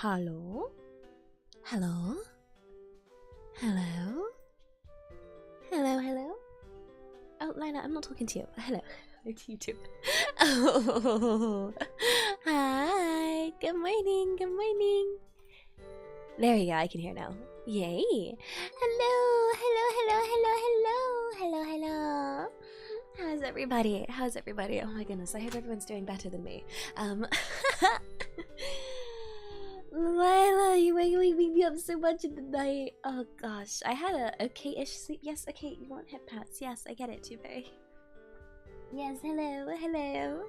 Hello? Hello? Hello? Hello, hello? Oh, Lila, I'm not talking to you. Hello. It's YouTube. Oh, hi. Good morning. Good morning. There we go. I can hear now. Yay. Hello. Hello, hello, hello, hello. Hello, hello. How's everybody? How's everybody? Oh my goodness. I hope everyone's doing better than me. Lila, you wake me up so much in the night. Oh gosh. I had a okay-ish sleep. Yes, okay. You want hip pats? Yes, I get it, V-Dere. Yes, hello, hello.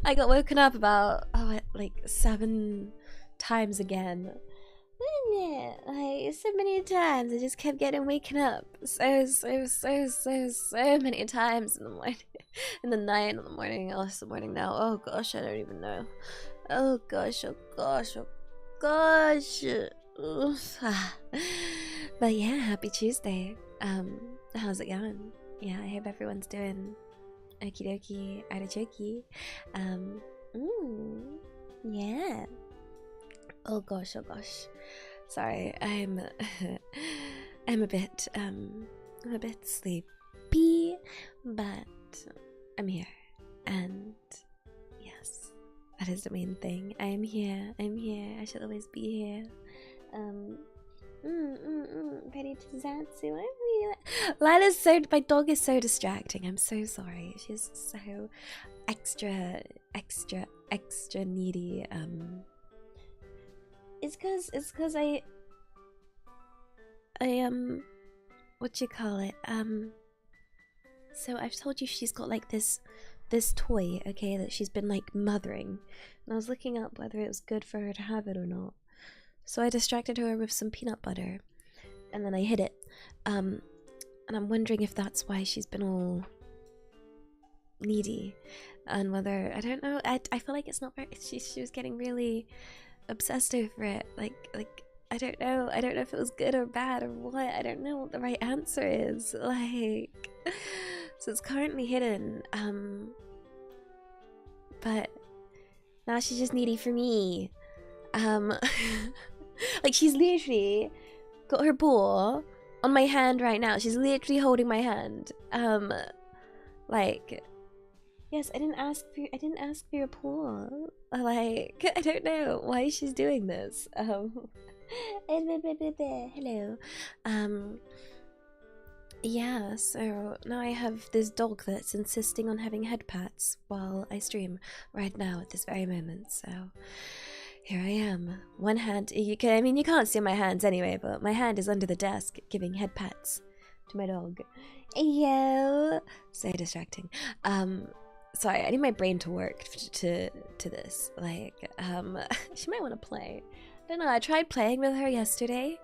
I got woken up about, like 7 times again. Like, so many times. I just kept getting waken up. So many times in the morning. In the night, in the morning. Oh, it's the morning now. Oh gosh, I don't even know. Oh gosh, oh gosh, oh gosh. Oof. But yeah, happy Tuesday. How's it going? Yeah, I hope everyone's doing okie dokie artichoke. Yeah. Oh gosh, oh gosh. Sorry, I'm a bit sleepy, but I'm here, and yes, that is the main thing. I'm here. I should always be here. Ready to Zatsu. My dog is so distracting. I'm so sorry. She's so extra needy. It's cause I what you call it? So I've told you she's got like this toy, okay, that she's been like mothering. And I was looking up whether it was good for her to have it or not. So I distracted her with some peanut butter, and then I hid it. And I'm wondering if that's why she's been all needy, and whether, I don't know. I feel like it's not very. She was getting really obsessed over it. Like I don't know if it was good or bad or what. I don't know what the right answer is. Like, so it's currently hidden. But now she's just needy for me. Like, she's literally got her paw on my hand right now. She's literally holding my hand. Like, yes, I didn't ask for your paw. Like, I don't know why she's doing this. Hello. Yeah, so now I have this dog that's insisting on having head pats while I stream right now at this very moment. So here I am. One hand, you can't see my hands anyway, but my hand is under the desk giving head pats to my dog. Yo, so distracting. Sorry, I need my brain to work to this. Like, she might want to play. I don't know, I tried playing with her yesterday.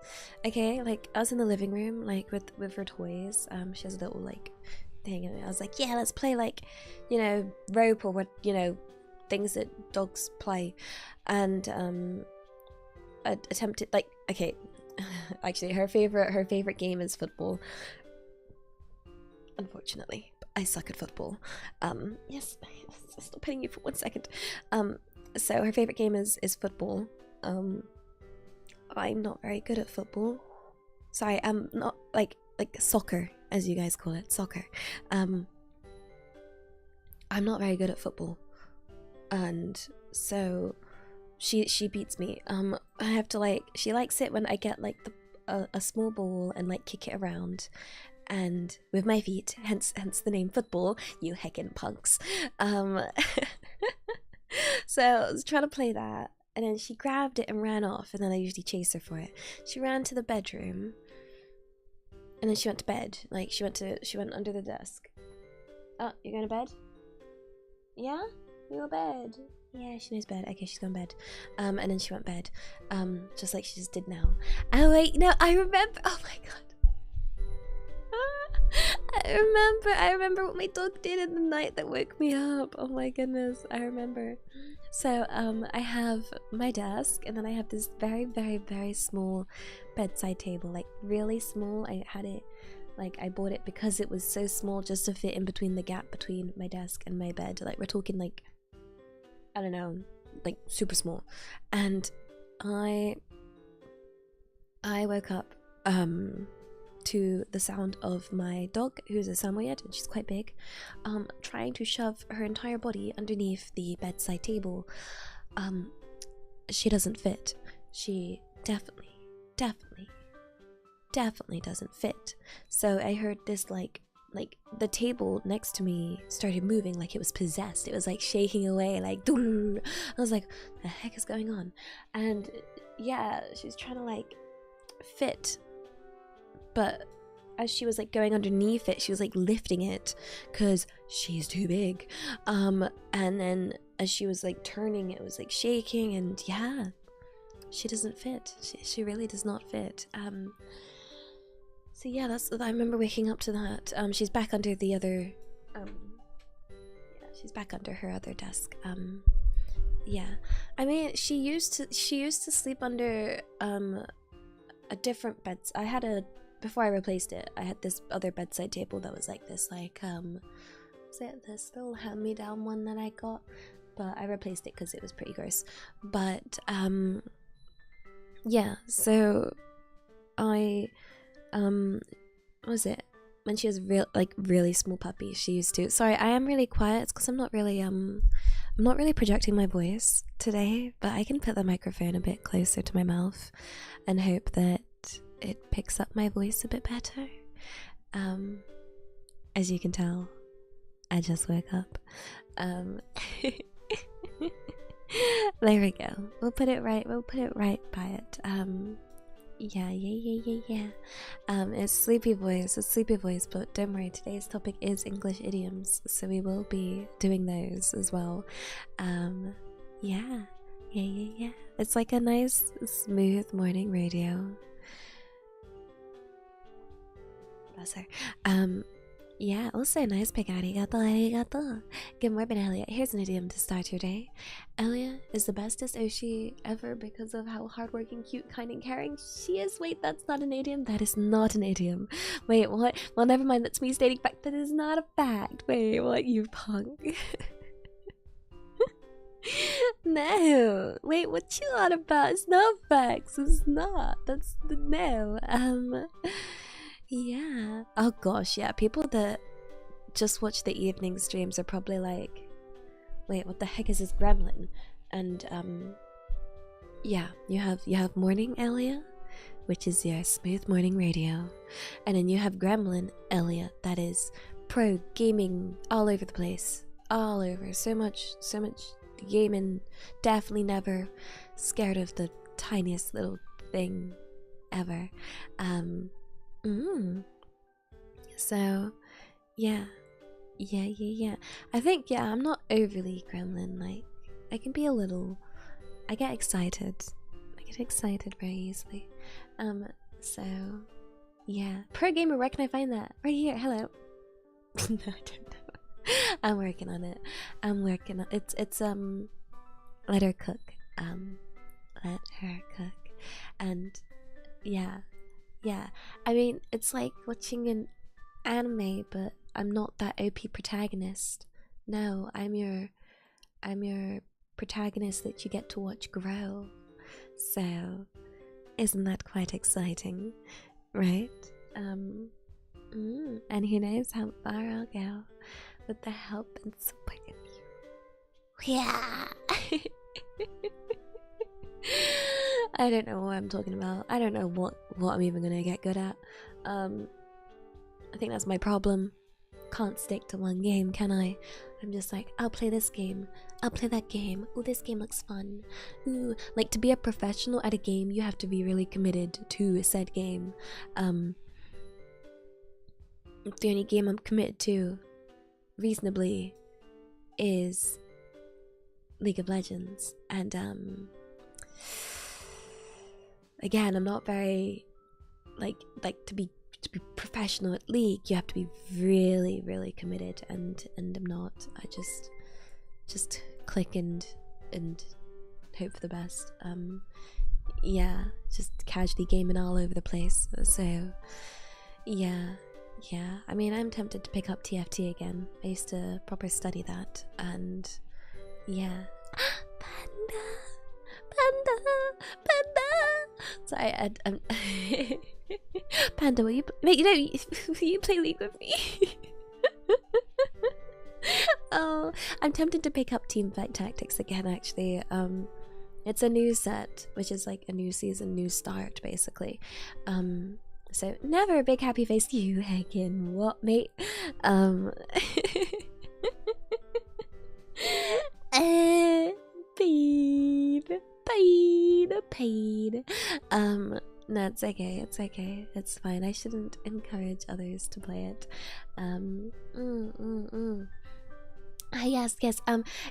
Okay, like, I was in the living room, like, with her toys. She has a little, like, thing, and I was like, yeah, let's play, like, you know, rope or what, you know, things that dogs play. And, I attempted, like, okay, actually, her favorite game is football. Unfortunately, I suck at football. Yes, stop hitting you for 1 second. So her favorite game is football. I'm not very good at football. Sorry, I'm not like soccer, as you guys call it, soccer. I'm not very good at football, and so she beats me. I have to, like, she likes it when I get like a small ball and like kick it around, and with my feet, hence the name football, you heckin' punks. So I was trying to play that, and then she grabbed it and ran off, and then I usually chase her for it. She ran to the bedroom, and then she went to bed. Like, she went under the desk. Oh, you're going to bed? Yeah? You go to bed? Yeah, she knows bed. Okay, she's going to bed. And then she went to bed. Just like she just did now. Oh wait, no, I remember. Oh my god. I remember what my dog did in the night that woke me up. Oh my goodness, I remember. So I have my desk, and then I have this very, very, very small bedside table, like really small. I had it, like, I bought it because it was so small, just to fit in between the gap between my desk and my bed. Like, we're talking like, I don't know, like super small. And I woke up to the sound of my dog, who's a Samoyed, and she's quite big, trying to shove her entire body underneath the bedside table. She doesn't fit. She definitely doesn't fit. So I heard this like the table next to me started moving like it was possessed. It was like shaking away, like I was like, the heck is going on? And yeah, she's trying to like fit, but as she was like going underneath it, she was like lifting it because she's too big. And then as she was like turning, it was like shaking, and yeah, she doesn't fit. She really does not fit. So yeah, I remember waking up to that. She's back under the other, yeah, she's back under her other desk. Yeah, I mean, she used to sleep under a different bed. Before I replaced it, I had this other bedside table that was like this, like was it this little hand-me-down one that I got? But I replaced it because it was pretty gross. But yeah, so I was it when she was really small puppy, she used to, sorry, I am really quiet. It's because I'm not really projecting my voice today, but I can put the microphone a bit closer to my mouth and hope that it picks up my voice a bit better. As you can tell, I just woke up. There we go. We'll put it right by it. Yeah. It's sleepy voice, but don't worry, today's topic is English idioms, so we will be doing those as well. Yeah. It's like a nice, smooth morning radio. Bless her. Yeah, also nice pick. Arigato. Good morning, Elia. Here's an idiom to start your day. Elia is the bestest Oshi ever because of how hardworking, cute, kind, and caring she is. Wait, that's not an idiom? That is not an idiom. Wait, what? Well, never mind, that's me stating fact. That is not a fact. Wait, what, you punk? No. Wait, what you on about? It's not facts. It's not. That's the no. Yeah. Oh gosh, yeah. People that just watch the evening streams are probably like, wait, what the heck is this gremlin? And yeah, you have morning Elia, which is your smooth morning radio, and then you have gremlin Elia, that is pro gaming all over the place, all over. So much gaming. Definitely never scared of the tiniest little thing ever. So yeah. I think, yeah, I'm not overly gremlin. Like, I can be a little, I get excited very easily. So yeah, pro gamer, where can I find that? Right here. Hello. No, I don't know. I'm working on it. It's let her cook. Let her cook. And yeah. I mean, it's like watching an anime, but I'm not that OP protagonist. No, I'm your protagonist that you get to watch grow. So, isn't that quite exciting, right? And who knows how far I'll go with the help and support of you. Yeah. I don't know what I'm talking about. I don't know what I'm even gonna get good at. I think that's my problem. Can't stick to one game, can I? I'm just like, I'll play this game, I'll play that game. Ooh, this game looks fun. Ooh, like, to be a professional at a game, you have to be really committed to said game. The only game I'm committed to reasonably is League of Legends, and again, I'm not very like to be professional at League. You have to be really committed, and I'm not. I just click and hope for the best. Yeah, just casually gaming all over the place. So yeah. I mean, I'm tempted to pick up TFT again. I used to proper study that, and yeah. Panda! Panda. Sorry, Panda, will you? Wait, you know, will you play League with me? Oh, I'm tempted to pick up Team Fight Tactics again. Actually, it's a new set, which is like a new season, new start, basically. So never a big happy face. You heckin' what, mate? Paid. No, it's okay. It's okay. It's fine. I shouldn't encourage others to play it. Yes.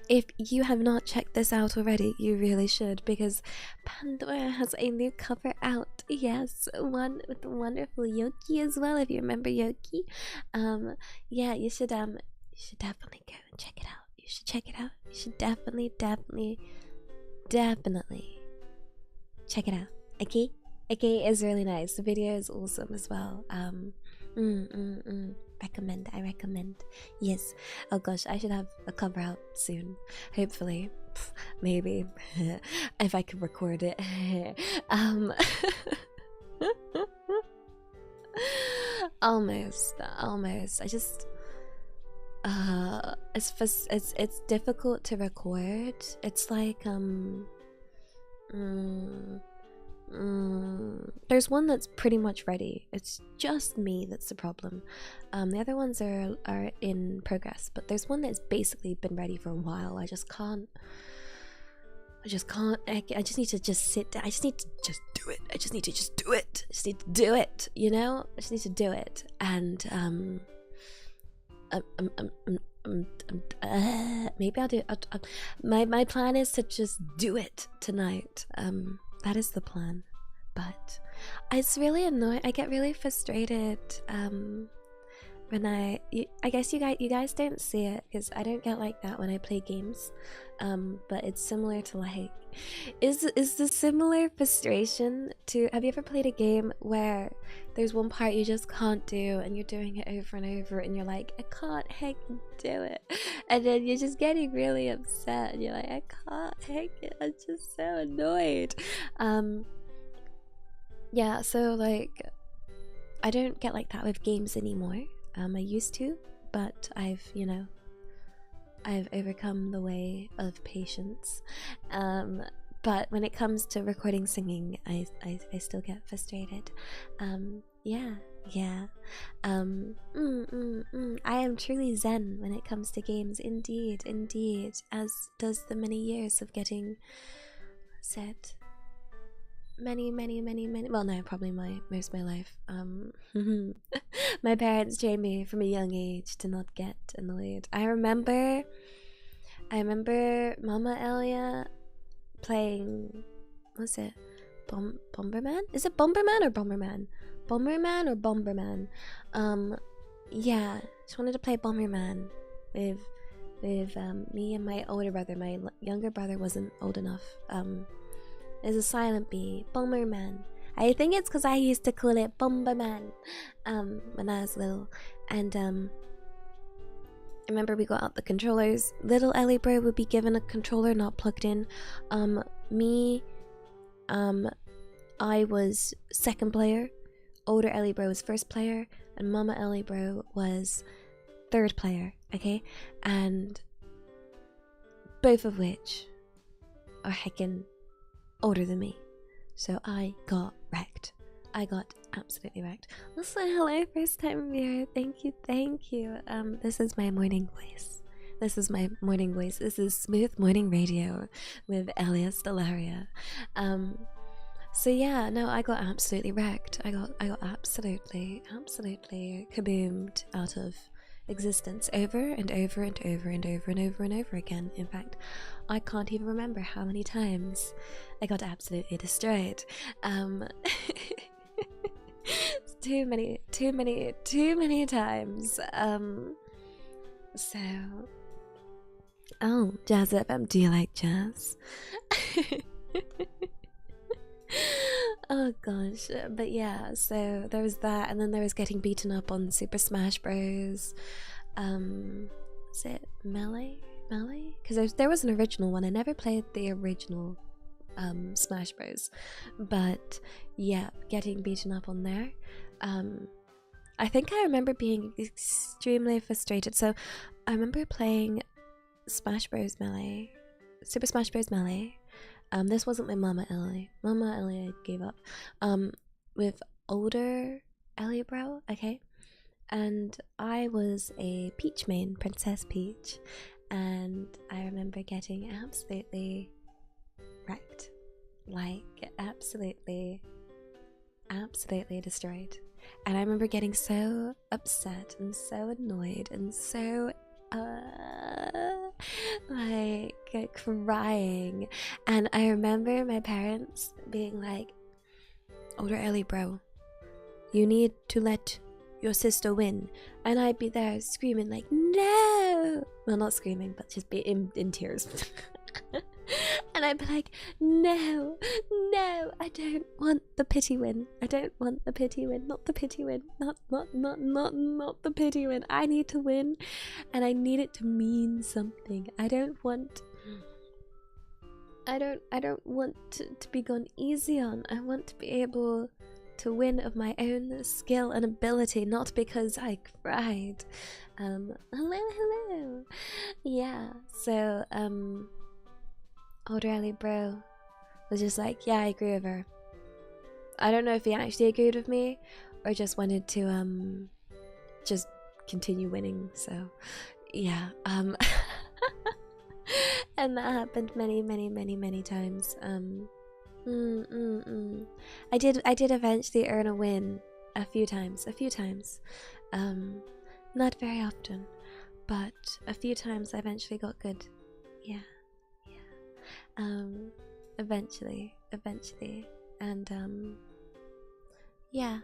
If you have not checked this out already, you really should, because Pandora has a new cover out. Yes, one with the wonderful Yoki as well, if you remember Yoki. Yeah, you should definitely go and check it out. You should check it out. You should definitely check it out. Okay, it's really nice. The video is awesome as well. I recommend. Yes. Oh gosh, I should have a cover out soon. Hopefully. Maybe. If I could record it. Almost. I just it's difficult to record. It's like there's one that's pretty much ready. It's just me that's the problem. The other ones are in progress, but there's one that's basically been ready for a while. I just need to just sit down. I just need to just do it. I just need to do it, you know? I just need to do it. And maybe I'll do it. My plan is to just do it tonight. That is the plan, but it's really annoying. I get really frustrated when I guess you guys don't see it because I don't get like that when I play games. But it's similar to like, is the similar frustration to, have you ever played a game where there's one part you just can't do and you're doing it over and over and you're like, I can't heck do it, and then you're just getting really upset and you're like, I can't heck it, I'm just so annoyed. Yeah, so like I don't get like that with games anymore. I used to, but I've overcome the way of patience. But when it comes to recording singing, I still get frustrated. Yeah. I am truly zen when it comes to games, indeed, as does the many years of getting set. Many, well, no, probably most of my life. My parents trained me from a young age to not get annoyed. I remember Mama Elia playing, what's it, Bomberman? Is it Bomberman or Bomberman? Bomberman? Yeah, she wanted to play Bomberman with me and my older brother. My younger brother wasn't old enough. There's a silent B, Bomberman. I think it's because I used to call it Bomberman when I was little. And I remember we got out the controllers. Little Ellie bro would be given a controller not plugged in. I was second player. Older Ellie bro was first player, and Mama Ellie bro was third player. Okay, and both of which are heckin' older than me, so I got wrecked. I got absolutely wrecked. Also, hello, first time viewer. Thank you. This is my morning voice. This is Smooth Morning Radio with Elia Stellaria. So yeah, no, I got absolutely wrecked. I got absolutely kaboomed out of existence over and over again. In fact, I can't even remember how many times I got absolutely destroyed. Too many times. So, oh, Jazz FM, do you like jazz? Oh gosh, but yeah, so there was that, and then there was getting beaten up on Super Smash Bros. Is it Melee? Because there was an original one. I never played the original Smash Bros. But yeah, getting beaten up on there. I think I remember being extremely frustrated. So I remember playing Smash Bros. Melee, Super Smash Bros. Melee. This wasn't with Mama Elia. Mama Elia gave up. With older Elia bro, okay? And I was a Peach main, Princess Peach. And I remember getting absolutely wrecked. Like, absolutely destroyed. And I remember getting so upset and so annoyed and so like crying. And I remember my parents being like, older Ellie bro, you need to let your sister win. And I'd be there screaming like, no, well, not screaming, but just be in tears. And I'd be like, no, I don't want the pity win. I don't want the pity win. Not the pity win. Not the pity win. I need to win, and I need it to mean something. I don't want to be gone easy on. I want to be able to win of my own skill and ability, not because I cried. Hello. Yeah, so, older Ellie bro was just like, yeah, I agree with her. I don't know if he actually agreed with me or just wanted to just continue winning. So yeah, and that happened many times. I did eventually earn a win a few times. Not very often, but a few times I eventually got good. Yeah. Eventually, and yeah,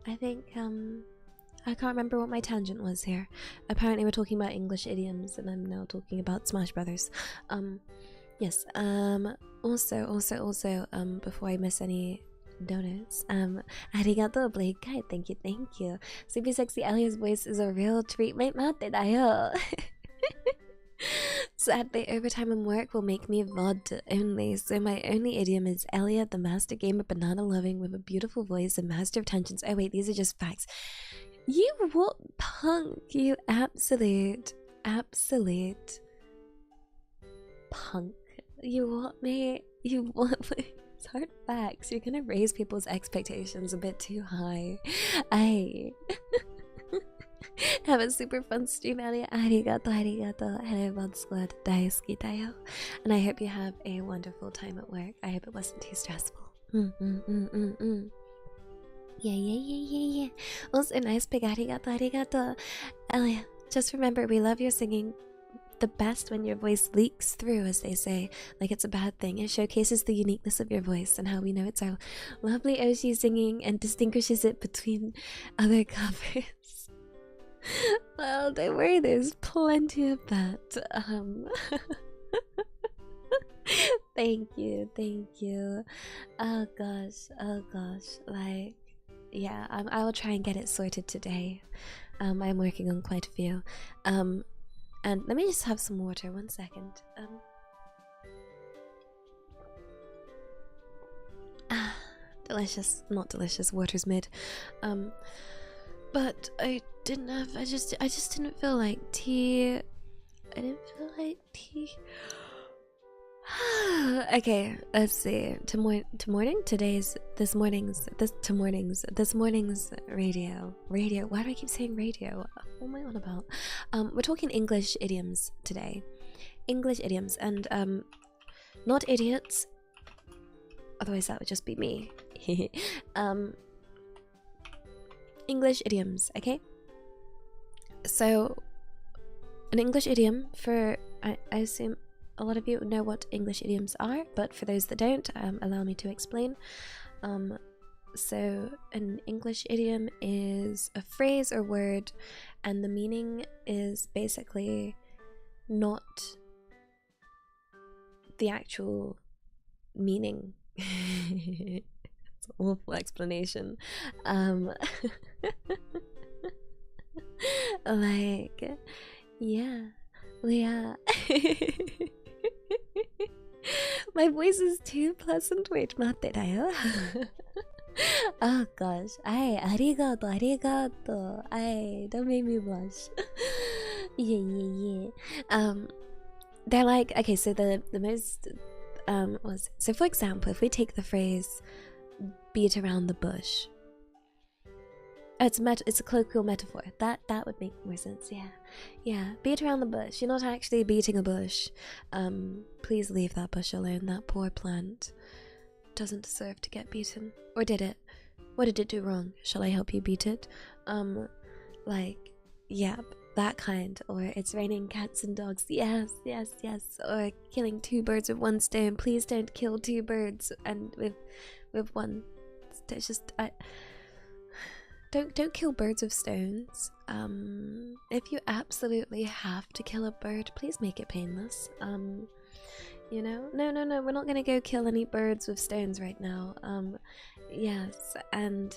I think I can't remember what my tangent was here. Apparently we're talking about English idioms, and I'm now talking about Smash Brothers. Yes, also, before I miss any donuts, arigato, Blake Guy, thank you. Super sexy Elia's voice is a real treat, mate, mate, Sadly, overtime and work will make me VOD only, so my only idiom is Elia, the master gamer, banana loving with a beautiful voice and master of tensions. Oh wait, these are just facts. You what punk? You absolute punk. You want me? You want me? It's hard facts. You're gonna raise people's expectations a bit too high. Have a super fun stream, Elia. Arigato. Hello, VOD Squad. Daisuki dayo. And I hope you have a wonderful time at work. I hope it wasn't too stressful. Yeah. Also, nice pig. Arigato. Elia, just remember, we love your singing the best when your voice leaks through, as they say, like it's a bad thing. It showcases the uniqueness of your voice and how we know it's our lovely Oshi singing and distinguishes it between other covers. Well, don't worry, there's plenty of that. Thank you. Oh gosh, like, yeah, I will try and get it sorted today. I'm working on quite a few. And let me just have some water, 1 second. Delicious, not delicious, water's mid. But I just didn't feel like tea. Okay, let's see. This morning's radio. Why do I keep saying radio? What am I on about? We're talking English idioms today. English idioms, and not idiots. Otherwise, that would just be me. English idioms, okay? So, an English idiom for I assume a lot of you know what English idioms are, but for those that don't, allow me to explain. So an English idiom is a phrase or word, and the meaning is basically not the actual meaning. It's an awful explanation. Like, yeah. My voice is too pleasant. Wait, 待ってだよ。Oh gosh. arigato. Don't make me blush. Yeah. They're like, okay, so the most so for example, if we take the phrase beat around the bush. Oh, it's a colloquial metaphor. That would make more sense, yeah. Beat around the bush. You're not actually beating a bush. Please leave that bush alone. That poor plant doesn't deserve to get beaten. Or did it? What did it do wrong? Shall I help you beat it? Like, yeah, that kind. Or it's raining cats and dogs. Yes. Or killing two birds with one stone. Please don't kill two birds and with one. It's just Don't kill birds with stones. If you absolutely have to kill a bird, please make it painless. You know? No, we're not gonna go kill any birds with stones right now. Yes, and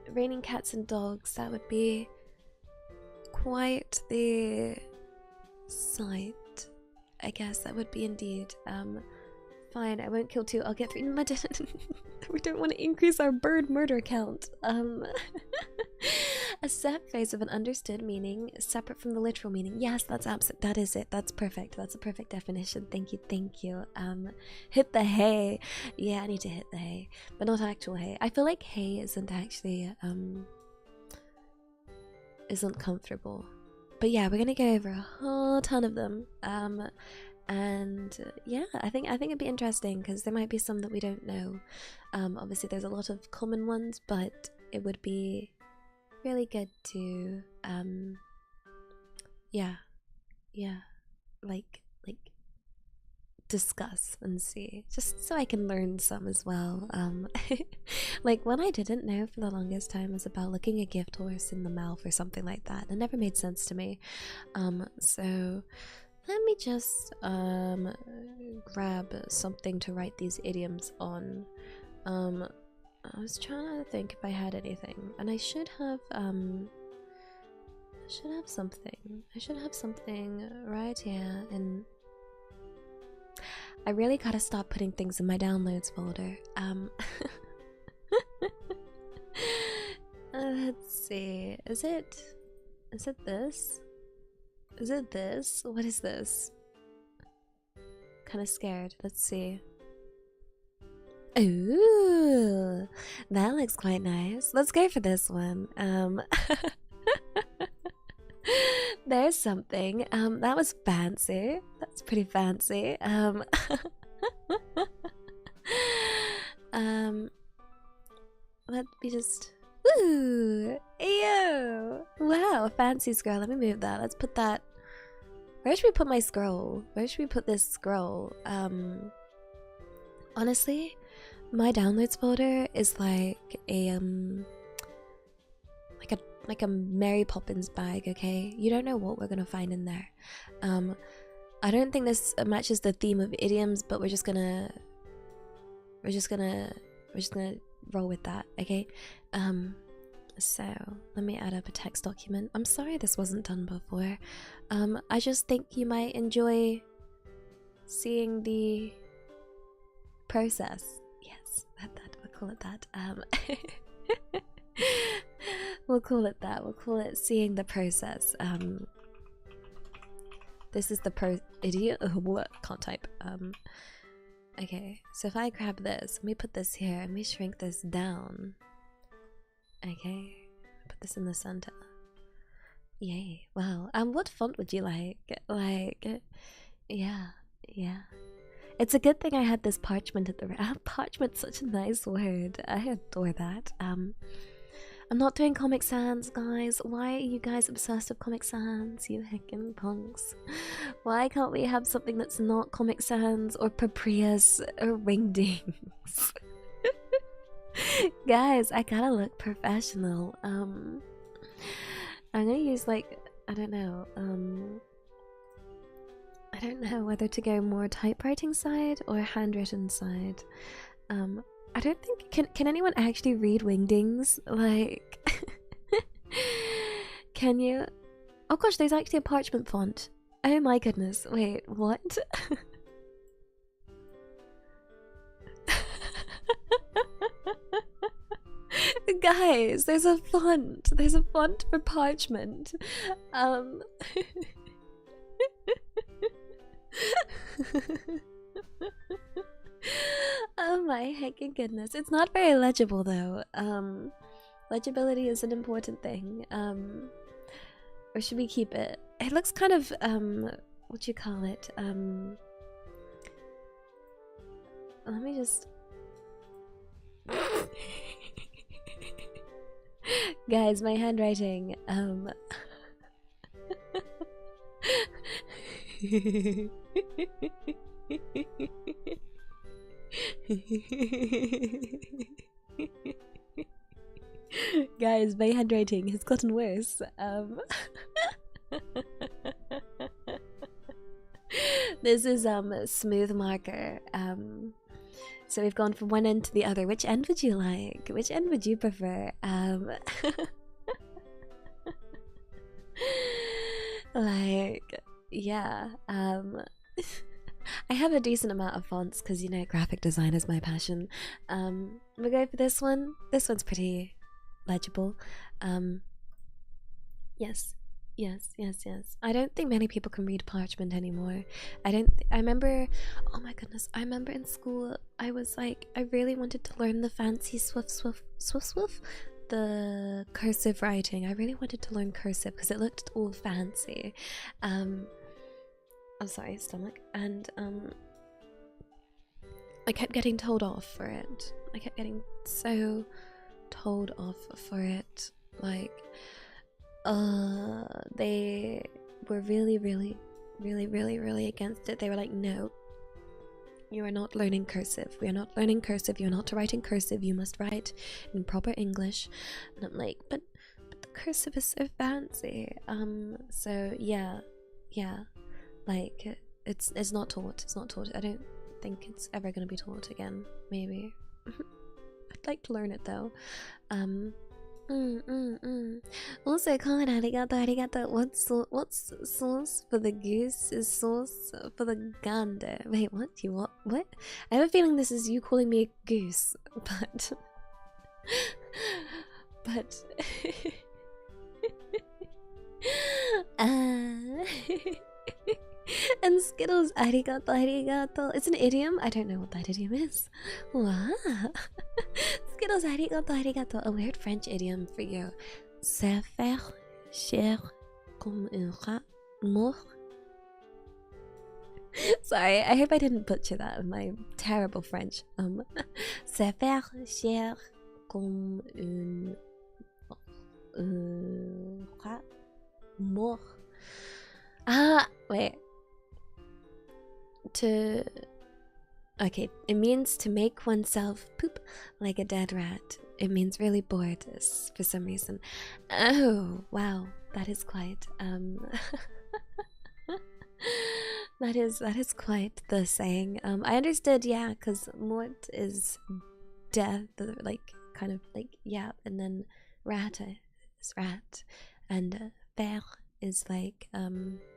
raining cats and dogs, that would be quite the sight. I guess that would be indeed. Fine, I won't kill two, I'll get three. No, we don't want to increase our bird murder count. A set phrase of an understood meaning separate from the literal meaning. Yes, that is it. That's perfect. That's a perfect definition. Thank you. Hit the hay. Yeah, I need to hit the hay, but not actual hay. I feel like hay isn't actually isn't comfortable. But yeah, we're gonna go over a whole ton of them. And yeah, I think it'd be interesting because there might be some that we don't know. Obviously there's a lot of common ones, but it would be really good to like discuss and see, just so I can learn some as well. Like one I didn't know for the longest time was about looking a gift horse in the mouth or something like that. It never made sense to me. So let me just grab something to write these idioms on. I was trying to think if I had anything, and I should have something. I should have something right here. And I really gotta stop putting things in my downloads folder. Let's see. Is it this? Is it this? What is this? Kind of scared. Let's see. Ooh, that looks quite nice. Let's go for this one. There's something. That was fancy. That's pretty fancy. Let me just. Ooh, ew! Wow, fancy scroll. Let me move that. Let's put that. Where should we put my scroll? Where should we put this scroll? Honestly, my downloads folder is like a like a Mary Poppins bag. Okay, you don't know what we're gonna find in there. I don't think this matches the theme of idioms, but we're just gonna roll with that. Okay. So let me add up a text document. I'm sorry this wasn't done before. I just think you might enjoy seeing the process. Yes, that we'll call it that. We'll call it that. We'll call it seeing the process. This is the idiot. What? Can't type. Okay, so if I grab this, let me put this here and we shrink this down. Okay, put this in the center. Yay! Wow. What font would you like? Like, yeah. It's a good thing I had this parchment at the parchment's such a nice word. I adore that. I'm not doing Comic Sans, guys. Why are you guys obsessed with Comic Sans, you heckin' punks? Why can't we have something that's not Comic Sans or Paprias or Wingdings? Guys, I gotta look professional. I'm gonna use like, I don't know whether to go more typewriting side or handwritten side. I don't think, can anyone actually read Wingdings? Like, can you? Oh gosh, there's actually a parchment font. Oh my goodness, wait, what? Guys, there's a font. There's a font for parchment. Oh my heckin' goodness. It's not very legible though. Legibility is an important thing. Or should we keep it? It looks kind of what you call it? Let me just guys, my handwriting, guys, my handwriting has gotten worse. This is smooth marker. So we've gone from one end to the other. Which end would you like? Which end would you prefer? Like, yeah. I have a decent amount of fonts because, you know, graphic design is my passion. We'll go for this one. This one's pretty legible. Yes. Yes. I don't think many people can read parchment anymore. I remember, oh my goodness, I remember in school, I was like, I really wanted to learn the fancy swoof, the cursive writing. I really wanted to learn cursive because it looked all fancy. I'm sorry, stomach. And I kept getting told off for it. I kept getting so told off for it. Like, they were really against it. They were like, no, you are not learning cursive. We are not learning cursive. You're not to write in cursive. You must write in proper English. And I'm like, but the cursive is so fancy. So yeah, like it's not taught. It's not taught. I don't think it's ever gonna be taught again. Maybe. I'd like to learn it though. Also, comment arigato. What's sauce for the goose is sauce for the gander. Wait, what? What? I have a feeling this is you calling me a goose, but and Skittles arigato. It's an idiom. I don't know what that idiom is. Wow. Skittles arigato. A weird French idiom for you. Se faire chair comme un rat mort. Sorry, I hope I didn't butcher that in my terrible French. Se faire chair comme un rat mort. Ah, wait. Okay, it means to make oneself poop like a dead rat. It means really bored for some reason. Oh, wow, that is quite that is quite the saying. I understood, yeah, because mort is death, like kind of like yeah, and then rat is rat, and faire is like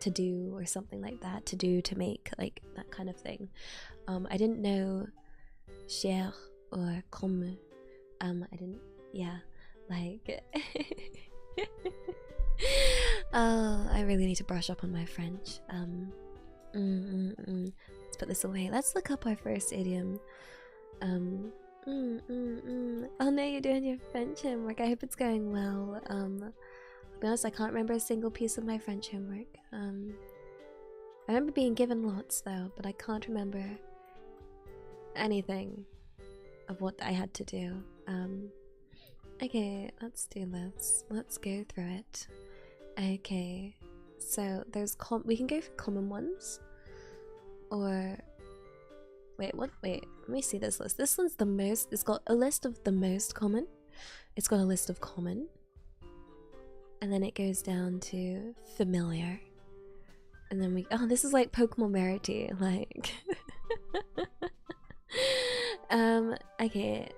to do or something like that, to make, like that kind of thing. I didn't know chair or comme. I didn't, yeah, like oh, I really need to brush up on my French. Let's put this away. Let's look up our first idiom. Oh no, you're doing your French homework. I hope it's going well. To be honest, I can't remember a single piece of my French homework. I remember being given lots though, but I can't remember anything of what I had to do. Okay, let's do this. Let's go through it. Okay, so there's we can go for common ones, or wait, what? Wait, let me see this list. This one's the most. It's got a list of the most common. It's got a list of common, and then it goes down to familiar, and then oh, this is like Pokemon rarity, like. Okay,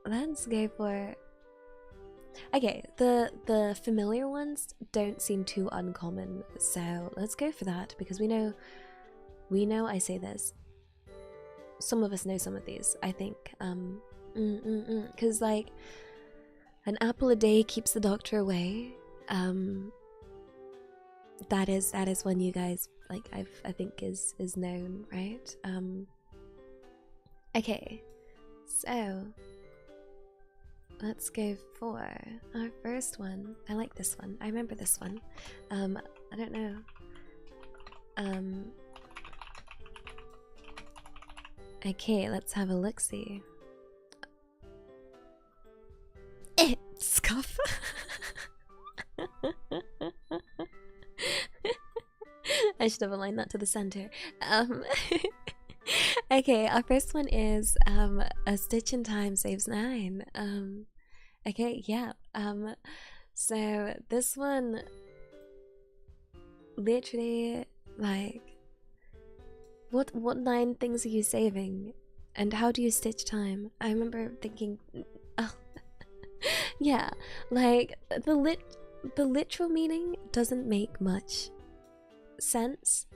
let's go for Okay, the familiar ones don't seem too uncommon, so let's go for that because we know I say this. Some of us know some of these, I think. Because like an apple a day keeps the doctor away. That is one you guys like I think is known, right? Okay, so let's go for our first one. I like this one. I remember this one. I don't know. Okay, let's have a look-see. Scuff. I should have aligned that to the center. Okay, our first one is a stitch in time saves 9. Okay, yeah. So this one literally like what 9 things are you saving? And how do you stitch time? I remember thinking oh yeah, like the literal meaning doesn't make much sense.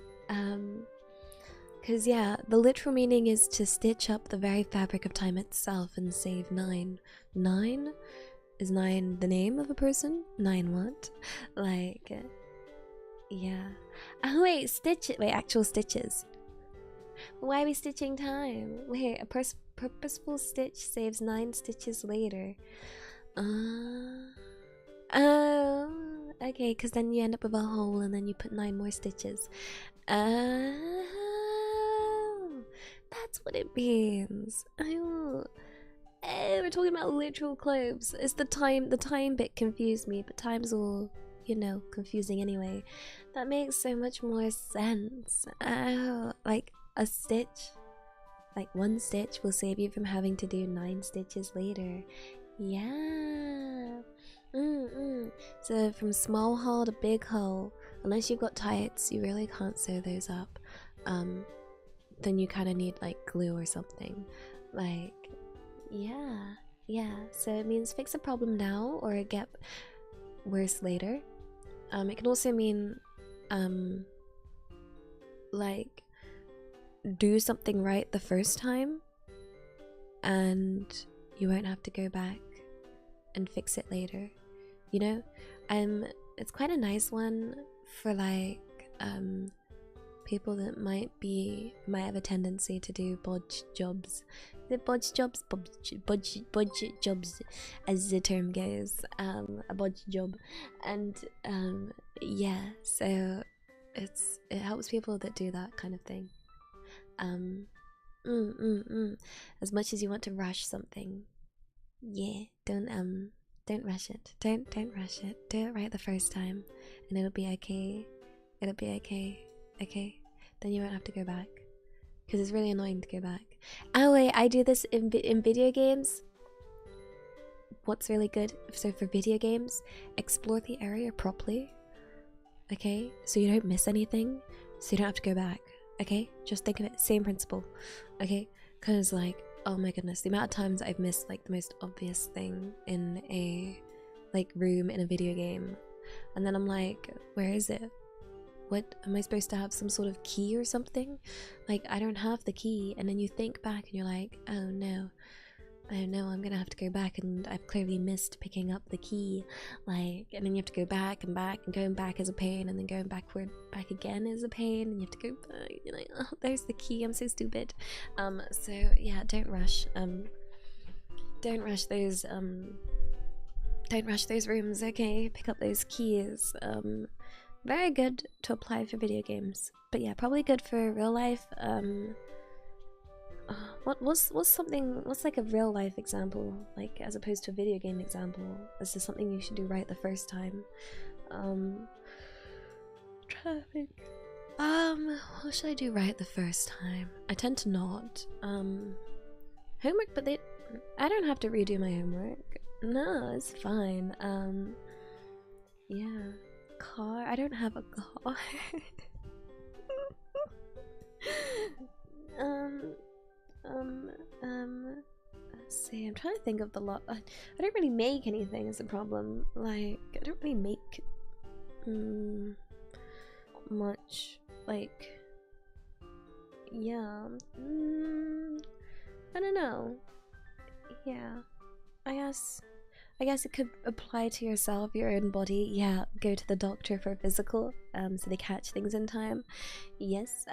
Because yeah, the literal meaning is to stitch up the very fabric of time itself and save 9. 9? Is 9 the name of a person? 9 what? Like, yeah. Oh wait, wait, actual stitches. Why are we stitching time? Wait, a purposeful stitch saves 9 stitches later. Oh, okay, because then you end up with a hole and then you put 9 more stitches. Oh, that's what it means. Oh, we're talking about literal clothes. It's the time bit confused me, but time's all, you know, confusing anyway. That makes so much more sense. Oh, like a stitch, like 1 stitch will save you from having to do 9 stitches later. Yeah. So from small hole to big hole, unless you've got tights, you really can't sew those up. Then you kind of need like glue or something. Like, yeah. So it means fix a problem now or get worse later. It can also mean like do something right the first time and you won't have to go back and fix it later, you know. It's quite a nice one for like people that might have a tendency to do bodge jobs. The bodge jobs, budget jobs, as the term goes. A bodge job, and yeah. So it helps people that do that kind of thing. As much as you want to rush something, yeah, don't rush it. Don't rush it. Do it right the first time, and it'll be okay. It'll be okay. Okay, then you won't have to go back, because it's really annoying to go back. Oh wait, I do this in video games. What's really good? So for video games, explore the area properly. Okay, so you don't miss anything, so you don't have to go back. Okay, just think of it, same principle. Okay, because like, oh my goodness, the amount of times I've missed like the most obvious thing in a like room in a video game, and then I'm like, where is it? What am I supposed to have, some sort of key or something? Like, I don't have the key, and then you think back and you're like, oh no, I'm gonna have to go back, and I've clearly missed picking up the key. Like, and then you have to go back, and going back is a pain, and then going back again is a pain, and you have to go back. You're like, oh, there's the key. I'm so stupid. So yeah, don't rush. Don't rush those. Don't rush those rooms. Okay, pick up those keys. Very good to apply for video games, but yeah, probably good for real life. What's like a real life example, like as opposed to a video game example? Is there something you should do right the first time? Traffic. What should I do right the first time? I tend to not. Homework, but I don't have to redo my homework. No, it's fine. Yeah. Car? I don't have a car. see. I'm trying to think of the lot. I don't really make anything as a problem. Like, I don't really make much. Like, yeah. I don't know. Yeah. I guess it could apply to yourself, your own body. Yeah, go to the doctor for a physical, so they catch things in time. Yes,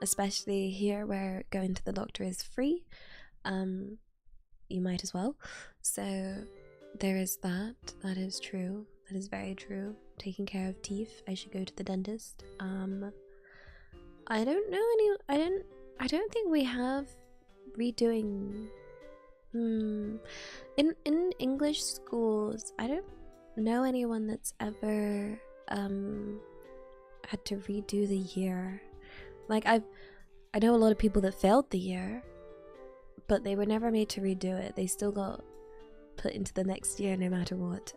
especially here where going to the doctor is free. You might as well. So there is that. That is true. That is very true. Taking care of teeth, I should go to the dentist. I don't know any. I don't think we have redoing. In English schools, I don't know anyone that's ever had to redo the year. Like I know a lot of people that failed the year, but they were never made to redo it. They still got put into the next year no matter what.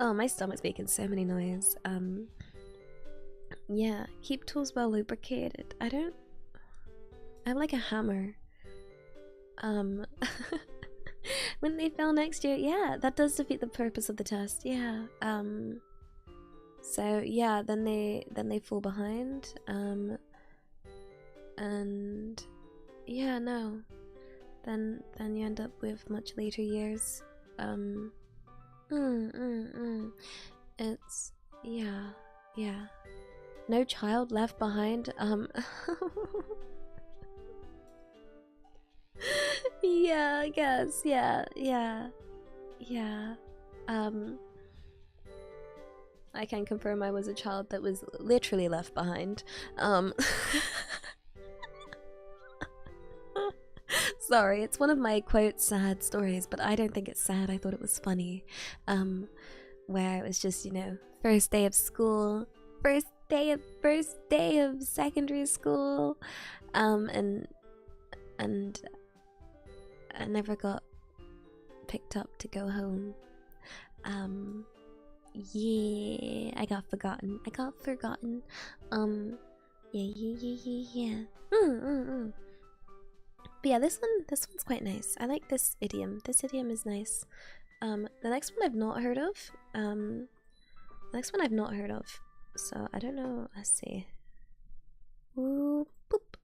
Oh, my stomach's making so many noise. Yeah, keep tools well lubricated. I have like a hammer. When they fail next year, yeah, that does defeat the purpose of the test. Yeah. So yeah, then they fall behind. And yeah, no. Then you end up with much later years. It's yeah. No child left behind. Yeah, I guess. Yeah. I can confirm I was a child that was literally left behind. Sorry, it's one of my quote sad stories, but I don't think it's sad. I thought it was funny. Where it was just, first day of school, first day of secondary school, and I never got picked up to go home. Yeah, I got forgotten. Yeah. But yeah, this one's quite nice. I like this idiom. This idiom is nice. The next one I've not heard of. So I don't know. Let's see. Ooh, boop.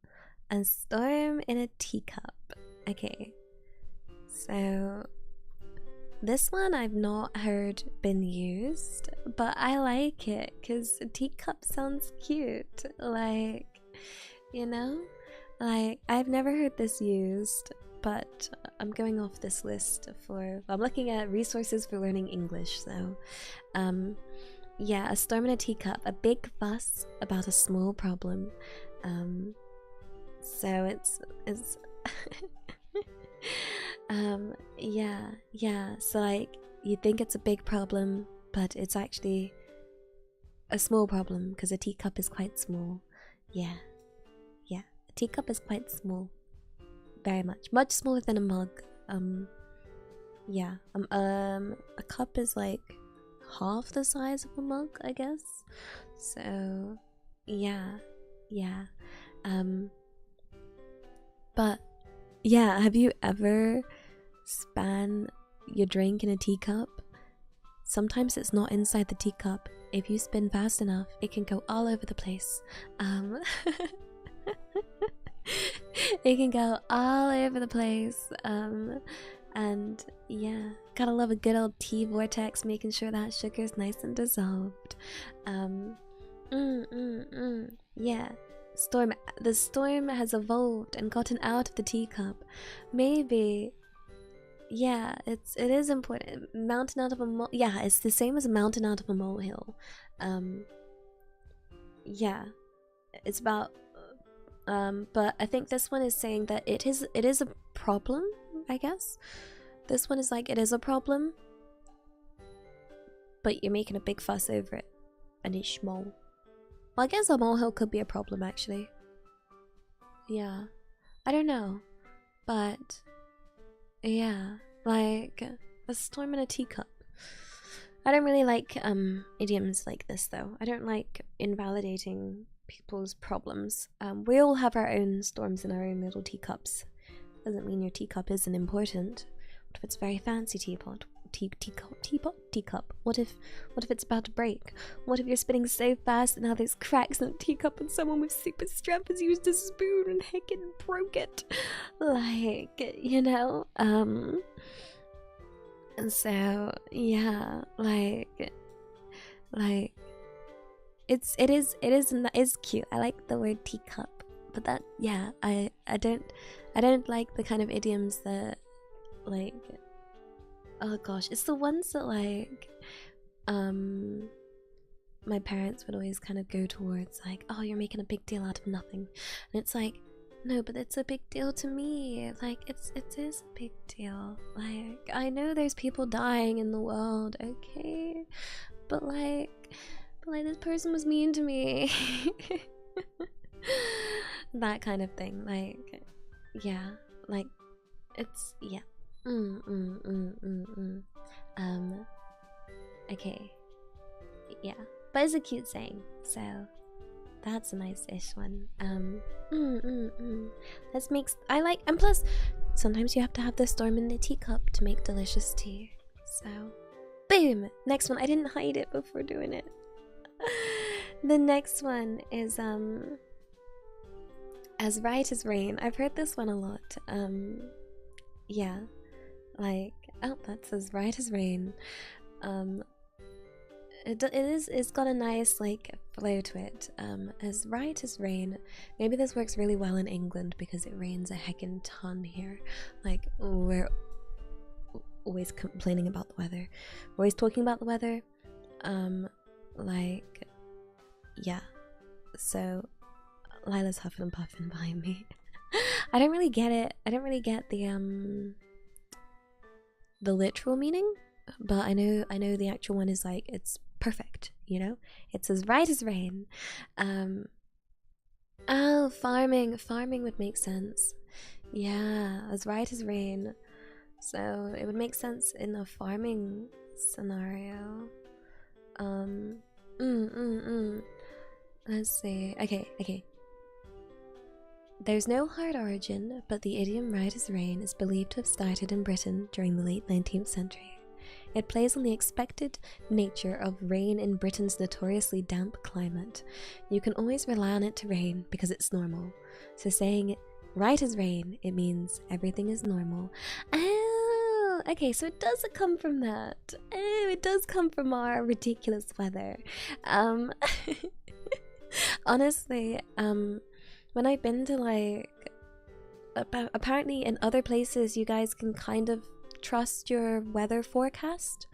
A storm in a teacup. Okay. So this one I've not heard been used, but I like it because a teacup sounds cute. Like, like I've never heard this used, but I'm going off this list I'm looking at resources for learning English. So, yeah, a storm in a teacup, a big fuss about a small problem. So it's yeah, so like you think it's a big problem, but it's actually a small problem because a teacup is quite small. Yeah, a teacup is quite small, very much smaller than a mug. Yeah, a cup is like half the size of a mug, I guess. So yeah, but yeah, have you ever span your drink in a teacup? Sometimes it's not inside the teacup. If you spin fast enough, it can go all over the place. It can go all over the place. And yeah, gotta love a good old tea vortex, making sure that sugar is nice and dissolved. Yeah. The storm has evolved and gotten out of the teacup. Maybe, yeah, it is important. Mountain out of a yeah, it's the same as a mountain out of a molehill. Yeah, it's about but I think this one is saying that it is a problem, I guess. This one is like, it is a problem, but you're making a big fuss over it, and it's small. Well, I guess a molehill could be a problem, actually. Yeah. I don't know. But, yeah. Like, a storm in a teacup. I don't really like idioms like this, though. I don't like invalidating people's problems. We all have our own storms in our own little teacups. Doesn't mean your teacup isn't important. What if it's a very fancy teapot? Teacup. What if it's about to break? What if you're spinning so fast and now there's cracks in the teacup and someone with super strength has used a spoon and heckin' broke it? Like, you know? And so yeah, like it is cute. I like the word teacup, but that, yeah, I don't like the kind of idioms that, like, oh gosh, it's the ones that, like, my parents would always kind of go towards, like, oh, you're making a big deal out of nothing. And it's like, no, but it's a big deal to me. Like, it is a big deal. Like, I know there's people dying in the world, okay? But this person was mean to me. That kind of thing. Like, yeah. Like, it's, yeah. Okay. Yeah. But it's a cute saying, so that's a nice-ish one. Let's make... I like... And plus, sometimes you have to have the storm in the teacup to make delicious tea. So, boom! Next one. I didn't hide it before doing it. The next one is, as right as rain. I've heard this one a lot. Yeah. Like, oh, that's as right as rain. It's got a nice, like, flow to it. As right as rain. Maybe this works really well in England because it rains a heckin' ton here. Like, we're always complaining about the weather. We're always talking about the weather. Like, yeah. So, Lila's huffing and puffing behind me. I don't really get it. I don't really get the literal meaning, but I know the actual one is like, it's perfect, you know? It's as right as rain. Oh, farming would make sense. Yeah, as right as rain. So it would make sense in a farming scenario. Let's see. Okay. There's no hard origin, but the idiom right as rain is believed to have started in Britain during the late 19th century. It plays on the expected nature of rain in Britain's notoriously damp climate. You can always rely on it to rain because it's normal. So saying right as rain, it means everything is normal. Oh, okay, so it does come from that. Oh, it does come from our ridiculous weather. Honestly, when I've been to, like, apparently in other places you guys can kind of trust your weather forecast.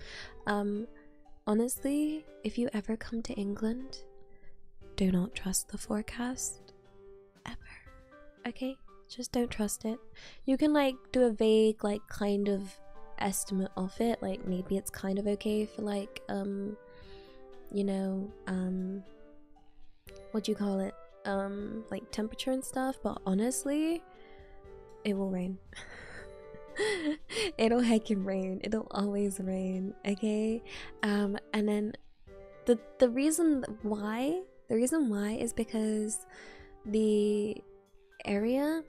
Honestly, if you ever come to England, do not trust the forecast ever. Okay, just don't trust it. You can, like, do a vague, like, kind of estimate of it, like maybe it's kind of okay for, like, you know, what do you call it, like temperature and stuff, but honestly, it will rain. It'll heckin' rain. It'll always rain, okay? And then the reason why is because the area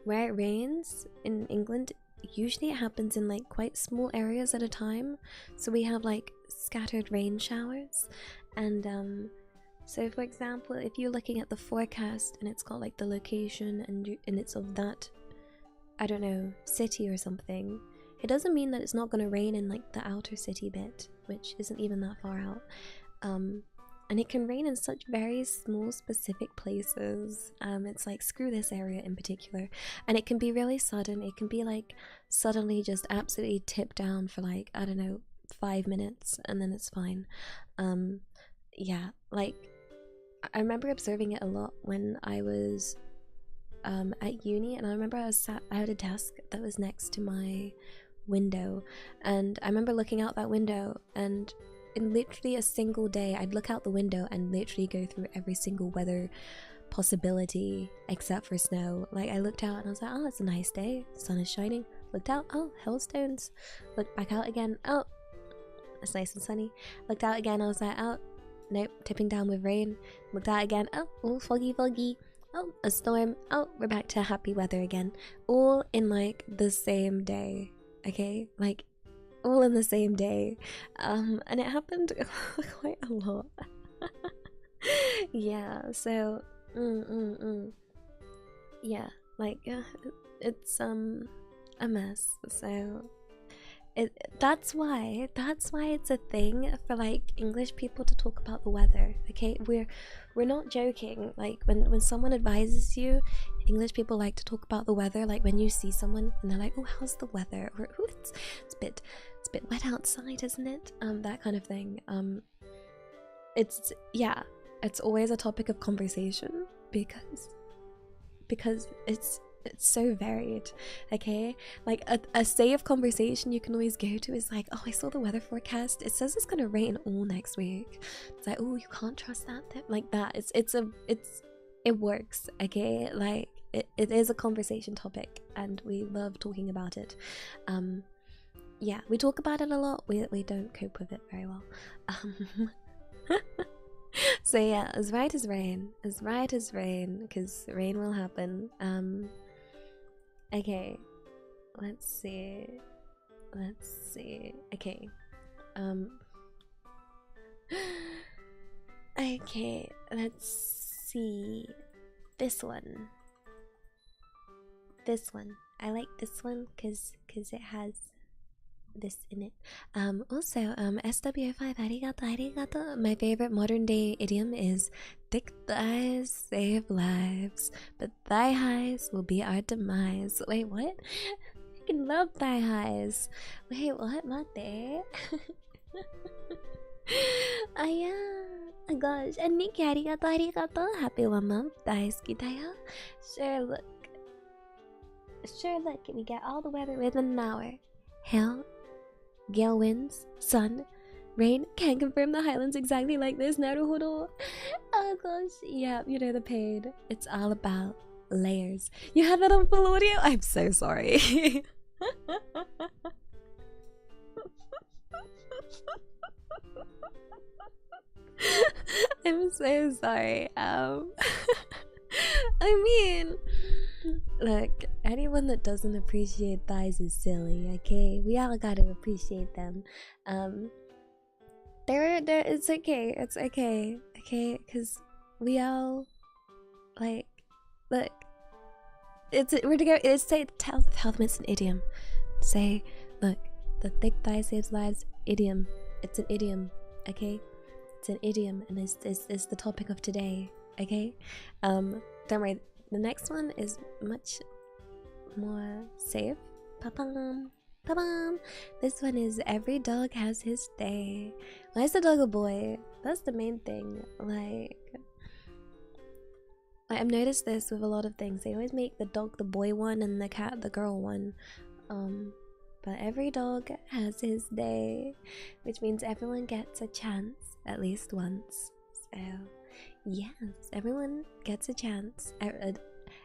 where it rains in England, usually it happens in, like, quite small areas at a time. So we have, like, scattered rain showers, and so for example, if you're looking at the forecast and it's got, like, the location and it's of that, I don't know, city or something, it doesn't mean that it's not going to rain in, like, the outer city bit, which isn't even that far out. And it can rain in such very small specific places. It's like, screw this area in particular, and it can be really sudden. It can be, like, suddenly just absolutely tip down for, like, I don't know, 5 minutes, and then it's fine. Yeah, like, I remember observing it a lot when I was at uni, and I remember I had a desk that was next to my window, and I remember looking out that window, and in literally a single day I'd look out the window and literally go through every single weather possibility except for snow. Like, I looked out and I was like, oh, it's a nice day, the sun is shining. Looked out, oh, hailstones. Looked back out again, oh, it's nice and sunny. Looked out again, I was like, oh, nope, tipping down with rain. Looked out again, oh, foggy. oh, a storm, oh, we're back to happy weather again. All in like the same day, okay? Like all in the same day. And it happened quite a lot. Yeah, so yeah, like it's a mess. So that's why it's a thing for like English people to talk about the weather. Okay, we're not joking. Like when someone advises you, English people like to talk about the weather. Like when you see someone and they're like, oh, how's the weather, or oh, it's a bit wet outside, isn't it? That kind of thing. It's, yeah, it's always a topic of conversation because it's so varied. Okay, like a safe conversation you can always go to is like, oh, I saw the weather forecast, it says it's gonna rain all next week. It's like, oh, you can't trust that. Like that, it works. Okay, like it is a conversation topic and we love talking about it. Yeah, we talk about it a lot. We don't cope with it very well. So yeah, as right as rain, because rain will happen. Okay, let's see. Okay, okay, let's see. This one. I like this one because it has this in it. Also, SW5 arigato. My favorite modern day idiom is thick thighs save lives, but thigh highs will be our demise. Wait, what? I can love thigh highs. Wait, what? Mate. Yeah. Oh gosh. And Nikki, arigato. Happy 1 month. Daisuki dayo. Sure, look. We get all the weather within an hour. Hail, gale winds, sun, rain. Can't confirm the highlands exactly like this. Naruhodo. Oh gosh. Yeah, you know the pain. It's all about layers. You have that on full audio? I'm so sorry. I'm so sorry. I mean, look, anyone that doesn't appreciate thighs is silly, okay? We all gotta appreciate them. It's okay, okay? Because we all, like, look, tell them it's an idiom. Say, look, the thick thigh saves lives, idiom. It's an idiom, okay? It's an idiom, and it's the topic of today, okay? Don't worry, the next one is much more safe. Pa-bam, pa-bam. This one is every dog has his day. Why is the dog a boy? That's the main thing. Like I've noticed this with a lot of things. They always make the dog the boy one and the cat the girl one. But every dog has his day, which means everyone gets a chance at least once. So yes, everyone gets a chance.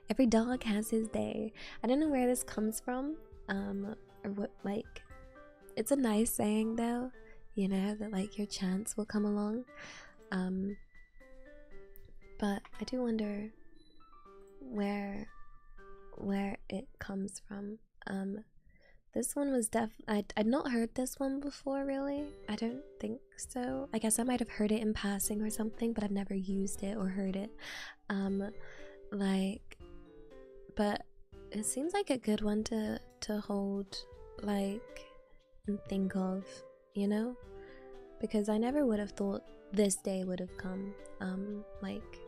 Every dog has his day. I don't know where this comes from, or what, like, it's a nice saying though, you know, that like your chance will come along. But I do wonder where it comes from. This one was I'd not heard this one before, really. I don't think so. I guess I might have heard it in passing or something, but I've never used it or heard it. But it seems like a good one to hold, like, and think of, you know? Because I never would have thought this day would have come, like,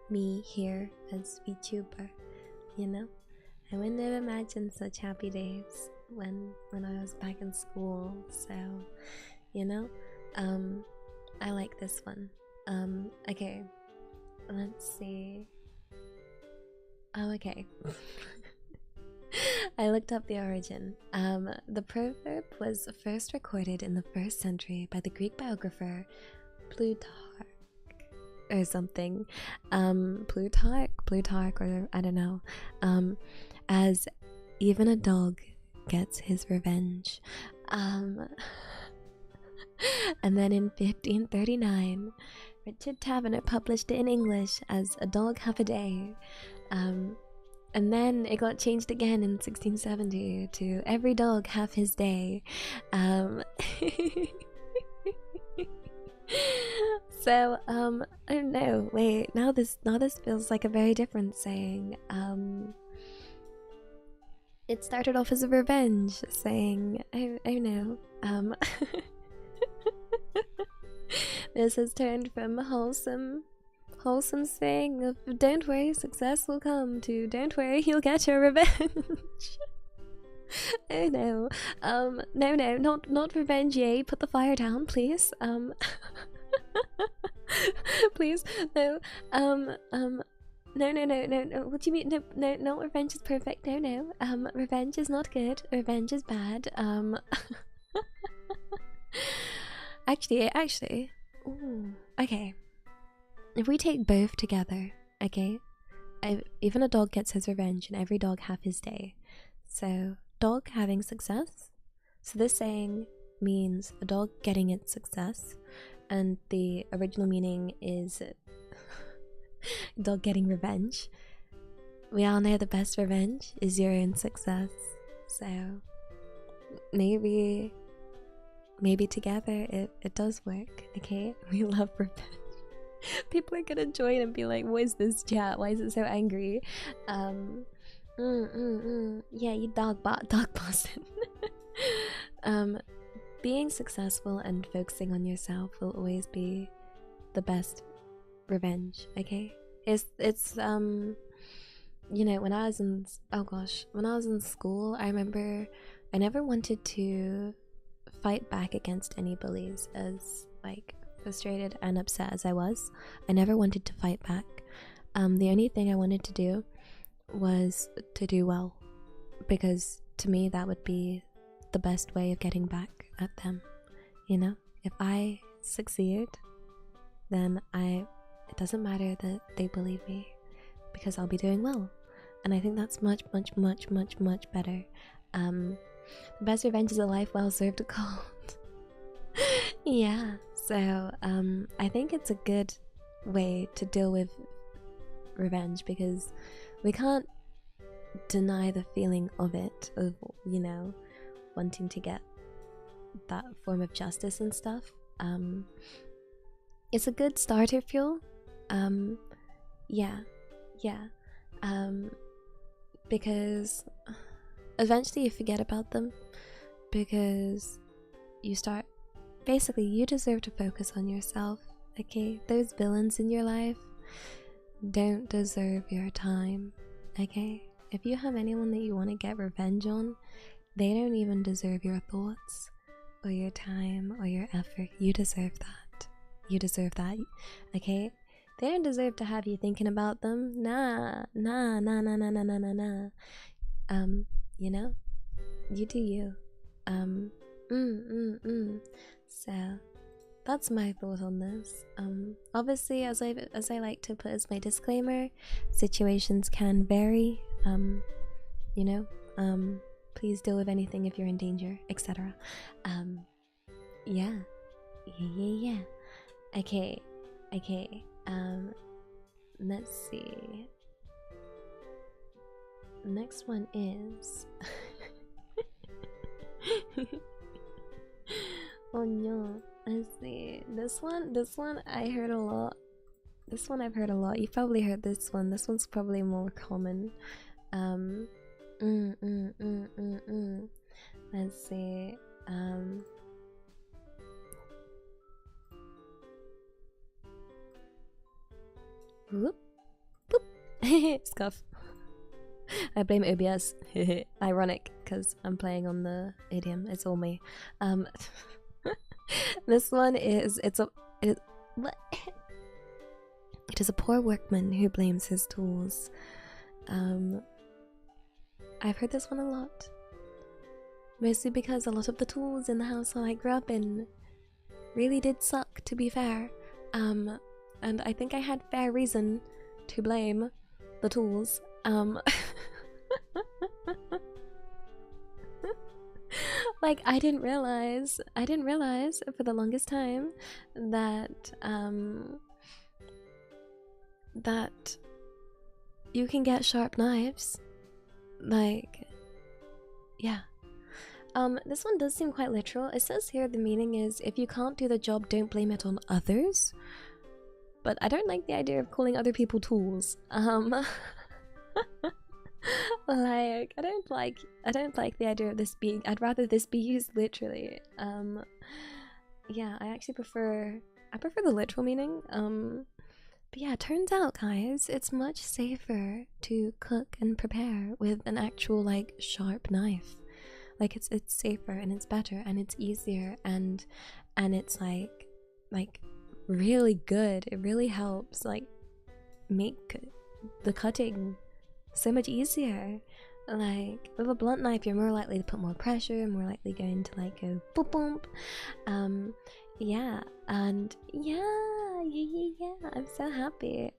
me here as VTuber, you know? I wouldn't have imagined such happy days when I was back in school, so, you know? I like this one. Okay, let's see. Oh, okay. I looked up the origin. The proverb was first recorded in the 1st century by the Greek biographer Plutarch or something. Plutarch, or I don't know. As even a dog gets his revenge. And then in 1539, Richard Taverner published it in English as A Dog Half a Day. And then it got changed again in 1670 to Every Dog Half His Day. So, I don't know. Wait, now this feels like a very different saying. It started off as a revenge saying, I know. This has turned from a wholesome saying of "Don't worry, success will come" to "Don't worry, you'll get your revenge." Oh no, no, not revenge, yay! Put the fire down, please. Please, no, no. What do you mean? No, not revenge is perfect. No. Revenge is not good. Revenge is bad. Actually. Ooh, okay. If we take both together, okay? Even a dog gets his revenge, and every dog half his day. So, dog having success. So this saying means a dog getting its success, and the original meaning is dog getting revenge. We all know the best revenge is your own success. So, maybe together it does work, okay? We love revenge. People are gonna join and be like, what is this chat? Why is it so angry? Yeah, you dog bossing. Being successful and focusing on yourself will always be the best revenge, okay? It's you know, when I was in school, I remember I never wanted to fight back against any bullies, as like frustrated and upset as I was. I never wanted to fight back. The only thing I wanted to do was to do well, because to me that would be the best way of getting back at them. You know, if I succeed, then it doesn't matter that they bullied me, because I'll be doing well. And I think that's much better. The best revenge is a life well served called. Yeah, so I think it's a good way to deal with revenge, because we can't deny the feeling of it, of, you know, wanting to get that form of justice and stuff. It's a good starter fuel. Yeah. Because eventually you forget about them, because you start, basically you deserve to focus on yourself, okay? Those villains in your life don't deserve your time, okay? If you have anyone that you want to get revenge on, they don't even deserve your thoughts or your time or your effort. You deserve that. You deserve that, okay? They don't deserve to have you thinking about them. Nah. You know, you do you. So that's my thought on this. Obviously, as I like to put as my disclaimer, situations can vary. You know, please deal with anything if you're in danger, etc. Yeah. Okay. Let's see. Next one is oh no, let's see. This one I heard a lot. This one I've heard a lot. You've probably heard this one. This one's probably more common. Let's see. Whoop, boop. Scuff. I blame OBS. Ironic, because I'm playing on the idiom. It's all me. This one is it is a poor workman who blames his tools. I've heard this one a lot, mostly because a lot of the tools in the household I grew up in really did suck, to be fair. And I think I had fair reason to blame the tools. Like, I didn't realize for the longest time that that you can get sharp knives. Like, yeah. This one does seem quite literal. It says here the meaning is, if you can't do the job, don't blame it on others. But I don't like the idea of calling other people tools. Like, I don't like the idea of this being, I'd rather this be used literally. Yeah, I prefer the literal meaning. But yeah, it turns out, guys, it's much safer to cook and prepare with an actual, like, sharp knife. Like, it's safer and it's better and it's easier and it's like really good. It really helps, like, make the cutting so much easier. Like, with a blunt knife, you're more likely to put more pressure, more likely going to, like, go boop boop. Yeah, and yeah, I'm so happy.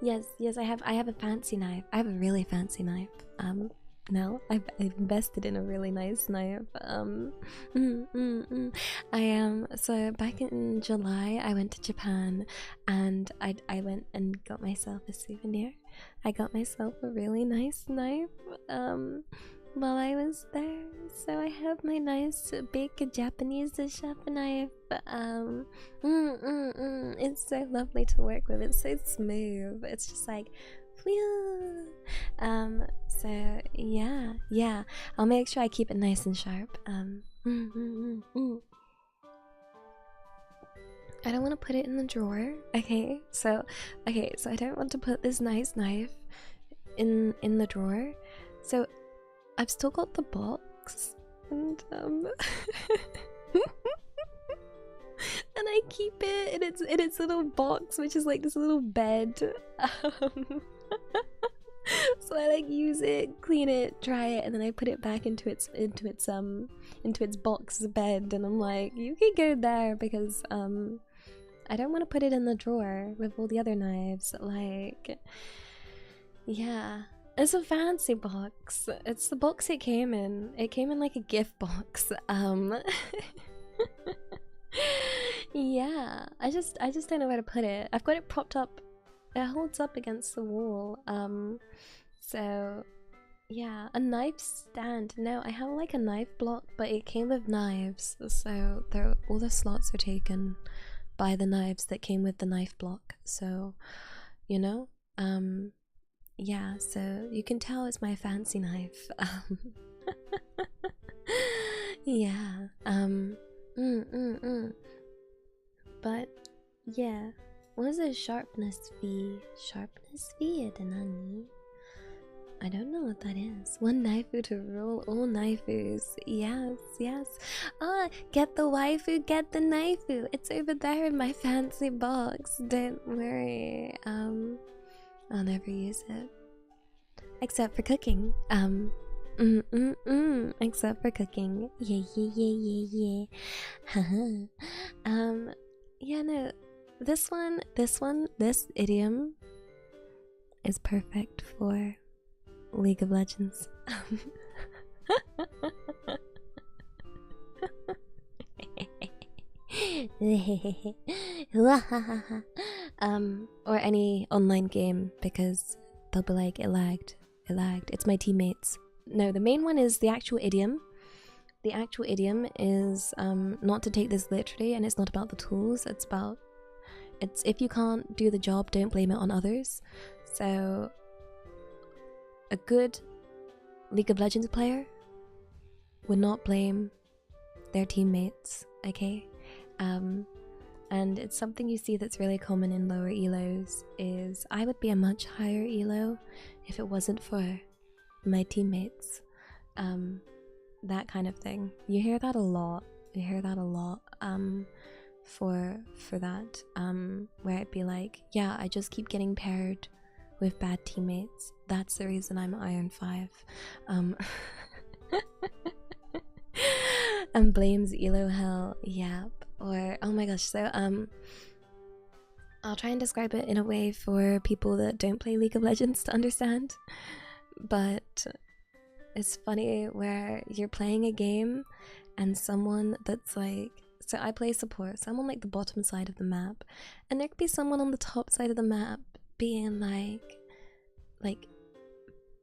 Yes, I have a fancy knife. I have a really fancy knife. Now I've invested in a really nice knife. So back in July I went to Japan, and I went and got myself a souvenir. I got myself a really nice knife while I was there. So I have my nice big Japanese chef knife. It's so lovely to work with. It's so smooth. It's just like phew. So yeah, I'll make sure I keep it nice and sharp. I don't want to put it in the drawer. Okay, so I don't want to put this nice knife in the drawer. So I've still got the box, and and I keep it in its little box, which is like this little bed. So I like use it, clean it, dry it, and then I put it back into its box bed, and I'm like, you can go there because I don't want to put it in the drawer with all the other knives. Like, yeah, it's a fancy box. It's the box it came in. It came in like a gift box. Yeah, I just don't know where to put it. I've got it propped up. It holds up against the wall. So yeah, a knife stand. No, I have like a knife block, but it came with knives, so all the slots are taken by the knives that came with the knife block. So, you know, yeah, so you can tell it's my fancy knife. Yeah, but yeah, what is a sharpness V? Sharpness V nani? I don't know what that is. One waifu to rule all waifus. Yes. Ah, get the waifu, get the waifu. It's over there in my fancy box. Don't worry. I'll never use it. Except for cooking. Except for cooking. Yeah. Yeah, no. This idiom is perfect for League of Legends. Or any online game, because they'll be like, it lagged. It's my teammates. No, the main one is the actual idiom. The actual idiom is not to take this literally, and it's not about the tools. It's if you can't do the job, don't blame it on others. So a good League of Legends player would not blame their teammates, okay? And it's something you see that's really common in lower elos, is I would be a much higher elo if it wasn't for my teammates. That kind of thing. You hear that a lot. For that. Where it'd be like, yeah, I just keep getting paired with bad teammates. That's the reason I'm Iron 5. And blames elo hell. Yep. Or oh my gosh, so I'll try and describe it in a way for people that don't play League of Legends to understand. But it's funny where you're playing a game and someone that's like, so I play support, so I'm on like the bottom side of the map, and there could be someone on the top side of the map being like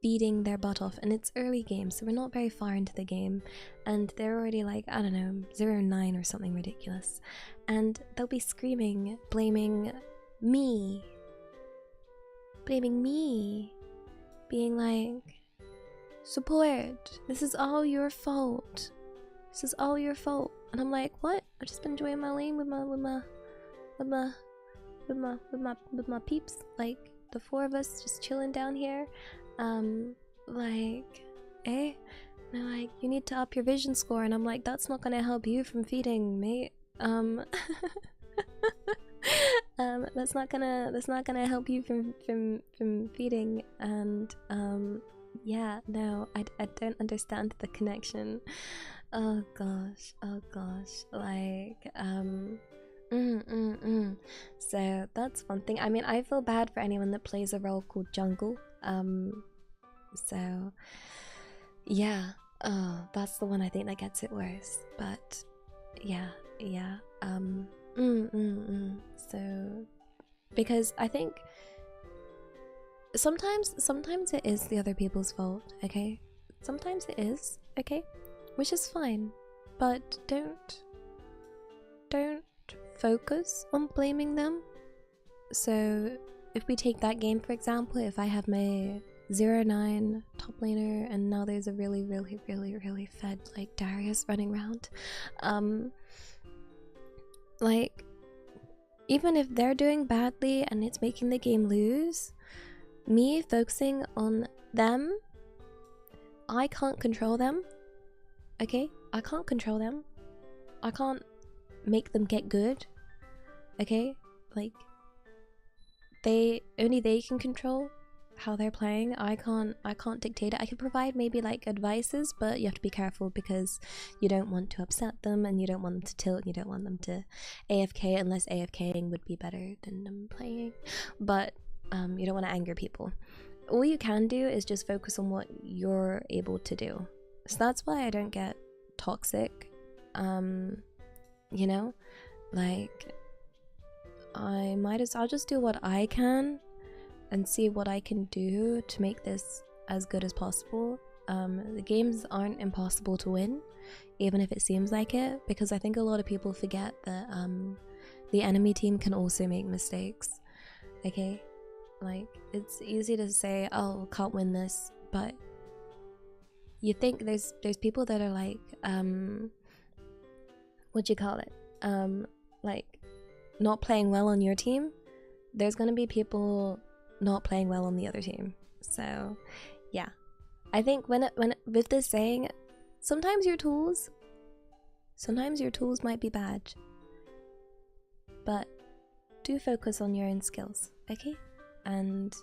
beating their butt off, and it's early game, so we're not very far into the game, and they're already like, I don't know, 0-9 or something ridiculous, and they'll be screaming, blaming me, being like, support, this is all your fault, and I'm like, what? I've just been enjoying my lane with my peeps, like the four of us just chilling down here. Like, eh? And they're like, you need to up your vision score, and I'm like, that's not gonna help you from feeding, mate. That's not gonna help you from feeding, and yeah, no, I don't understand the connection. Oh gosh, like, so that's one thing. I mean, I feel bad for anyone that plays a role called jungle. So yeah, that's the one I think that gets it worse. But yeah. So because I think sometimes it is the other people's fault, okay? Sometimes it is, okay? Which is fine, but don't focus on blaming them. So if we take that game for example, if I have my 0-9 top laner and now there's a really fed like Darius running around, like, even if they're doing badly and it's making the game lose, me focusing on them, I can't control them, okay? I can't control them. I can't make them get good, okay? Like, only they can control how they're playing. I can't dictate it. I can provide maybe like advices, but you have to be careful because you don't want to upset them and you don't want them to tilt, you don't want them to AFK unless AFKing would be better than them playing, but you don't want to anger people. All you can do is just focus on what you're able to do. So that's why I don't get toxic, you know, like, I'll just do what I can and see what I can do to make this as good as possible. The games aren't impossible to win, even if it seems like it, because I think a lot of people forget that the enemy team can also make mistakes, okay? Like, it's easy to say, oh, can't win this, but you think there's people that are like, what do you call it? Like, not playing well on your team. There's gonna be people not playing well on the other team. So yeah, I think when with this saying, sometimes your tools might be bad, but do focus on your own skills, okay? And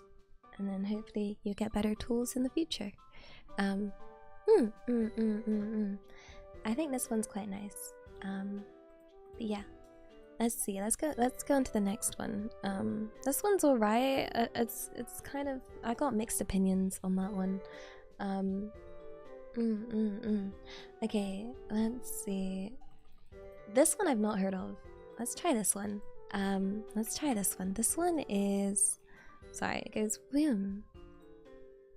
then hopefully you get better tools in the future. I think this one's quite nice. But yeah, let's see. Let's go into the next one. This one's alright. It's kind of, I got mixed opinions on that one. Okay, let's see. This one I've not heard of. Let's try this one. This one is, sorry, it goes boom.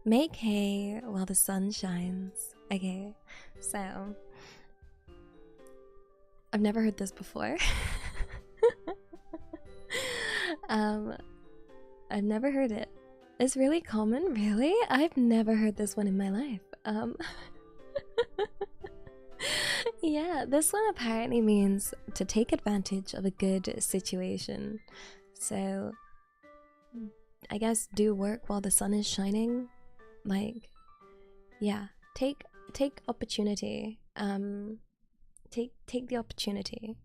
Make hay while the sun shines. Okay, so I've never heard this before. I've never heard it. It's really common, really? I've never heard this one in my life. Yeah, this one apparently means to take advantage of a good situation. So I guess do work while the sun is shining. Like, yeah, take opportunity. Take the opportunity.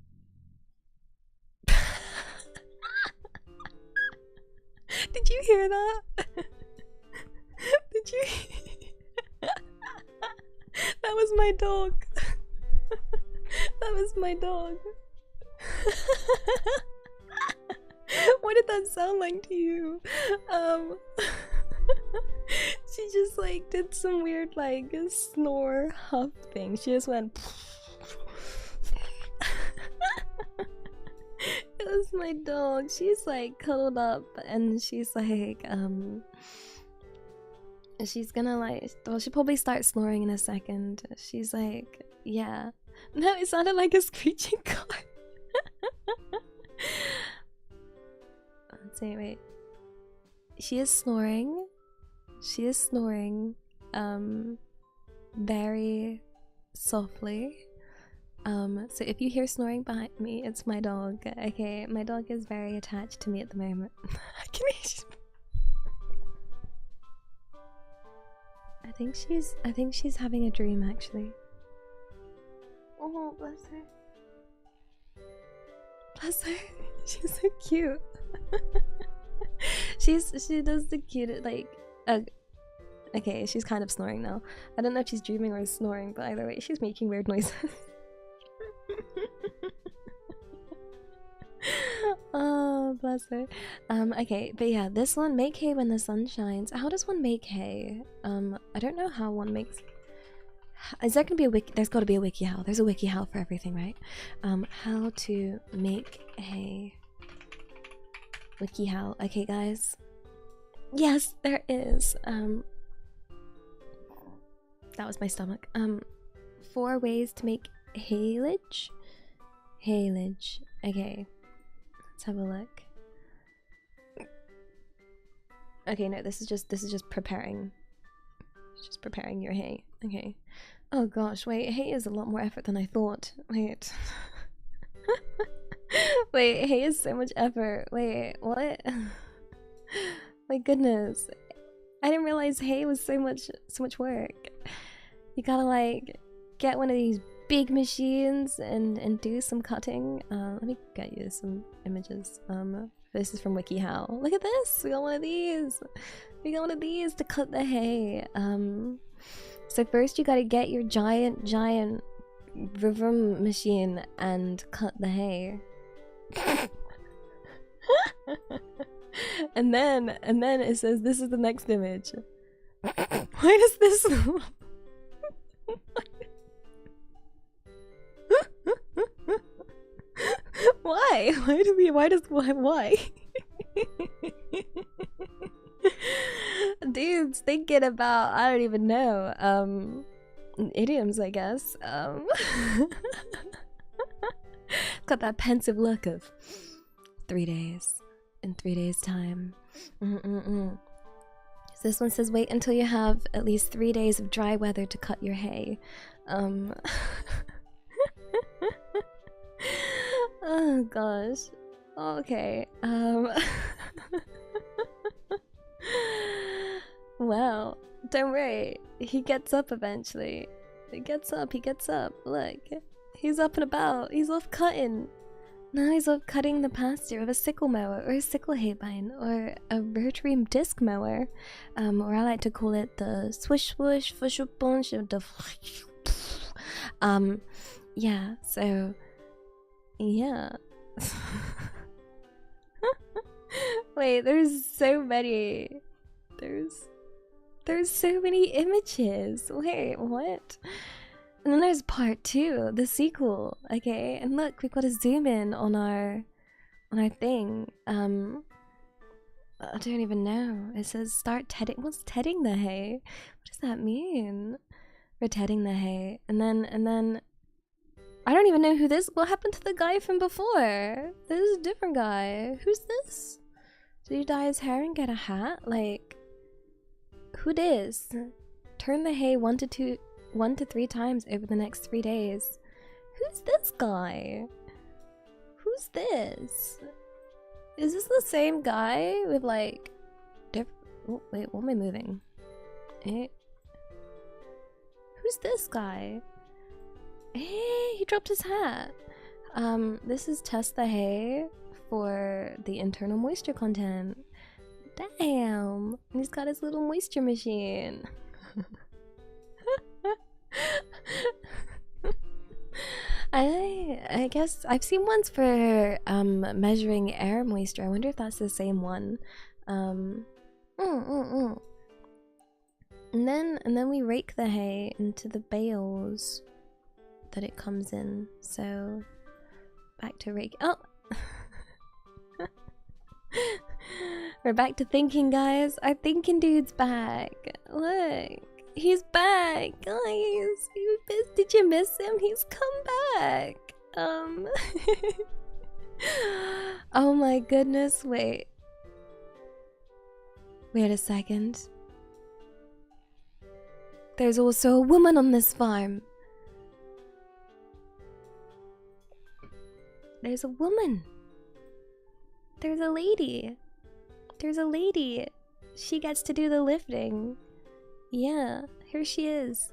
Did you hear that? Did you? That was my dog. That was my dog. What did that sound like to you? She just like did some weird like snore huff thing. She just went. It That's my dog. She's like cuddled up and she's like, she's gonna like, well, she'll probably start snoring in a second. She's like, yeah. No, it sounded like a screeching car. Let's see, wait. She is snoring. She is snoring, very softly. So if you hear snoring behind me, it's my dog. Okay, my dog is very attached to me at the moment. I think she's having a dream actually. Oh, bless her. Bless her. She's so cute. She does the cute like okay, she's kind of snoring now. I don't know if she's dreaming or snoring, but either way, she's making weird noises. Oh, bless her. Okay, but yeah, this one, make hay when the sun shines. How does one make hay? I don't know how one makes. Is there gonna be a wiki? There's gotta be a wiki how. There's a wiki how for everything, right? How to make hay. Wiki how. Okay, guys. Yes, there is. That was my stomach. 4 ways to make haylage. Haylage. Okay. Let's have a look. Okay, no, this is just preparing. It's just preparing your hay. Okay. Oh gosh, wait, hay is a lot more effort than I thought. Wait. Wait, hay is so much effort. Wait, what? My goodness. I didn't realize hay was so much work. You gotta like get one of these big machines and do some cutting. Let me get you some images. This is from WikiHow. Look at this! We got one of these! We got one of these to cut the hay. So first you gotta get your giant vroom machine and cut the hay. and then it says this is the next image. Why does this Why? Why? Dude's thinking about, I don't even know, idioms, I guess. Got that pensive look of 3 days. In 3 days time. So this one says wait until you have at least 3 days of dry weather to cut your hay. Oh gosh. Okay. Well, don't worry. He gets up eventually. He gets up. Look. He's up and about. He's off cutting. Now he's off cutting the pasture with a sickle mower or a sickle haybine or a rotary disc mower. Or I like to call it the swish swoosh fush bunch the yeah, so yeah. Wait, there's so many. There's so many images. Wait, what? And then there's part 2, the sequel. Okay, and look, we've got to zoom in on our thing. I don't even know. It says start tedding. What's tedding the hay? What does that mean? We're tedding the hay, and then I don't even know who this. What happened to the guy from before? This is a different guy. Who's this? Did he dye his hair and get a hat? Like, who this? Turn the hay 1 to 3 times over the next 3 days. Who's this guy? Who's this? Is this the same guy with like oh, wait, what am I moving? Who's this guy? Hey, he dropped his hat. This is test the hay for the internal moisture content. Damn, he's got his little moisture machine. I guess I've seen ones for measuring air moisture. I wonder if that's the same one. And then we rake the hay into the bales that it comes in. So back to rake. Oh, We're back to thinking, guys. Our thinking dude's back. Look, he's back, guys. Did you miss him? He's come back. Oh my goodness, wait a second. There's also a woman on this farm. There's a woman. There's a lady. There's a lady. She gets to do the lifting. Yeah, here she is,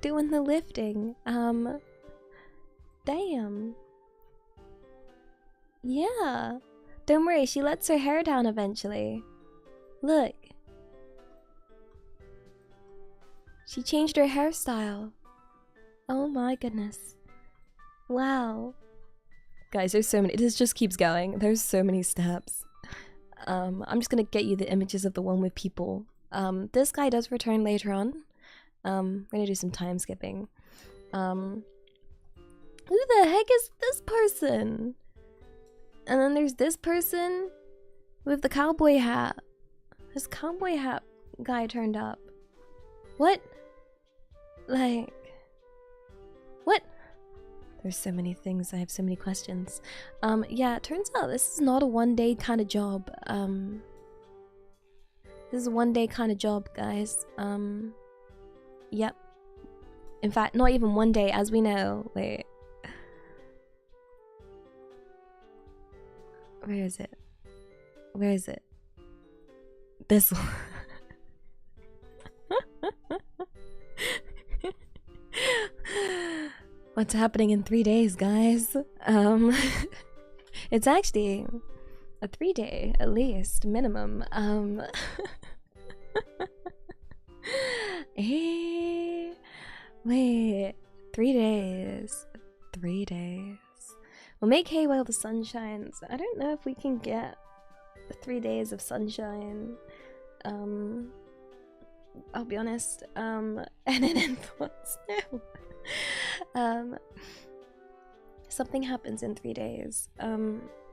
doing the lifting. Damn. Yeah. Don't worry, she lets her hair down eventually. Look. She changed her hairstyle. Oh my goodness. Wow. Guys, there's so many. This just keeps going. There's so many steps. I'm just gonna get you the images of the one with people. This guy does return later on. We're gonna do some time skipping. Who the heck is this person? And then there's this person with the cowboy hat. This cowboy hat guy turned up. What? Like, what? There's so many things. I have so many questions. Yeah, it turns out this is not a one-day kind of job. This is a one-day kind of job, guys. Yep. In fact, not even one day, as we know. Wait. Where is it? Where is it? This one. What's happening in 3 days, guys? It's actually a 3-day, at least, minimum. Hey, wait, 3 days. 3 days. We'll make hay while the sun shines. I don't know if we can get 3 days of sunshine. I'll be honest. And then influence now. Something happens in 3 days.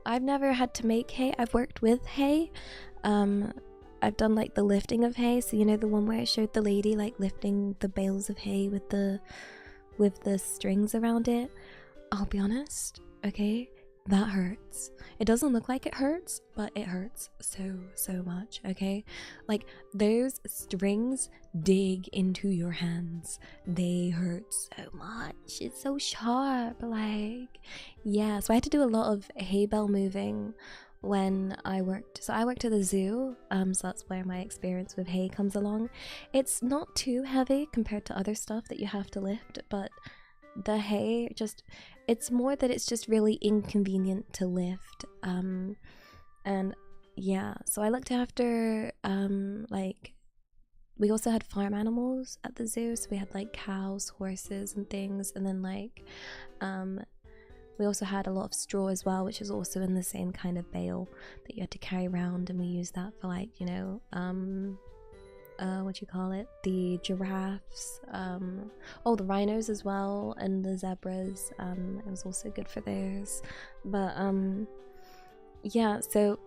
I've never had to make hay. I've worked with hay. I've done like the lifting of hay. So you know the one where I showed the lady like lifting the bales of hay with the strings around it. I'll be honest. Okay, that hurts. It doesn't look like it hurts, but it hurts so much. Okay, like those strings dig into your hands. They hurt so much. It's so sharp. Like, yeah, so I had to do a lot of hay bale moving when I worked. So I worked at the zoo, so that's where my experience with hay comes along. It's not too heavy compared to other stuff that you have to lift, but the hay just, it's more that it's just really inconvenient to lift. And yeah, so I looked after like, we also had farm animals at the zoo, so we had like cows, horses and things, and then like we also had a lot of straw as well, which is also in the same kind of bale that you had to carry around, and we used that for like, you know, what do you call it, the giraffes, oh, the rhinos as well, and the zebras. It was also good for those. But yeah, so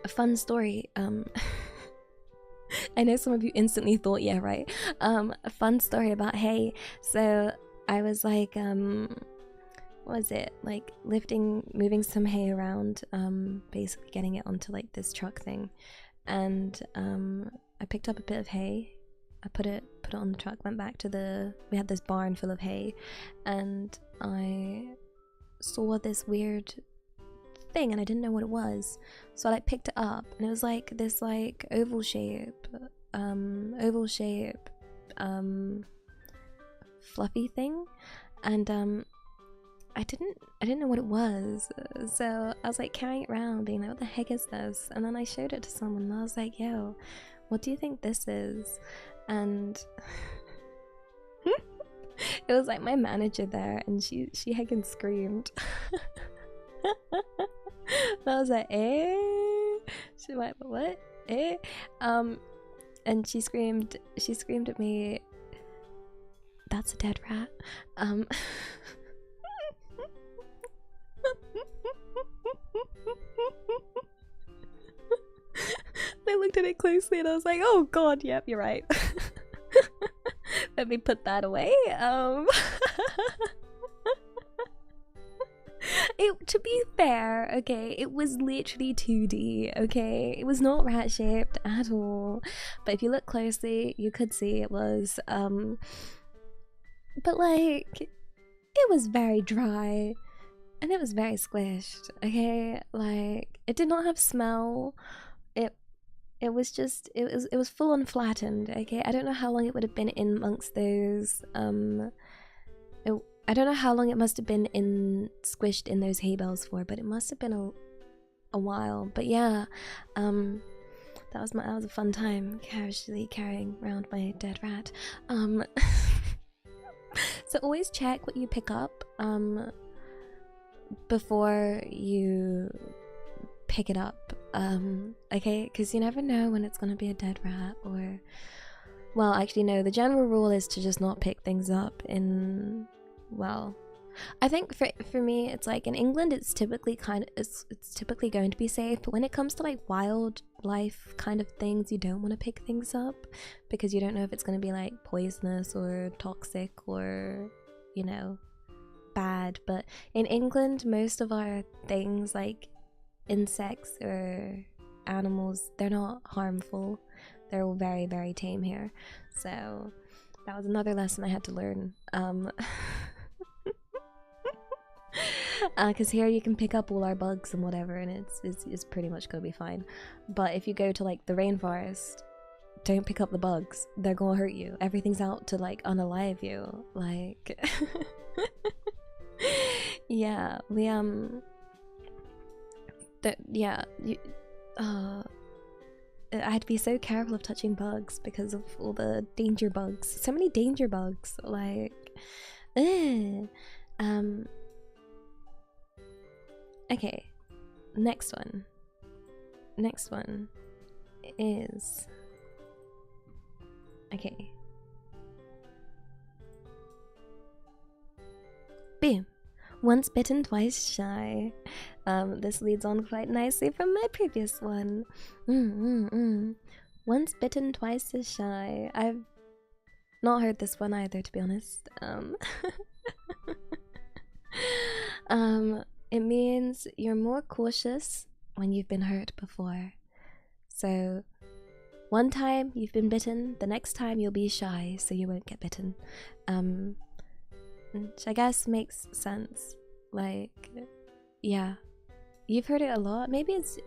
a fun story. I know some of you instantly thought, yeah, right. A fun story about hay. So I was like, what was it, like moving some hay around, basically getting it onto like this truck thing, and I picked up a bit of hay. I put it on the truck, went back to we had this barn full of hay, and I saw this weird thing and I didn't know what it was. So I like picked it up, and it was like this like oval shape, fluffy thing, and I didn't know what it was. So I was like carrying it around being like, what the heck is this? And then I showed it to someone and I was like, yo, what do you think this is? And it was like my manager there, and she heckin' screamed. I was like, eh? She went, what? Eh? And she screamed at me, that's a dead rat. I looked at it closely and I was like, oh god, yep, you're right. Let me put that away. To be fair, okay, it was literally 2D, okay? It was not rat shaped at all. But if you look closely, you could see it was, but like, it was very dry and it was very squished, okay? Like, it did not have smell. It was just, it was full on flattened, okay? I don't know how long it would have been in amongst those, I don't know how long it must have been squished in those hay bales for, but it must have been a while. But yeah, that was a fun time, casually carrying around my dead rat. So always check what you pick up, before you pick it up, okay? Because you never know when it's gonna be a dead rat or... Well, actually no, the general rule is to just not pick things up in... Well, I think for me, it's like in England, it's typically it's typically going to be safe, but when it comes to like wildlife kind of things, you don't want to pick things up because you don't know if it's going to be like poisonous or toxic or, you know, bad. But in England, most of our things like insects or animals, they're not harmful. They're all very, very tame here. So that was another lesson I had to learn. Because here you can pick up all our bugs and whatever, and it's pretty much gonna be fine. But if you go to like the rainforest, don't pick up the bugs. They're gonna hurt you. Everything's out to like unalive you. Like, yeah, we I had to be so careful of touching bugs because of all the danger bugs. So many danger bugs. Like, okay, next one is, okay, boom, once bitten, twice shy. This leads on quite nicely from my previous one. Once bitten, twice as shy. I've not heard this one either, to be honest. It means you're more cautious when you've been hurt before. So, one time you've been bitten, the next time you'll be shy, so you won't get bitten. Which I guess makes sense. Like, yeah. You've heard it a lot. Maybe it's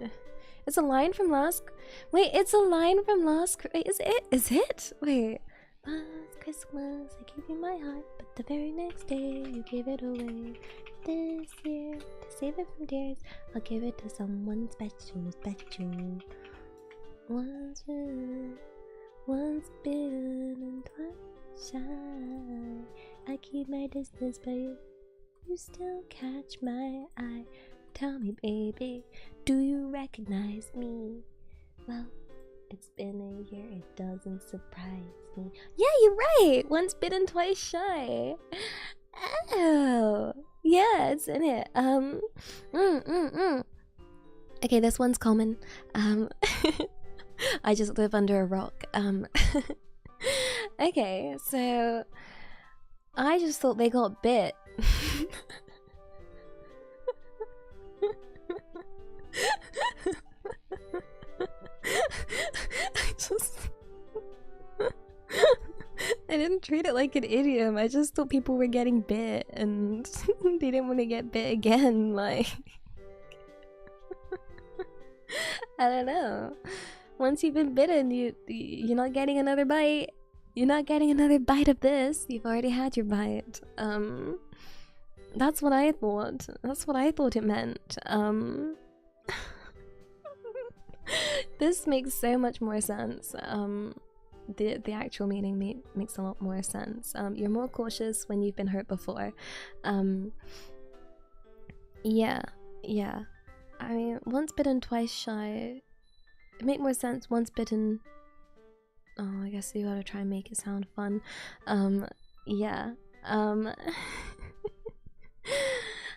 a line from last... Wait, it's a line from last... Wait, is it? Is it? Wait. Last Christmas, I gave you my heart, but the very next day, you gave it away. This year, to save it from tears, I'll give it to someone special, special. Once bitten and twice shy. I keep my distance, but you still catch my eye. Tell me, baby, do you recognize me? Well, it's been a year, it doesn't surprise me. Yeah, you're right! Once bitten, twice shy. Oh, yeah, it's in it. Okay, this one's common. I just live under a rock. Okay, so I just thought they got bit. I didn't treat it like an idiom. I just thought people were getting bit and they didn't want to get bit again. Like, I don't know. Once you've been bitten, you're not getting another bite. You're not getting another bite of this. You've already had your bite. That's what I thought. That's what I thought it meant. This makes so much more sense. The actual meaning makes a lot more sense. You're more cautious when you've been hurt before. Yeah. I mean, once bitten, twice shy. It make more sense. Once bitten. Oh, I guess you gotta try and make it sound fun. Yeah.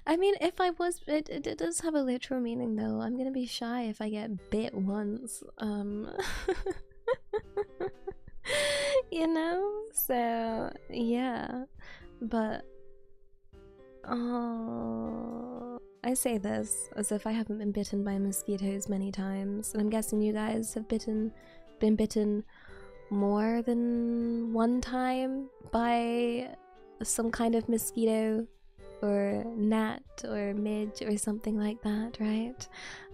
I mean, if I was, it does have a literal meaning though. I'm gonna be shy if I get bit once. You know? So, yeah. But, oh, I say this as if I haven't been bitten by mosquitoes many times. And I'm guessing you guys have been bitten more than one time by some kind of mosquito or gnat or midge or something like that, right?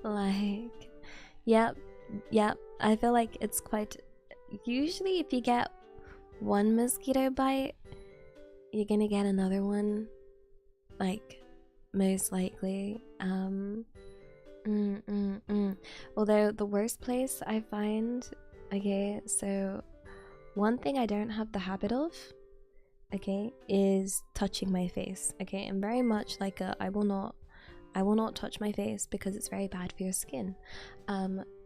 Like, yep. I feel like it's quite, usually if you get one mosquito bite, you're gonna get another one, like, most likely. Although the worst place I find, okay, so one thing I don't have the habit of, okay, is touching my face. Okay, I'm very much like I will not touch my face because it's very bad for your skin.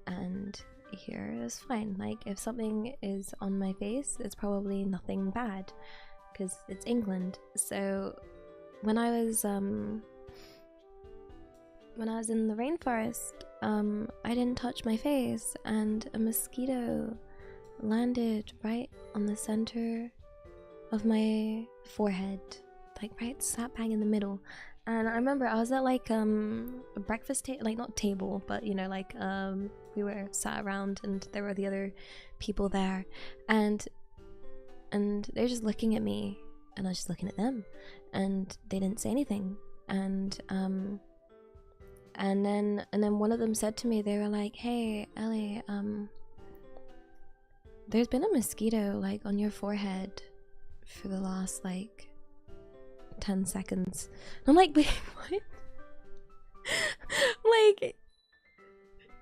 And here is fine. Like, if something is on my face, it's probably nothing bad because it's England. So when I was in the rainforest, I didn't touch my face, and a mosquito landed right on the center of my forehead, like right slap bang in the middle. And I remember I was at like a breakfast table, like not table, but you know, like we were sat around and there were the other people there, and they're just looking at me and I was just looking at them, and they didn't say anything. And then one of them said to me, they were like, "Hey, Ellie, there's been a mosquito like on your forehead for the last like 10 seconds." And I'm like, wait, what? Like,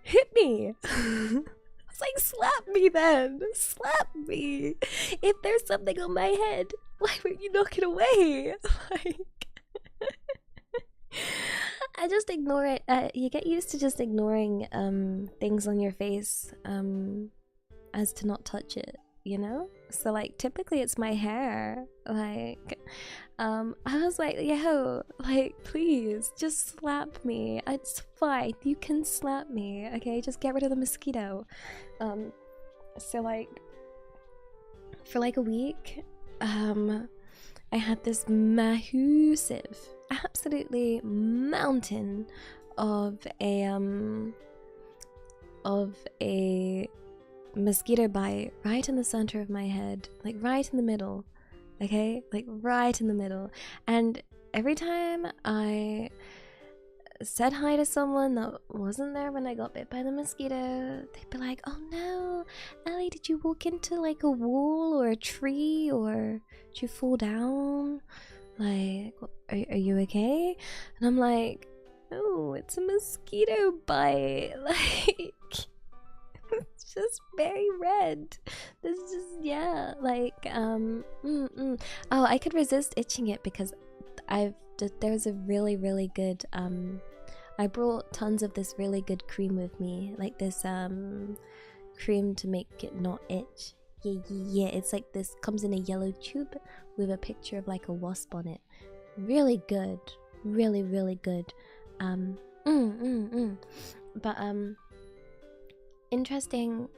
hit me. I was like, slap me then. Slap me. If there's something on my head, why would you knock it away? Like, I just ignore it. You get used to just ignoring things on your face as to not touch it, you know? So like typically it's my hair. Like I was like, yo, like please just slap me. It's fine. You can slap me, okay? Just get rid of the mosquito. So like for like a week, I had this massive, absolutely mountain of a mosquito bite right in the center of my head, like right in the middle, okay, like right in the middle. And every time I said hi to someone that wasn't there when I got bit by the mosquito, they'd be like, "Oh no, Ellie, did you walk into like a wall or a tree, or did you fall down? Like, are you okay?" And I'm like, "No, it's a mosquito bite." Like, it's just very red. This is just, yeah, like, oh, I could resist itching it because there's a really good, I brought tons of this really good cream with me, like this, cream to make it not itch. Yeah, it's like this, comes in a yellow tube with a picture of like a wasp on it. Really good, really good. But interesting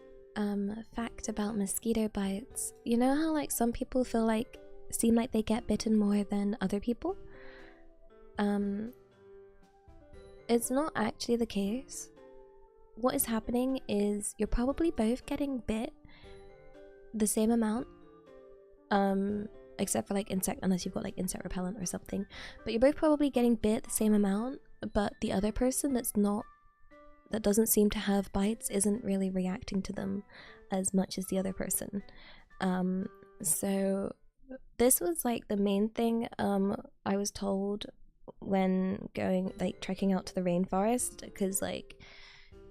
fact about mosquito bites. You know how like some people seem like they get bitten more than other people? It's not actually the case. What is happening is you're probably both getting bit the same amount, except for like insect, unless you've got like insect repellent or something, but you're both probably getting bit the same amount, but the other person that doesn't seem to have bites isn't really reacting to them as much as the other person. So this was like the main thing I was told when going like trekking out to the rainforest, because like,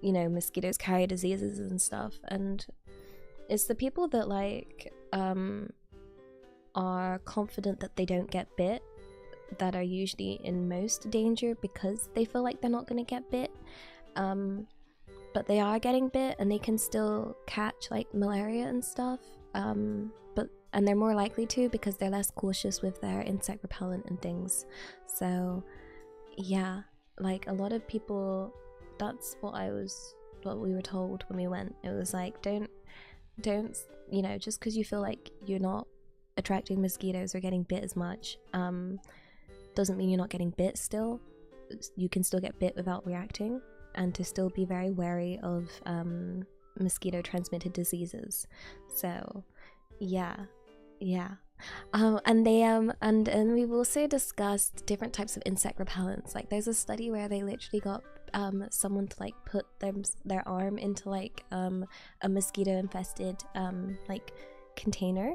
you know, mosquitoes carry diseases and stuff, and it's the people that like are confident that they don't get bit that are usually in most danger because they feel like they're not going to get bit, but they are getting bit and they can still catch like malaria and stuff, and they're more likely to because they're less cautious with their insect repellent and things. So yeah, like a lot of people, that's what we were told when we went. It was like, don't, you know, just because you feel like you're not attracting mosquitoes or getting bit as much, doesn't mean you're not getting bit still. You can still get bit without reacting, and to still be very wary of mosquito transmitted diseases. So yeah. And they and we've also discussed different types of insect repellents. Like there's a study where they literally got someone to like put their arm into like a mosquito infested like container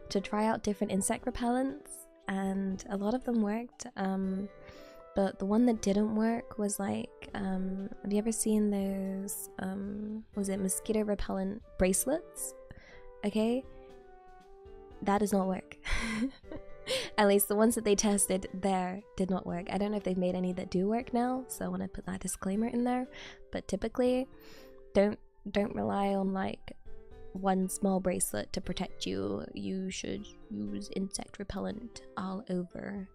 to try out different insect repellents, and a lot of them worked, but the one that didn't work was like have you ever seen those was it mosquito repellent bracelets? Okay, that does not work. At least the ones that they tested there did not work. I don't know if they've made any that do work now, so I want to put that disclaimer in there. But typically, don't rely on like one small bracelet to protect you. You should use insect repellent all over.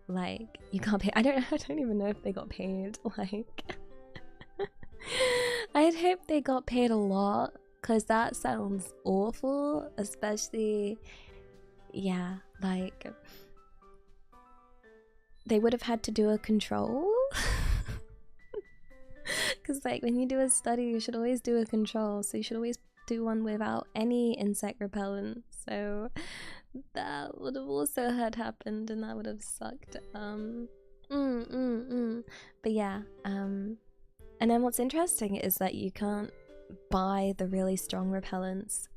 Like you can't pay. I don't even know if they got paid. Like I'd hope they got paid a lot, because that sounds awful, especially, yeah, like they would have had to do a control. Because like when you do a study, you should always do a control, so you should always do one without any insect repellent. So that would have also had happened, and that would have sucked. But yeah, and then what's interesting is that you can't buy the really strong repellents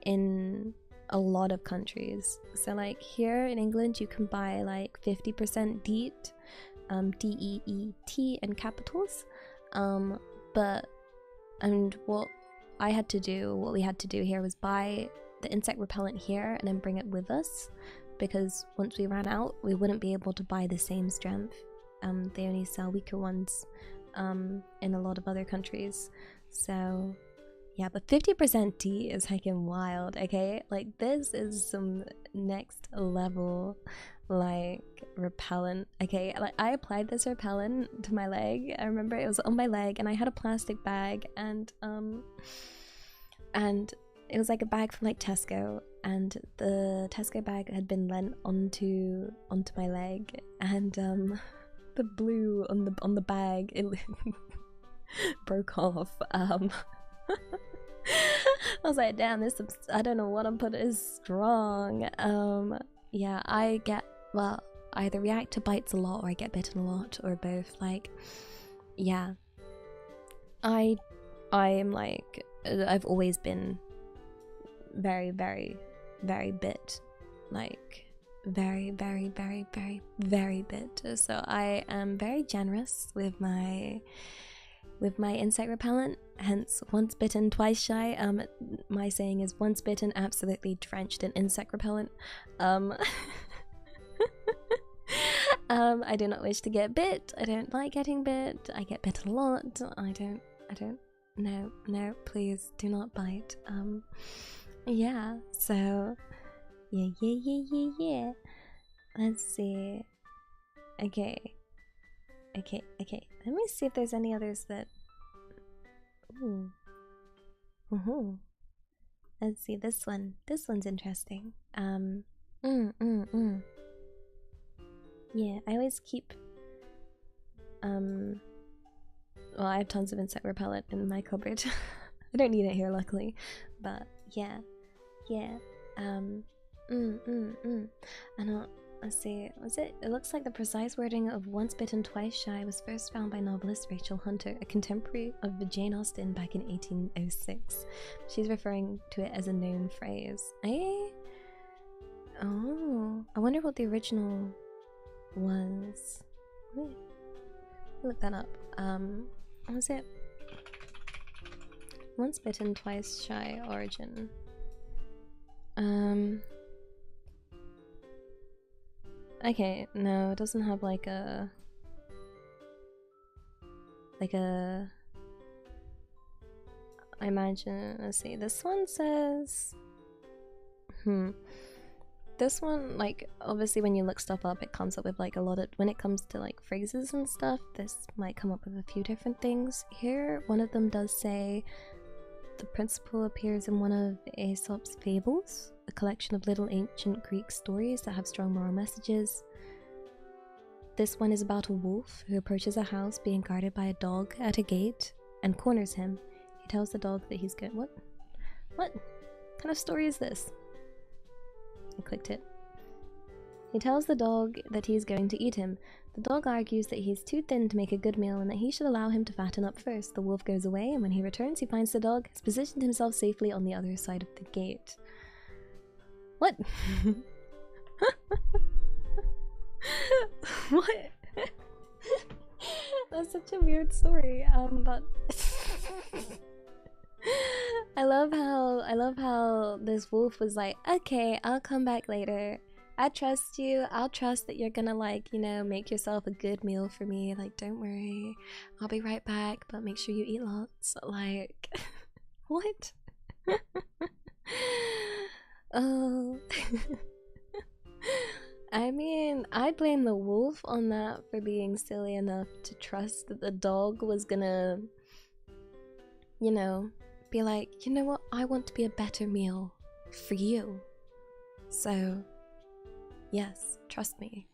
in a lot of countries. So like here in England you can buy like 50% DEET, DEET in capitals, but and what we had to do here was buy the insect repellent here and then bring it with us, because once we ran out we wouldn't be able to buy the same strength. They only sell weaker ones in a lot of other countries. So yeah, but 50% D is heckin' wild, okay? Like this is some next level like repellent, okay? Like I applied this repellent to my leg. I remember it was on my leg and I had a plastic bag, and it was like a bag from like Tesco, and the Tesco bag had been lent onto my leg, and the blue on the bag, it broke off. I was like, damn, this, I don't know what I'm putting, is strong. Yeah, I get, well, I either react to bites a lot or I get bitten a lot, or both. Like, yeah, I am like, I've always been very, very, very bit, like very, very, very, very, very bit. So I am very generous with my insect repellent, hence once bitten twice shy. My saying is once bitten, absolutely drenched in insect repellent. I do not wish to get bit. I don't like getting bit. I get bitten a lot. I don't no, please do not bite. Yeah, so yeah. Let's see. Okay. Let me see if there's any others that. Ooh. Let's see this one. This one's interesting. Yeah, I always keep. Well, I have tons of insect repellent in my cupboard. I don't need it here, luckily. But yeah. And let's see, it looks like the precise wording of once bitten twice shy was first found by novelist Rachel Hunter, a contemporary of Jane Austen back in 1806. She's referring to it as a known phrase. Oh, I wonder what the original was. Let me look that up. What was it? Once bitten twice shy origin. Okay, no, it doesn't have like a I imagine, let's see, this one says the this one, like, obviously when you look stuff up, it comes up with like a lot of, when it comes to like phrases and stuff, this might come up with a few different things. Here, one of them does say, the principle appears in one of Aesop's fables, a collection of little ancient Greek stories that have strong moral messages. This one is about a wolf who approaches a house being guarded by a dog at a gate and corners him. He tells the dog that he's good. What? What kind of story is this? I clicked it. He tells the dog that he's going to eat him. The dog argues that he's too thin to make a good meal and that he should allow him to fatten up first. The wolf goes away, and when he returns, he finds the dog has positioned himself safely on the other side of the gate. What? What? That's such a weird story. But I love how this wolf was like, okay, I'll come back later. I trust you. I'll trust that you're gonna, like, you know, make yourself a good meal for me. Like, don't worry, I'll be right back, but make sure you eat lots. Like, what? Oh. I mean, I blame the wolf on that for being silly enough to trust that the dog was gonna, you know, be like, you know what, I want to be a better meal for you. So, yes, trust me.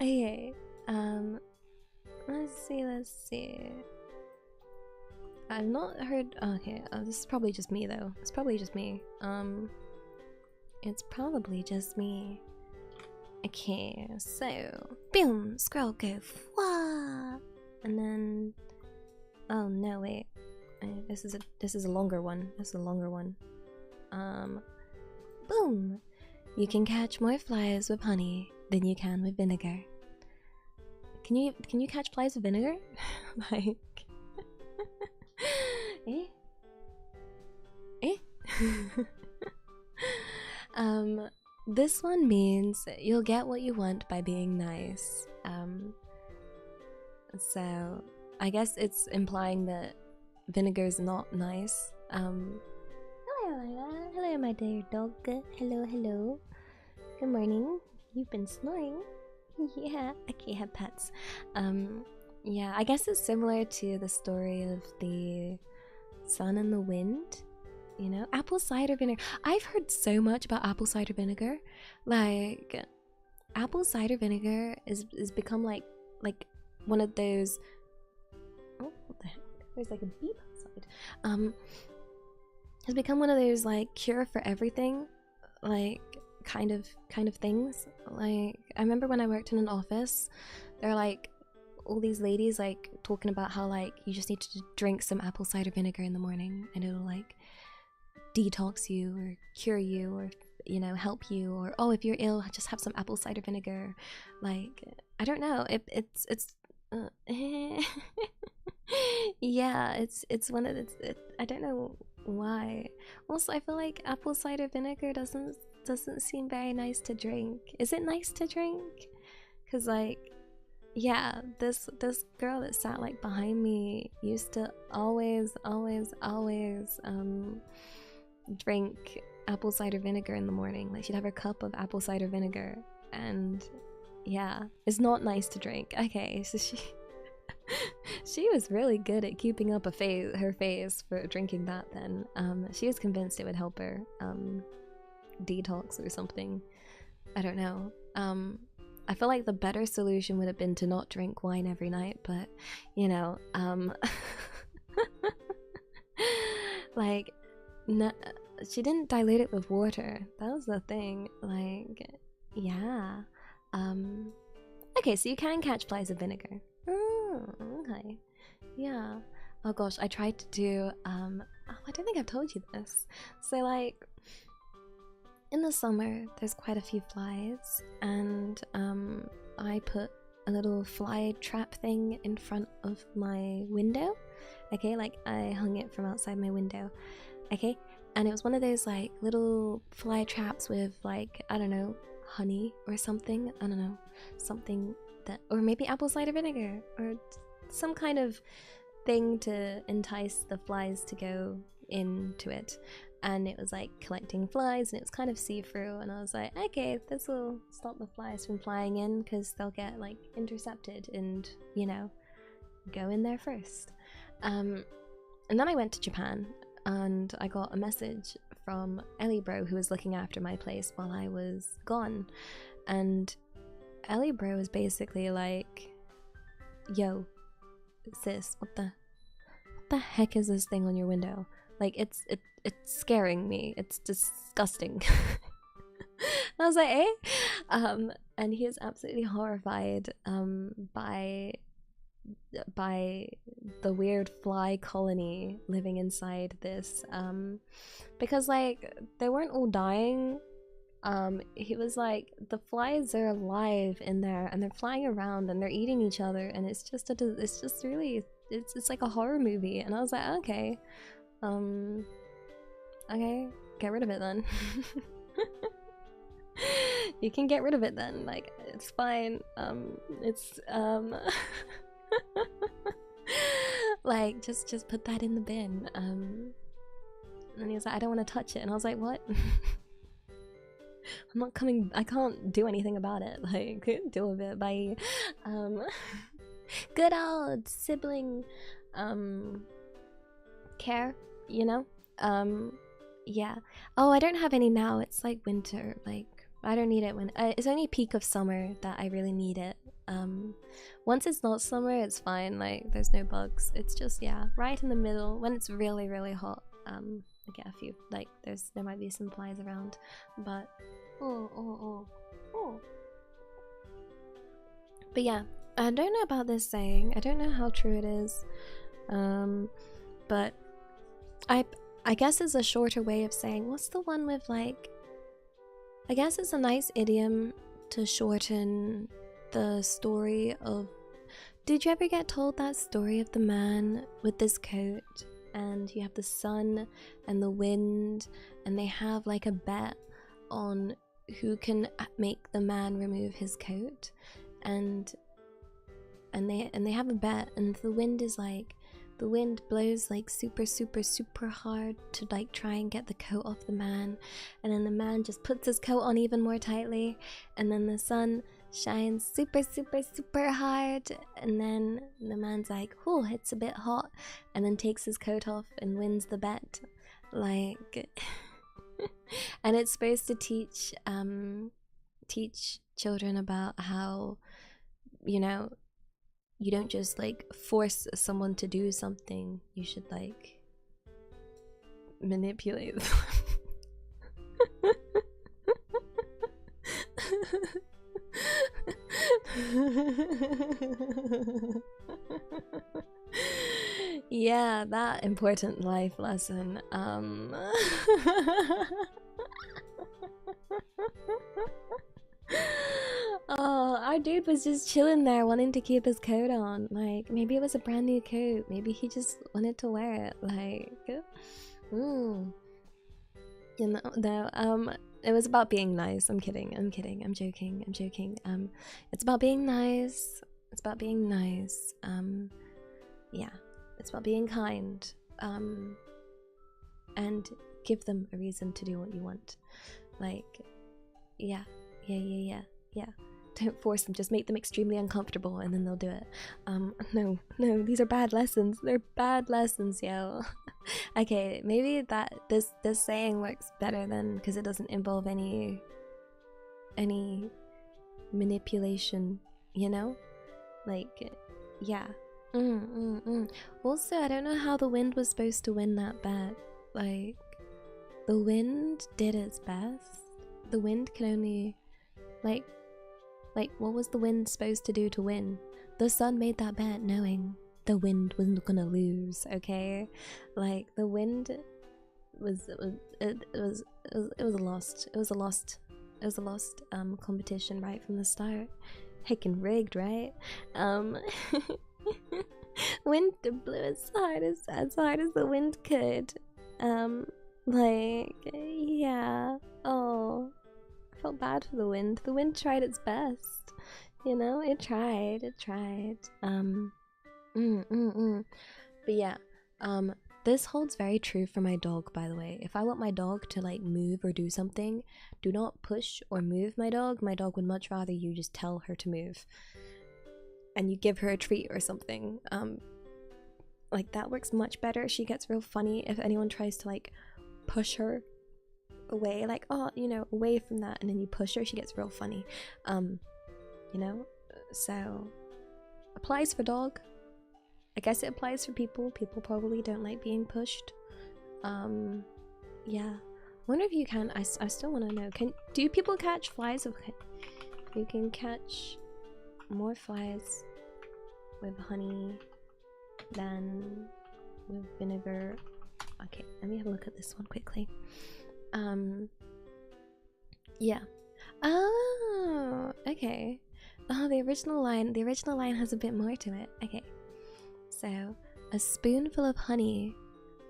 Okay, let's see. I've not heard, okay, this is probably just me though. It's probably just me. It's probably just me. Okay, so, boom, scroll go, wah! And then, oh no, wait. This is a longer one. This is a longer one. Boom! You can catch more flies with honey than you can with vinegar. Can you catch flies with vinegar? Like, eh? This one means you'll get what you want by being nice. So I guess it's implying that vinegar's not nice. Hello, my dear dog. Hello. Good morning. You've been snoring. Yeah, I can't have pets. Yeah, I guess it's similar to the story of the sun and the wind. You know, apple cider vinegar. I've heard so much about apple cider vinegar. Like, apple cider vinegar is become like one of those. Oh, what the heck? There's like a beep outside. Has become one of those like cure for everything, like kind of things. Like, I remember when I worked in an office, there were like all these ladies like talking about how like you just need to drink some apple cider vinegar in the morning and it'll like detox you or cure you or, you know, help you, or oh, if you're ill, just have some apple cider vinegar. Like, I don't know, it's yeah, it's one of the, I don't know why. Also, I feel like apple cider vinegar doesn't seem very nice to drink. Is it nice to drink? Because, like, yeah, this girl that sat like behind me used to always drink apple cider vinegar in the morning. Like, she'd have her cup of apple cider vinegar, and yeah, it's not nice to drink. Okay, so she was really good at keeping up her face for drinking that then. She was convinced it would help her detox or something. I don't know. I feel like the better solution would have been to not drink wine every night, but you know, like, no, she didn't dilute it with water. That was the thing. Like, yeah. Okay, so you can catch flies with vinegar. Oh, okay. Yeah. Oh gosh, I tried to do, oh, I don't think I've told you this. So, like, in the summer, there's quite a few flies, and I put a little fly trap thing in front of my window. Okay, like, I hung it from outside my window. Okay, and it was one of those like little fly traps with, like, I don't know, honey or something. I don't know, something that, or maybe apple cider vinegar or some kind of thing to entice the flies to go into it, and it was like collecting flies, and it was kind of see-through, and I was like, okay, this will stop the flies from flying in because they'll get like intercepted and, you know, go in there first. And then I went to Japan and I got a message from Elia bro, who was looking after my place while I was gone, and Elia bro was basically like, yo sis, what the heck is this thing on your window? Like, it's scaring me. It's disgusting. I was like, eh? And he is absolutely horrified by the weird fly colony living inside this, because like they weren't all dying. He was like, the flies are alive in there and they're flying around and they're eating each other, and it's just really, it's like a horror movie. And I was like, okay, okay, get rid of it then. You can get rid of it then, like, it's fine. It's like, just put that in the bin. And he was like, I don't want to touch it, and I was like, what? I'm not coming, I can't do anything about it, like, deal with it, bye. Good old sibling care, you know? Yeah. Oh, I don't have any now, it's like winter, like, I don't need it when, it's only peak of summer that I really need it. Once it's not summer, it's fine, like, there's no bugs, it's just, yeah, right in the middle, when it's really, really hot, I get a few, like, there might be some flies around, but but yeah, I don't know about this saying, I don't know how true it is, but I guess it's a shorter way of saying, what's the one with, like, I guess it's a nice idiom to shorten the story of, did you ever get told that story of the man with this coat, and you have the sun and the wind, and they have like a bet on who can make the man remove his coat, and they have a bet, and the wind is like, the wind blows like super hard to like try and get the coat off the man, and then the man just puts his coat on even more tightly, and then the sun shines super hard, and then the man's like, oh, it's a bit hot, and then takes his coat off and wins the bet, like. And it's supposed to teach children about how, you know, you don't just like force someone to do something, you should like manipulate them. Yeah, that important life lesson. Oh, our dude was just chilling there wanting to keep his coat on. Like, maybe it was a brand new coat. Maybe he just wanted to wear it. Like, you know, no, it was about being nice. I'm kidding. I'm joking. It's about being nice. Yeah, it's about being kind. And give them a reason to do what you want. Like, yeah. Don't force them, just make them extremely uncomfortable and then they'll do it. No, these are bad lessons. They're bad lessons, yo. Okay, maybe that this saying works better than, because it doesn't involve any manipulation, you know? Like, yeah. Also, I don't know how the wind was supposed to win that bet. Like, the wind did its best. The wind can only, like, what was the wind supposed to do to win? The sun made that bet knowing the wind wasn't gonna lose, okay? Like, the wind was a lost competition right from the start. Heckin' rigged, right? Wind blew as hard as the wind could. Like, yeah. Oh, I felt bad for the wind. The wind tried its best, you know. It tried. But yeah, This holds very true for my dog, by the way. If I want my dog to like move or do something, do not push or move my dog. My dog would much rather you just tell her to move and you give her a treat or something. Like that works much better. She gets real funny if anyone tries to like push her away, like, oh, you know, away from that, and then you push her. She gets real funny. You know, so applies for dog. I guess it applies for people. People probably don't like being pushed. Yeah. I wonder if you can. I still want to know. Do people catch flies? Okay. You can catch more flies with honey than with vinegar. Okay, let me have a look at this one quickly. Yeah. Oh, okay. Oh, the original line has a bit more to it. Okay. So, a spoonful of honey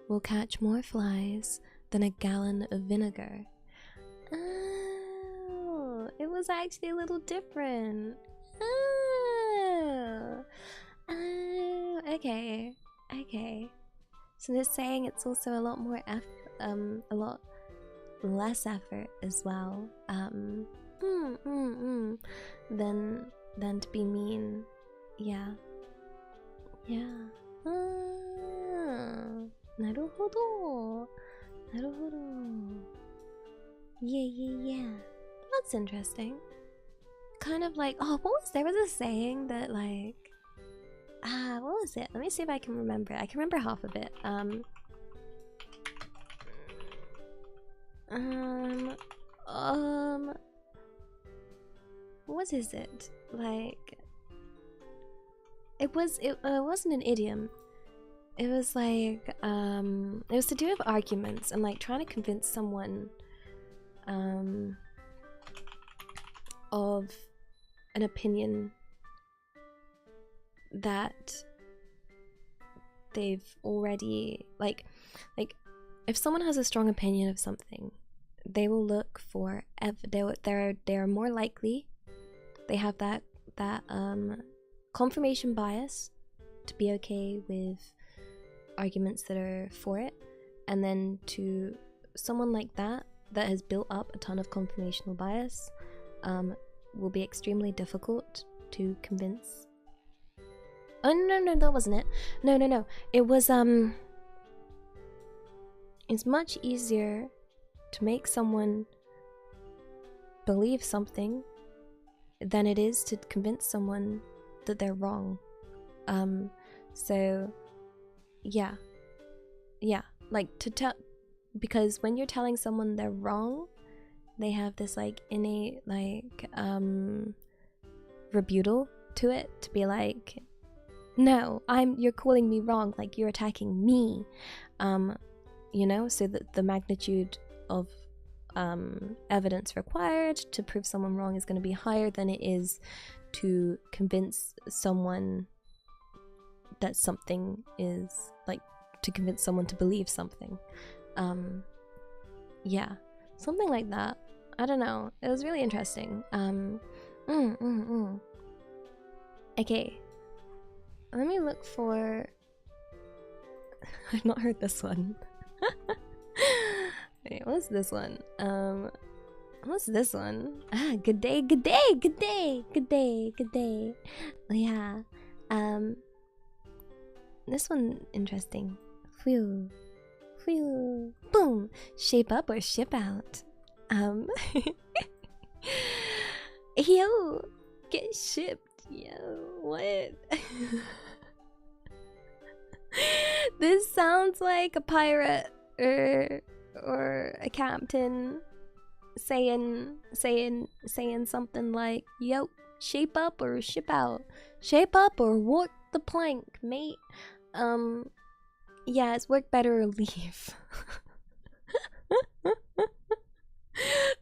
will catch more flies than a gallon of vinegar. Oh, it was actually a little different. Oh, okay. So they're saying it's also a lot more a lot less effort as well. Than to be mean. Yeah. Naruhodo. Yeah. That's interesting. Kind of like, oh, there was a saying that like, what was it? Let me see if I can remember it. I can remember half of it. What is it? Like, it wasn't an idiom. It was like, it was to do with arguments and like trying to convince someone, of an opinion that they've already like if someone has a strong opinion of something, they will look for they're more likely, they have that confirmation bias to be okay with arguments that are for it, and then to someone like that has built up a ton of confirmational bias, will be extremely difficult to convince. Oh no, that wasn't it. No. It was it's much easier to make someone believe something than it is to convince someone that they're wrong. So yeah, like to tell, because when you're telling someone they're wrong, they have this like innate like rebuttal to it, to be like, no, you're calling me wrong, like you're attacking me, you know, so that the magnitude of evidence required to prove someone wrong is going to be higher than it is to convince someone that something is like, to convince someone to believe something. Yeah, something like that. I don't know, it was really interesting. Okay, let me look for I've not heard this one. Wait, what's this one? What's this one? Good day. Yeah. This one interesting. Phew. Boom. Shape up or ship out. Yo, get shipped. Yo, what? This sounds like a pirate or a captain saying something like, yo, shape up or ship out. Shape up or work the plank, mate. Yeah, it's work better or leave.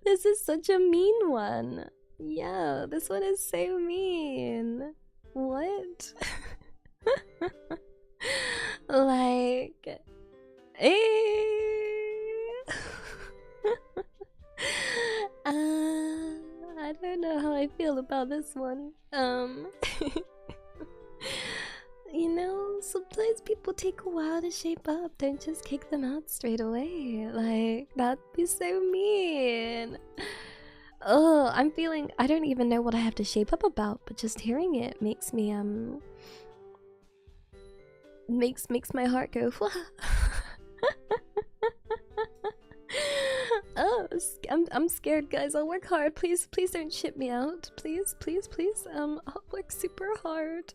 This is such a mean one. Yeah, this one is so mean. What? Like, I don't know how I feel about this one. You know, sometimes people take a while to shape up. Don't just kick them out straight away. Like, that'd be so mean. Oh, I'm feeling, I don't even know what I have to shape up about, but just hearing it makes me, makes my heart go, oh, I'm scared, guys. I'll work hard. Please don't ship me out. Please. I'll work super hard.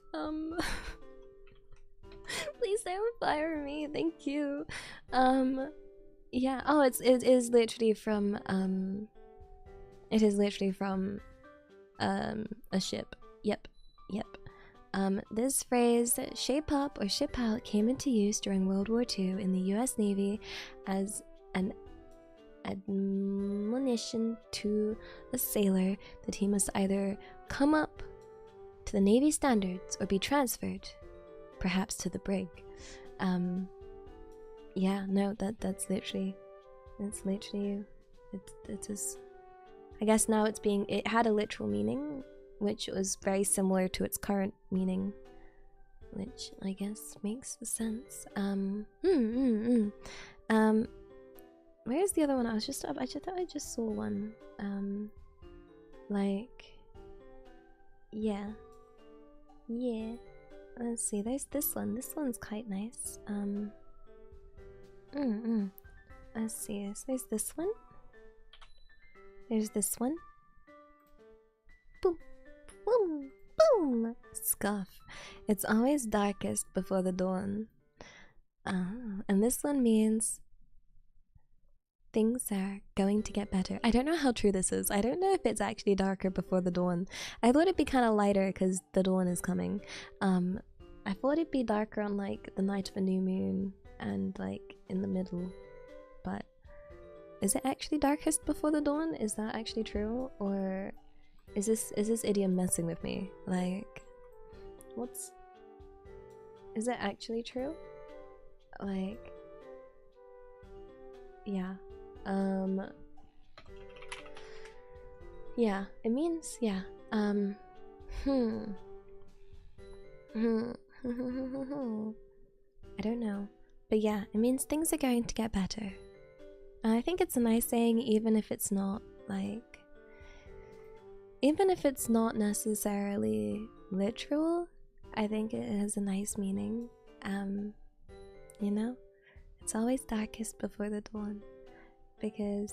Please don't fire me. Thank you. Yeah. Oh, it is literally from it is literally from a ship. Yep. This phrase, shape up or ship out, came into use during World War II in the US Navy as an admonition to a sailor that he must either come up to the Navy standards or be transferred, perhaps to the brig. Yeah, no, that's literally, it's just, I guess now it had a literal meaning, which was very similar to its current meaning, which I guess makes sense. Where's the other one? I thought I just saw one. Like, yeah. Let's see. There's this one. This one's quite nice. Let's see. So there's this one. There's this one. Boom, boom, boom. Scuff. It's always darkest before the dawn. And this one means things are going to get better. I don't know how true this is. I don't know if it's actually darker before the dawn. I thought it'd be kind of lighter because the dawn is coming. I thought it'd be darker on like the night of a new moon and like in the middle. But is it actually darkest before the dawn? Is that actually true? Or is this idiom messing with me? Like, is it actually true? Like, yeah. Yeah, it means, yeah. I don't know. But yeah, it means things are going to get better. And I think it's a nice saying, even if it's not, like, even if it's not necessarily literal, I think it has a nice meaning. You know? It's always darkest before the dawn. Because,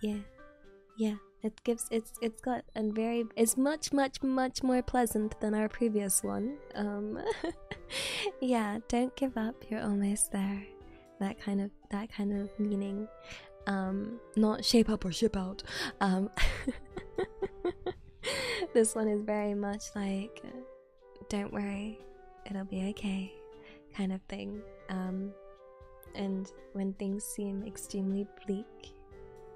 yeah, it's got a very, it's much more pleasant than our previous one. Yeah, don't give up, you're almost there. That kind of meaning. Not shape up or ship out. This one is very much like, don't worry, it'll be okay, kind of thing. And when things seem extremely bleak,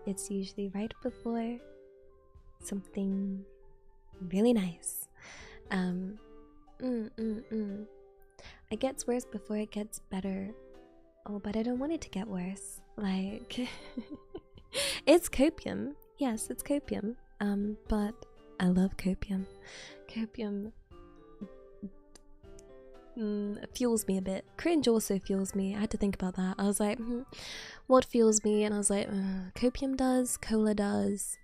it's usually right before something really nice. It gets worse before it gets better. Oh, but I don't want it to get worse. Like, it's copium. Yes, it's copium. But I love copium. Copium fuels me a bit. Cringe also fuels me. I had to think about that. I was like, what fuels me? And I was like, copium does, cola does,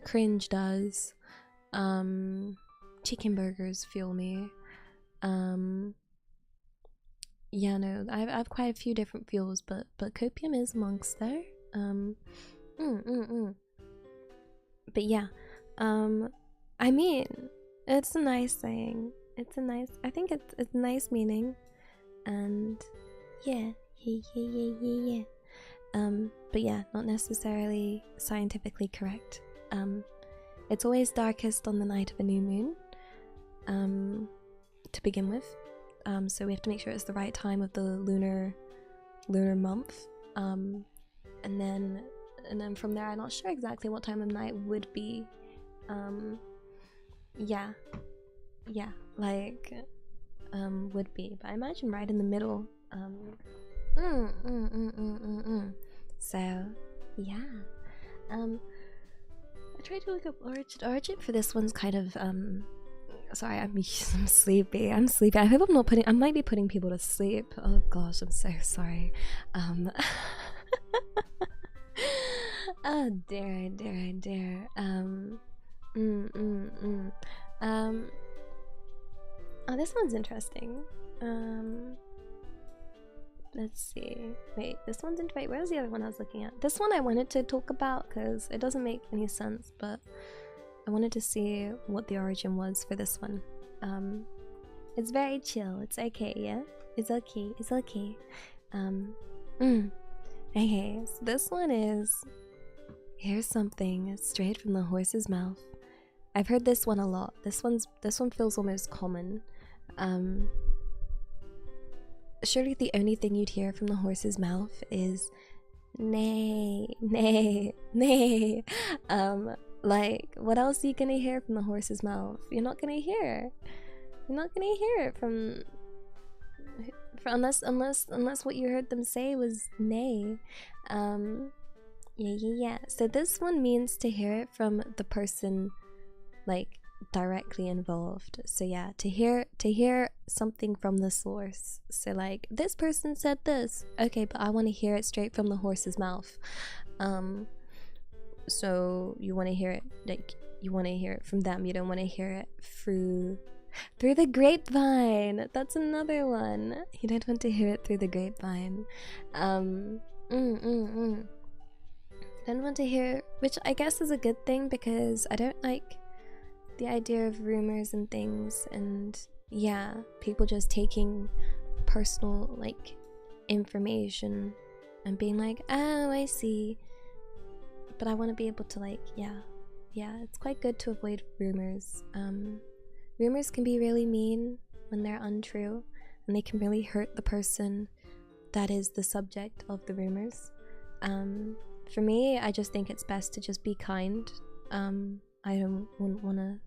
cringe does, chicken burgers fuel me. Yeah, no, I've quite a few different fuels, but copium is amongst there. But yeah, I mean, it's a nice saying. I think it's a nice meaning, and yeah. But yeah, not necessarily scientifically correct. It's always darkest on the night of a new moon, to begin with. So we have to make sure it's the right time of the lunar month. And then from there, I'm not sure exactly what time of night would be. Yeah, like, would be, but I imagine right in the middle. So, yeah. I tried to look up origin for this one's kind of, Sorry, I'm sleepy. I'm sleepy. I hope I'm not putting. I might be putting people to sleep. Oh gosh, I'm so sorry. Oh dear. Oh, this one's interesting. Let's see. Wait, this one's wait, where's the other one I was looking at? This one I wanted to talk about because it doesn't make any sense, but I wanted to see what the origin was for this one. It's very chill. It's okay, yeah? It's okay. Okay, so this one is here's something straight from the horse's mouth. I've heard this one a lot. This one feels almost common. Surely the only thing you'd hear from the horse's mouth is neigh. Like, what else are you gonna hear from the horse's mouth? You're not gonna hear it from unless what you heard them say was neigh. Yeah. So this one means to hear it from the person, like, directly involved. So yeah, to hear something from the source. So like, this person said this, okay, but I want to hear it straight from the horse's mouth. So you want to hear it, like, you want to hear it from them. You don't want to hear it through the grapevine. That's another one. You don't want to hear it through the grapevine. Don't want to hear, which I guess is a good thing, because I don't like the idea of rumors and things, and yeah, people just taking personal, like, information and being like, oh, I see. But I want to be able to, like, yeah, it's quite good to avoid rumors. Rumors can be really mean when they're untrue, and they can really hurt the person that is the subject of the rumors. For me, I just think it's best to just be kind. I wouldn't want to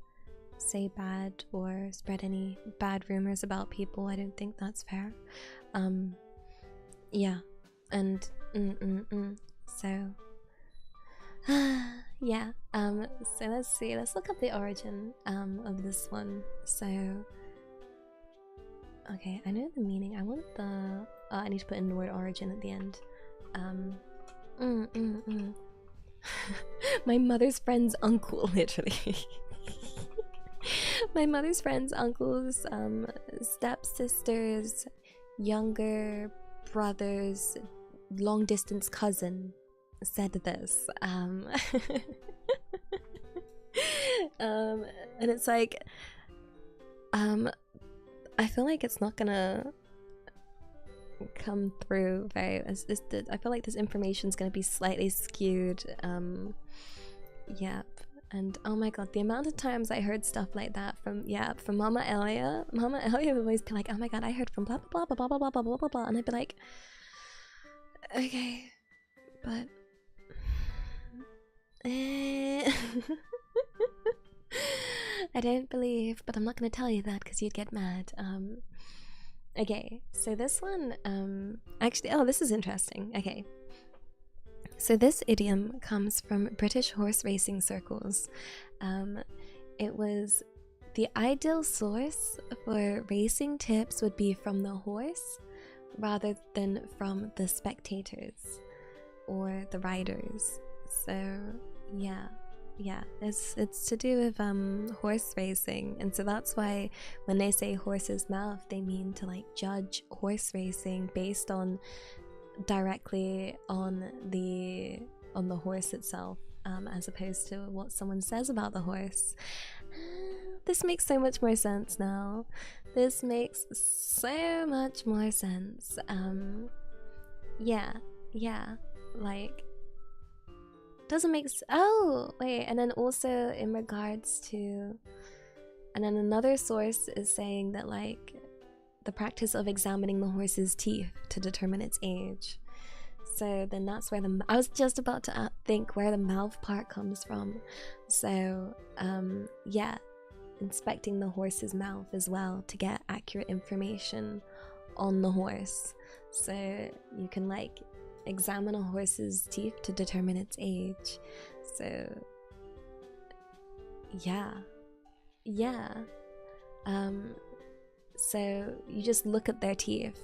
say bad or spread any bad rumors about people. I don't think that's fair. Yeah, and so yeah. So let's see. Let's look up the origin of this one. So okay, I know the meaning. I want the. I need to put in the word origin at the end. My mother's friend's uncle, literally. My mother's friend's uncle's stepsister's younger brother's long distance cousin said this. And it's like, I feel like it's not gonna come through very. I feel like this information's gonna be slightly skewed. Yep. And oh my god, the amount of times I heard stuff like that from Mama Elia. Mama Elia would always be like, oh my god, I heard from blah blah blah blah blah blah blah blah blah blah, and I'd be like, okay, but I don't believe, but I'm not gonna tell you that because you'd get mad. Okay, so this one, actually, oh, this is interesting. Okay. So this idiom comes from British horse racing circles. It was the ideal source for racing tips would be from the horse rather than from the spectators or the riders. So yeah, it's to do with horse racing, and so that's why when they say horse's mouth, they mean to, like, judge horse racing based on directly on the horse itself, as opposed to what someone says about the horse. This makes so much more sense now. This makes so much more sense. Yeah, like, doesn't make oh wait, and then also in regards to, and then another source is saying that, like, the practice of examining the horse's teeth to determine its age. So then that's where I was just about to think where the mouth part comes from. So yeah, inspecting the horse's mouth as well to get accurate information on the horse. So you can, like, examine a horse's teeth to determine its age. So yeah. So you just look at their teeth.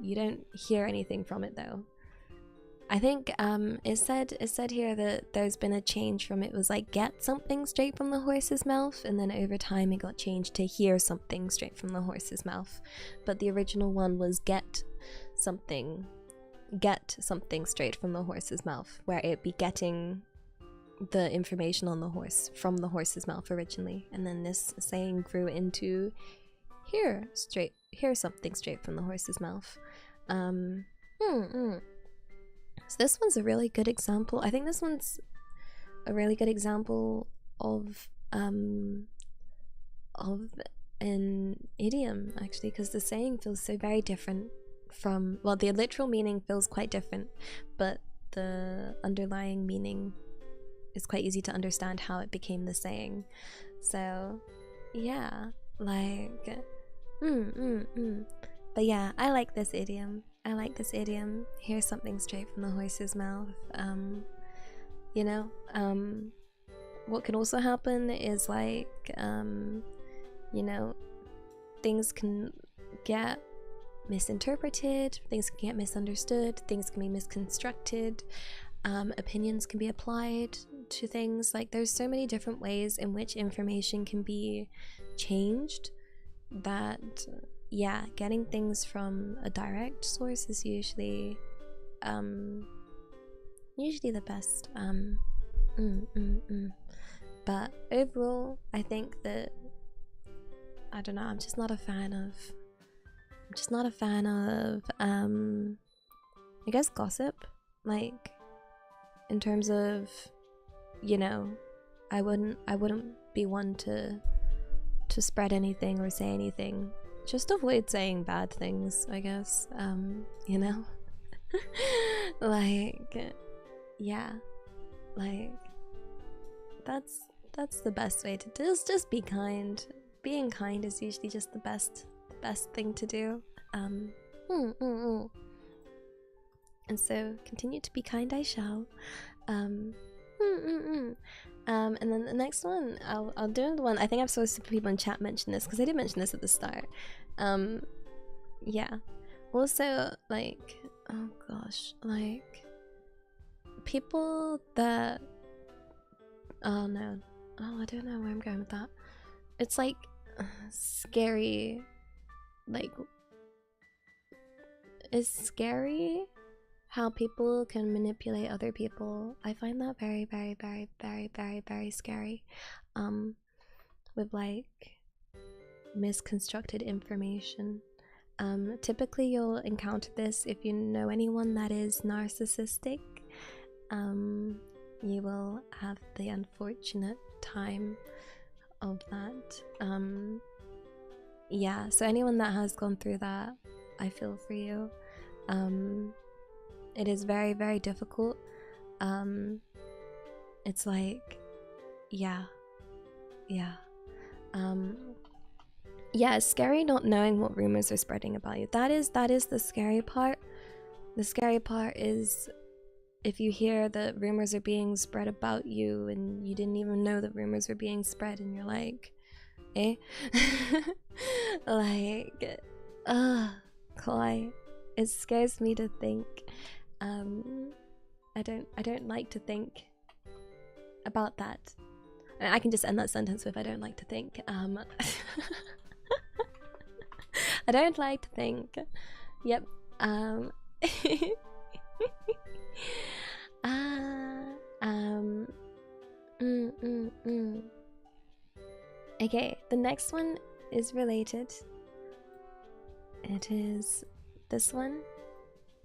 You don't hear anything from it though. I think it said here that there's been a change from it was like get something straight from the horse's mouth, and then over time it got changed to hear something straight from the horse's mouth. But the original one was get something straight from the horse's mouth, where it'd be getting the information on the horse from the horse's mouth originally, and then this saying grew into hear something straight from the horse's mouth. So this one's a really good example. I think this one's a really good example of an idiom, actually, because the saying feels so very different from, well, the literal meaning feels quite different, but the underlying meaning is quite easy to understand how it became the saying. So yeah, like but yeah, I like this idiom. Here's something straight from the horse's mouth. You know, what can also happen is like, you know, things can get misinterpreted, things can get misunderstood, things can be misconstructed, opinions can be applied to things. Like, there's so many different ways in which information can be changed that, yeah, getting things from a direct source is usually the best. But overall, I think that, I don't know, I'm just not a fan of I guess gossip, like, in terms of, you know, I wouldn't be one to spread anything or say anything. Just avoid saying bad things, I guess. You know? Like, yeah, like, that's the best way to do. Just be kind. Being kind is usually just the best thing to do. And so continue to be kind, I shall. And then the next one, I'll do the one. I think I'm supposed to put people in chat mention this because I did mention this at the start. Yeah. Also, like, oh gosh, like, people that, oh no, oh, I don't know where I'm going with that. It's like scary, like, it's scary how people can manipulate other people. I find that very, very, very, very, very, very scary. With like misconstructed information. Typically you'll encounter this if you know anyone that is narcissistic. You will have the unfortunate time of that. Yeah, so anyone that has gone through that, I feel for you. It is very, very difficult. It's like, yeah. Yeah, it's scary not knowing what rumors are spreading about you. That is the scary part. The scary part is if you hear that rumors are being spread about you and you didn't even know that rumors were being spread, and you're like, eh? Like, Kai, it scares me to think. I don't like to think about that. I mean, I can just end that sentence with I don't like to think. I don't like to think. Yep. Okay, the next one is related. It is this one.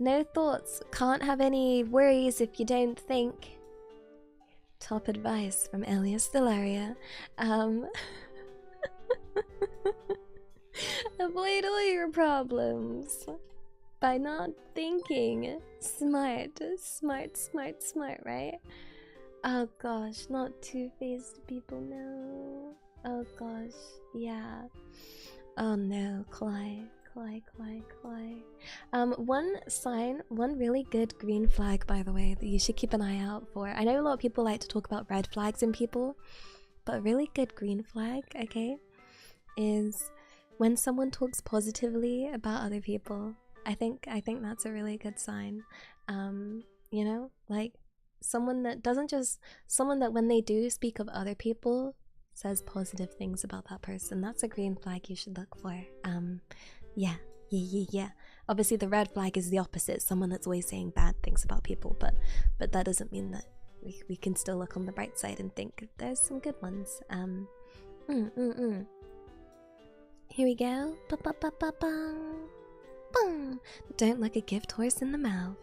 No thoughts, can't have any worries if you don't think. Top advice from Elia Stellaria. Avoid all your problems by not thinking. Smart, right? Oh gosh, not two-faced people, no. Oh gosh, yeah. Oh no, Cly. One really good green flag, by the way, that you should keep an eye out for. I know a lot of people like to talk about red flags in people, but a really good green flag, okay? is when someone talks positively about other people. I think that's a really good sign. You know, like someone that doesn't just someone that when they do speak of other people says positive things about that person. That's a green flag you should look for. Yeah. Obviously the red flag is the opposite, someone that's always saying bad things about people, but that doesn't mean that we can still look on the bright side and think there's some good ones. Here we go. Don't look a gift horse in the mouth.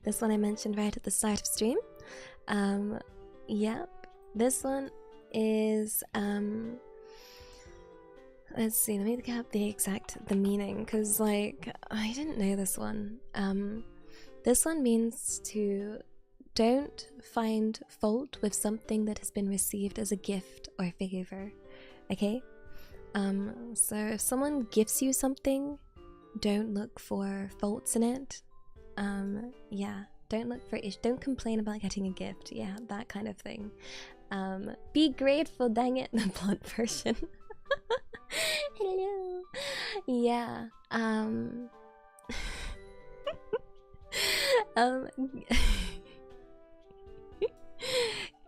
This one I mentioned right at the start of stream. Yep. This one is let's see, let me look up the meaning, because like I didn't know this one. This one means to don't find fault with something that has been received as a gift or favor. Okay? So if someone gifts you something, don't look for faults in it. Yeah, don't complain about getting a gift. Yeah, that kind of thing. Be grateful, dang it, the blunt version. Hello. Yeah.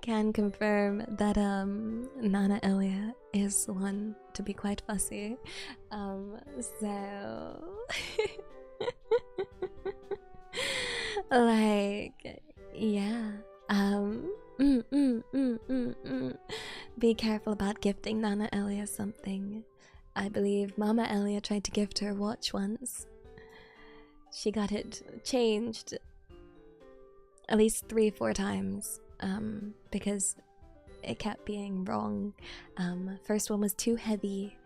Can confirm that Nana Elia is one to be quite fussy. So like yeah. Be careful about gifting Nana Elia something. I believe Mama Elia tried to gift her a watch once. She got it changed at least 3-4 times because it kept being wrong. First one was too heavy,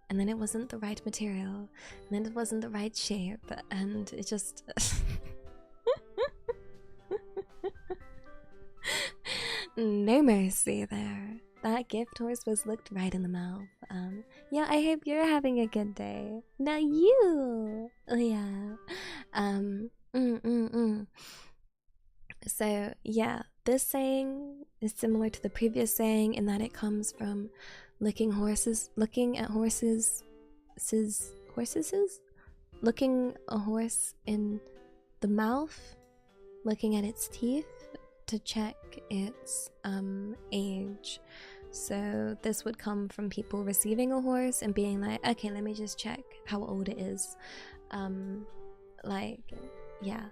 and then it wasn't the right material, and then it wasn't the right shape, and it just no mercy there. That gift horse was looked right in the mouth. Yeah, I hope you're having a good day. Now you! Yeah. So, yeah, this saying is similar to the previous saying in that it comes from looking at horses, looking a horse in the mouth, looking at its teeth to check its age. So this would come from people receiving a horse and being like, okay, let me just check how old it is. Like, yeah.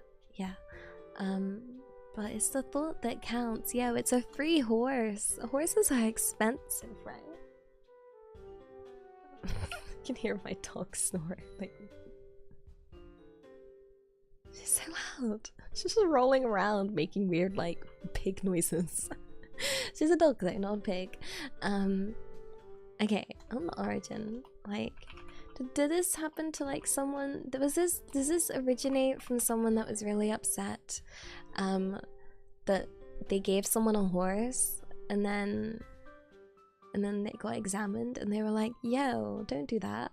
But it's the thought that counts. Yo, it's a free horse. Horses are expensive, right? I can hear my dog snore. Like, she's so loud. She's just rolling around making weird, like, pig noises. She's a dog though, not a pig. Okay, on the origin, like, did this happen to like someone? Does this originate from someone that was really upset that they gave someone a horse and then they got examined and they were like, yo, don't do that.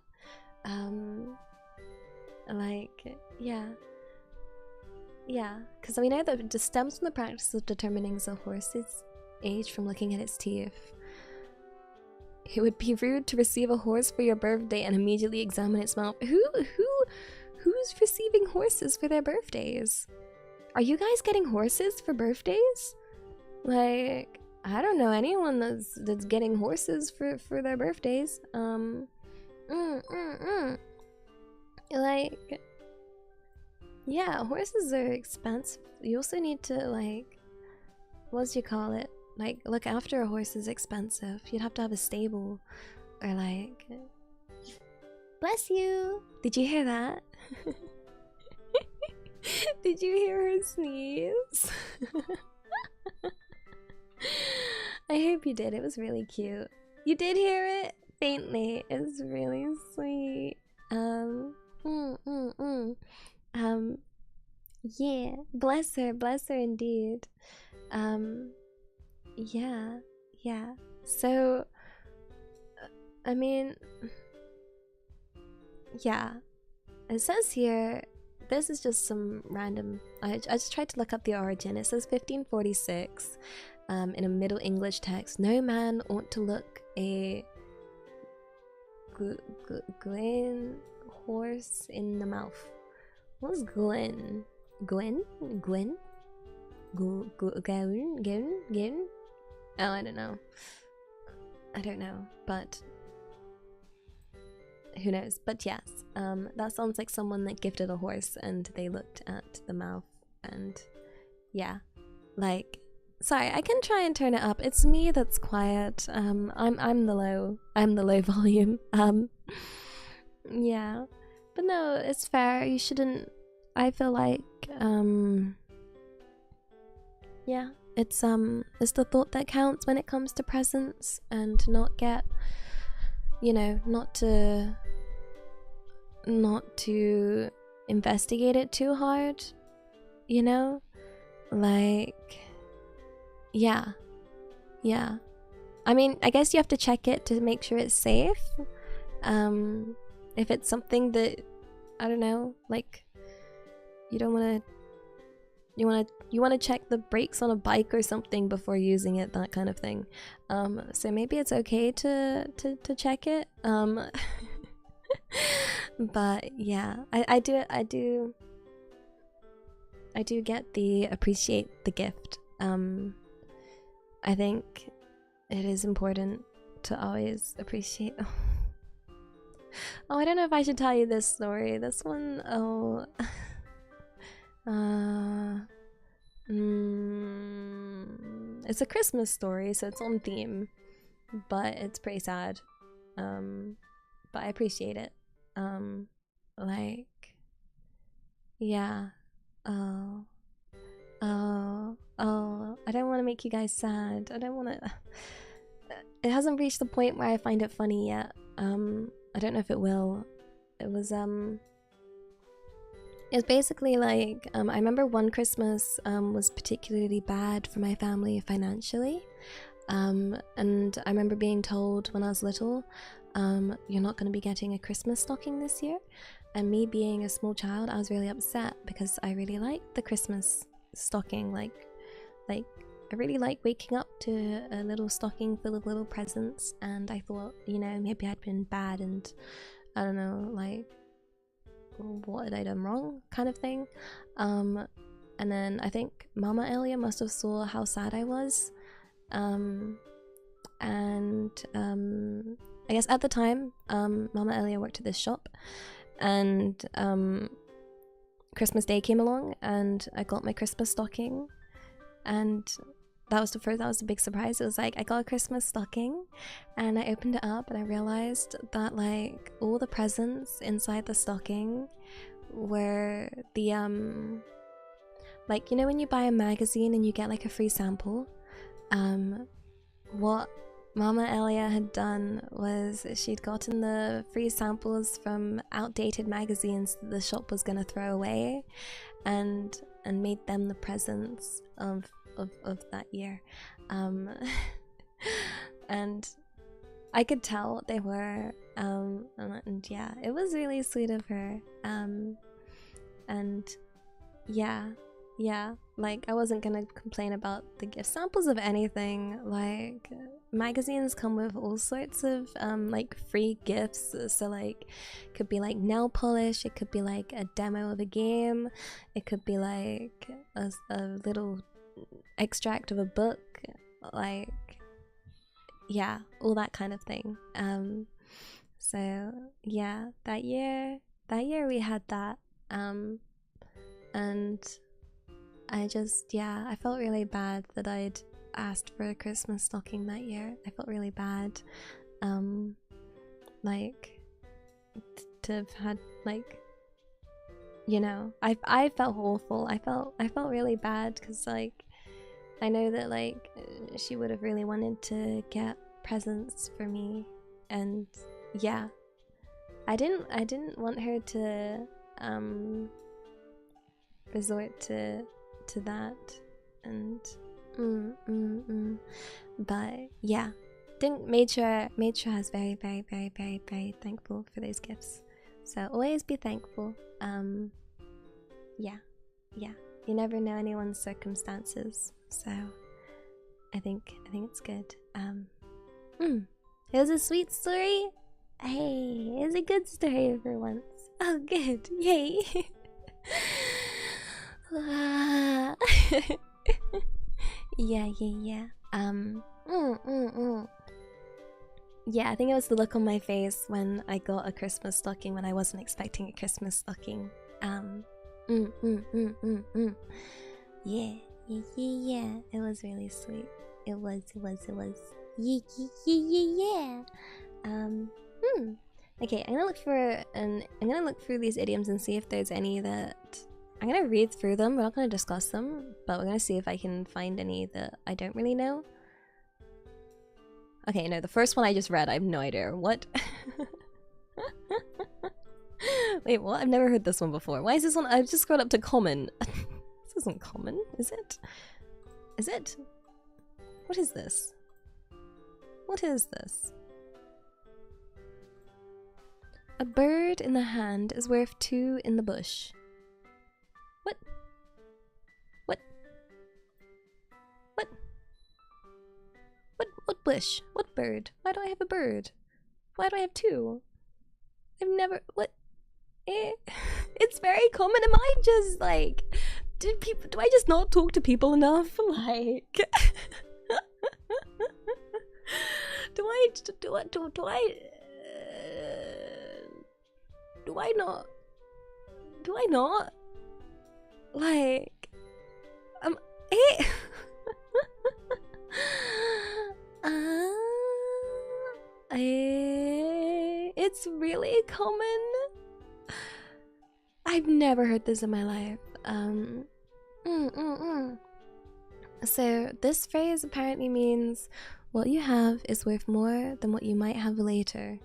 Like, yeah, because we know that it just stems from the practice of determining a horse's age from looking at its teeth. It would be rude to receive a horse for your birthday and immediately examine its mouth. Who's receiving horses for their birthdays? Are you guys getting horses for birthdays? Like, I don't know anyone that's getting horses for their birthdays. Like, yeah, horses are expensive. You also need to, like, what do you call it? Like, look after a horse is expensive. You'd have to have a stable. Or like... Bless you! Did you hear that? Did you hear her sneeze? I hope you did. It was really cute. You did hear it? Faintly. It's really sweet. Yeah. Bless her indeed. Yeah. So, I mean, yeah. It says here, this is just some random, I just tried to look up the origin. It says 1546, in a Middle English text, no man ought to look a Glen horse in the mouth. What was Glen? Gwen? Gwen? Gwen? Oh, I don't know. I don't know, but who knows? But yes, that sounds like someone that gifted a horse and they looked at the mouth and yeah, like, sorry, I can try and turn it up. It's me that's quiet. I'm the low volume. Yeah, but no, it's fair. You shouldn't. I feel like yeah, it's the thought that counts when it comes to presents, and to not get, you know, not to investigate it too hard, you know, like, yeah. I mean, I guess you have to check it to make sure it's safe. If it's something that, I don't know, like, you want to check the brakes on a bike or something before using it, that kind of thing. So maybe it's okay to check it. But yeah, I do get the appreciate the gift. I think it is important to always appreciate. Oh, I don't know if I should tell you this story. This one, oh. It's a Christmas story, so it's on theme, but it's pretty sad. But I appreciate it. Like, yeah. Oh, I don't want to make you guys sad. I don't want to. It hasn't reached the point where I find it funny yet. I don't know if it will. It was basically like, I remember one Christmas was particularly bad for my family financially. And I remember being told when I was little, you're not going to be getting a Christmas stocking this year. And me being a small child, I was really upset because I really liked the Christmas stocking. Like I really like waking up to a little stocking full of little presents, and I thought, you know, maybe I'd been bad and I don't know, like, what had I done wrong, kind of thing. And then I think Mama Elia must have saw how sad I was. And I guess at the time, Mama Elia worked at this shop, and Christmas Day came along and I got my Christmas stocking, and that was the big surprise. It was like, I got a Christmas stocking, and I opened it up and I realized that, like, all the presents inside the stocking were the like, you know when you buy a magazine and you get like a free sample, what Mama Elia had done was she'd gotten the free samples from outdated magazines that the shop was gonna throw away, and made them the presents of that year. And I could tell what they were, and yeah, it was really sweet of her. And yeah, like, I wasn't gonna complain about the gift samples of anything. Like, magazines come with all sorts of like free gifts, so like, it could be like nail polish, it could be like a demo of a game, it could be like a little extract of a book, like, yeah, all that kind of thing. So yeah, that year we had that, and I just, yeah, I felt really bad that I'd asked for a Christmas stocking that year. I felt really bad, like, to have had, like, you know, I felt awful. I felt really bad because, like, I know that, like, she would have really wanted to get presents for me, and yeah, I didn't want her to resort to that, and but yeah, made sure I was very thankful for those gifts. So always be thankful. Yeah, you never know anyone's circumstances, so I think it's good. It was a sweet story. Hey, it's a good story for once. Oh, good. Yay. Yeah. Yeah, I think it was the look on my face when I got a Christmas stocking when I wasn't expecting a Christmas stocking. Yeah. It was really sweet. It was. Yeah. Okay, I'm gonna look through these idioms and see if there's any that I'm gonna read through them. We're not gonna discuss them, but we're gonna see if I can find any that I don't really know. Okay, no, the first one I just read, I have no idea. What? Wait, what? I've never heard this one before. Why is this one? I've just scrolled up to common. This isn't common, is it? Is it? What is this? What is this? A bird in the hand is worth 2 in the bush. What? What? What? What bush? What bird? Why do I have a bird? Why do I have 2? I've never... What? It's very common. Am I just like... Do I just not talk to people enough? Like... Do I not? Like... It's really common. I've never heard this in my life. So this phrase apparently means what you have is worth more than what you might have later.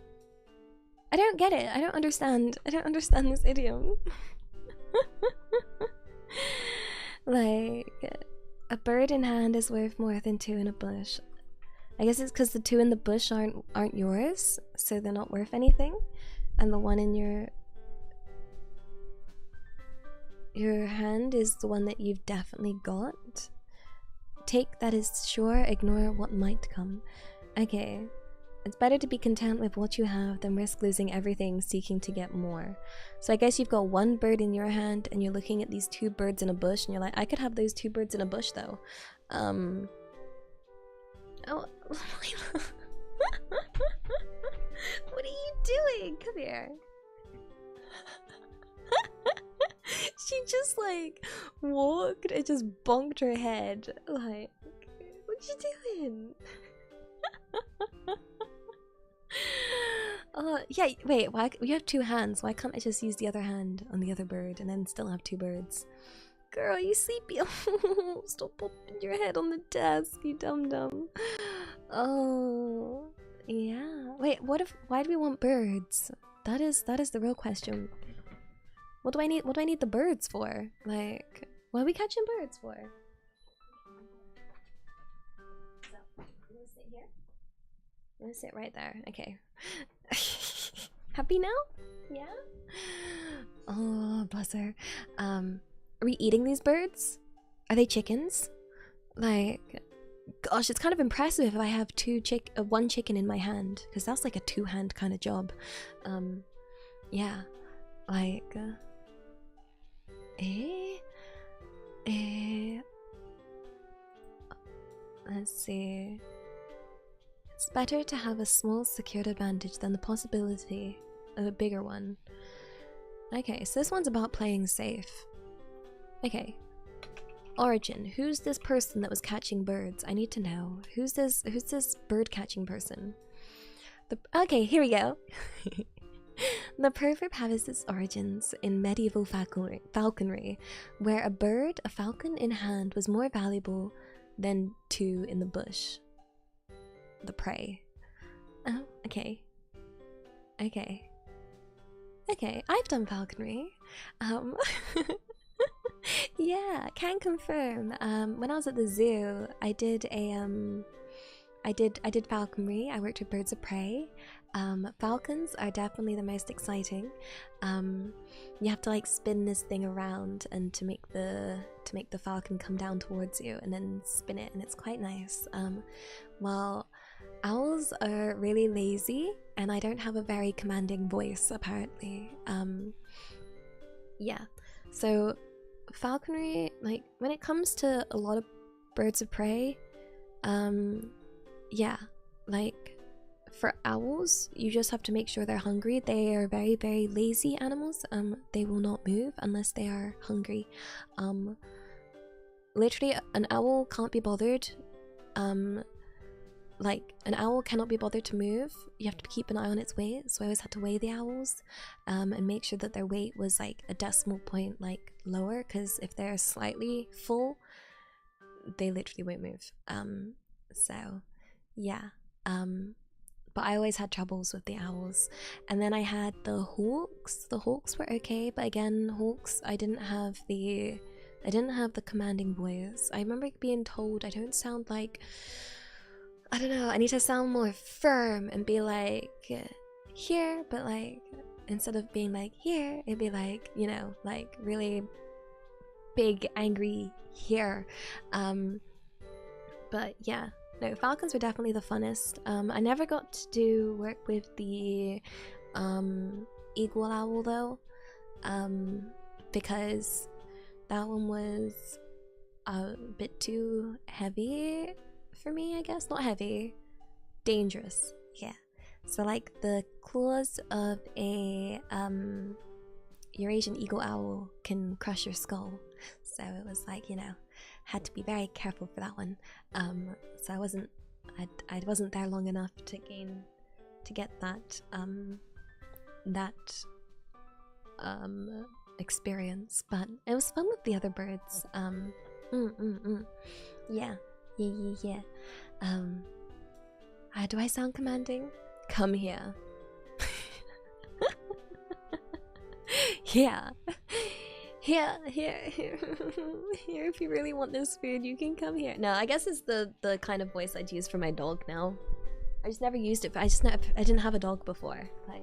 I don't get it. I don't understand this idiom. Like, a bird in hand is worth more than 2 in a bush. I guess it's because the 2 in the bush aren't yours, so they're not worth anything, and the one in your hand is the one that you've definitely got. Take that is sure, ignore what might come. Okay, it's better to be content with what you have than risk losing everything seeking to get more. So I guess you've got 1 bird in your hand and you're looking at these 2 birds in a bush and you're like, I could have those 2 birds in a bush though. Oh, what are you doing? Come here. She just like walked and just bonked her head. Like, what you doing? Yeah, wait, why? You have 2 hands. Why can't I just use the other hand on the other bird and then still have 2 birds? Girl, you sleepy? Stop popping your head on the desk, you dum-dum. Oh, yeah. Wait, why do we want birds? That is the real question. What do I need the birds for? Like, what are we catching birds for? So, I'm gonna sit here. I'm gonna sit right there. Okay. Happy now? Yeah? Oh, bless her. Are we eating these birds? Are they chickens? Like, gosh, it's kind of impressive if I have 1 chicken in my hand, because that's like a 2-hand kind of job. Yeah, like, let's see. It's better to have a small secured advantage than the possibility of a bigger one. Okay, so this one's about playing safe. Okay. Origin. Who's this person that was catching birds? I need to know. Who's this bird catching person? Okay, here we go. The proverb has its origins in medieval falconry, where a falcon in hand, was more valuable than 2 in the bush. The prey. Oh, okay. Okay, I've done falconry. Yeah, can confirm. When I was at the zoo, I did falconry. I worked with birds of prey. Falcons are definitely the most exciting. You have to like spin this thing around and to make the falcon come down towards you and then spin it, and it's quite nice. Well, owls are really lazy, and I don't have a very commanding voice, apparently. Yeah. So falconry, like when it comes to a lot of birds of prey, yeah, like for owls, you just have to make sure they're hungry. They are very, very lazy animals. They will not move unless they are hungry. Literally, an owl can't be bothered. Like, an owl cannot be bothered to move. You have to keep an eye on its weight. So I always had to weigh the owls, and make sure that their weight was like a decimal point like lower, because if they're slightly full, they literally won't move. So yeah. But I always had troubles with the owls. And then I had the hawks. The hawks were okay, but again, hawks, I didn't have the commanding voice. I remember being told I don't sound like, I don't know, I need to sound more firm and be like here, but like instead of being like here, it'd be like, you know, like really big angry here. But yeah, no, falcons were definitely the funnest. I never got to do work with the eagle owl though, because that one was a bit too heavy for me, I guess. Not heavy, dangerous. Yeah. So like the claws of a Eurasian eagle owl can crush your skull. So it was like, you know, had to be very careful for that one. So I wasn't there long enough to get that experience, but it was fun with the other birds. Yeah. Do I sound commanding? Come here. Here. Here, if you really want this food, you can come here. No, I guess it's the kind of voice I'd use for my dog now. I just never used it, I didn't have a dog before, like,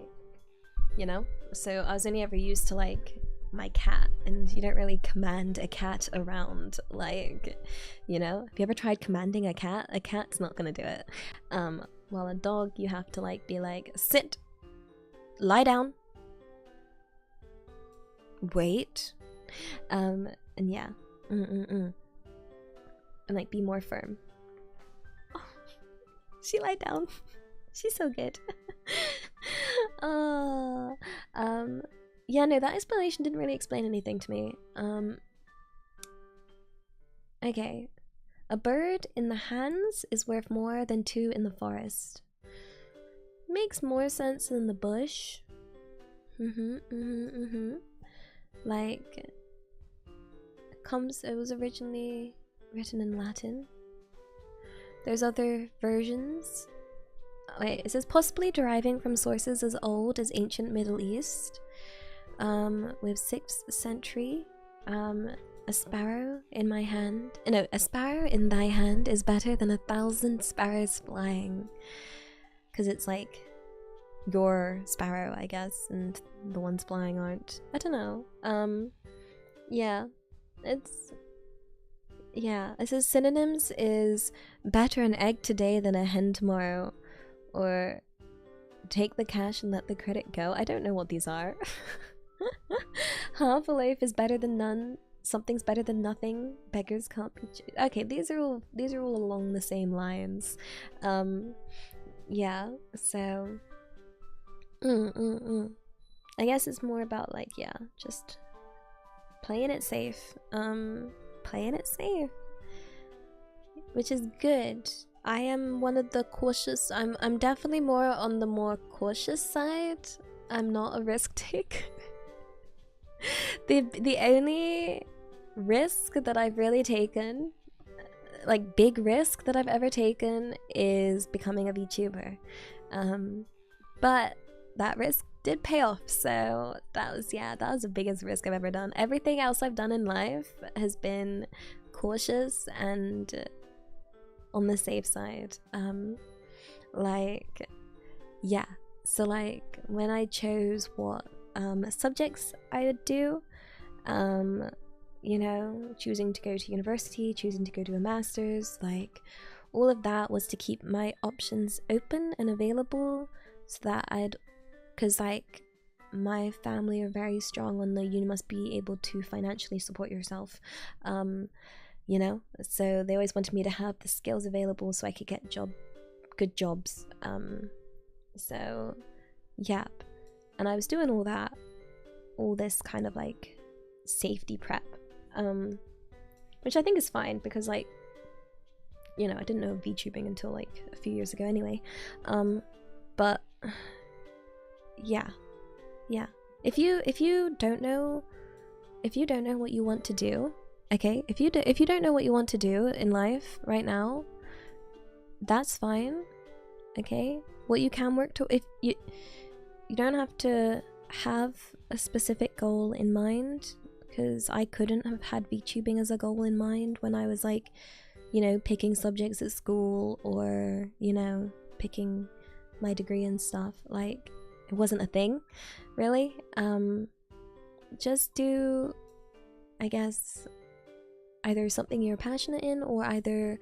you know? So I was only ever used to, like, my cat, and you don't really command a cat around, like, you know? Have you ever tried commanding a cat? A cat's not gonna do it. While a dog, you have to, like, be like, sit, lie down, wait, and yeah, and like be more firm. Oh, she lied down. She's so good. Yeah, no, that explanation didn't really explain anything to me. Okay, a bird in the hands is worth more than two in the forest. Makes more sense than the bush. Like, it was originally written in Latin. There's other versions. Wait, it says possibly deriving from sources as old as ancient Middle East. With 6th century. A sparrow in my hand. No, a sparrow in thy hand is better than 1,000 sparrows flying. Because it's like your sparrow, I guess, and the ones flying aren't. I don't know. Yeah. It says synonyms is better an egg today than a hen tomorrow, or take the cash and let the credit go. I don't know what these are. Half a loaf is better than none. Something's better than nothing. Beggars can't be okay, these are all along the same lines. Yeah, so I guess it's more about like, yeah, just playing it safe. Which is good. I am one of the cautious. I'm definitely more on the more cautious side. I'm not a risk taker. The only risk that I've really taken, like big risk that I've ever taken, is becoming a VTuber. But that risk did pay off, so that was the biggest risk I've ever done. Everything else I've done in life has been cautious and on the safe side. Like, yeah, so like when I chose what subjects I would do, you know, choosing to go to university, choosing to go to a master's, like all of that was to keep my options open and available, so that because like my family are very strong on the you must be able to financially support yourself, you know, so they always wanted me to have the skills available so I could get good jobs. So yeah, and I was doing all this kind of like safety prep, which I think is fine, because like, you know, I didn't know VTubing until like a few years ago anyway. But yeah. If you don't know what you want to do, okay? If you don't know what you want to do in life right now, that's fine. Okay? What you can work to, if you don't have to have a specific goal in mind, because I couldn't have had VTubing as a goal in mind when I was like, you know, picking subjects at school, or, you know, picking my degree and stuff. Like, it wasn't a thing, really. Just do, I guess, either something you're passionate in, or either,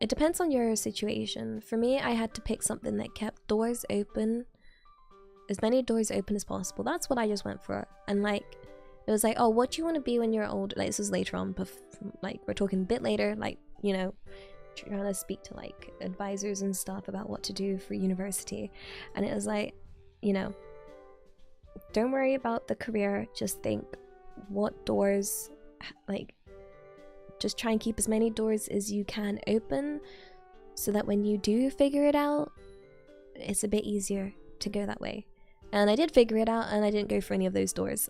it depends on your situation. For me, I had to pick something that kept doors open, as many doors open as possible. That's what I just went for. And like, it was like, oh, what do you want to be when you're old? Like, this was later on, but like, we're talking a bit later, like, you know, trying to speak to like advisors and stuff about what to do for university. And it was like, you know, don't worry about the career, just think what doors, like, just try and keep as many doors as you can open, so that when you do figure it out, it's a bit easier to go that way. And I did figure it out, and I didn't go for any of those doors.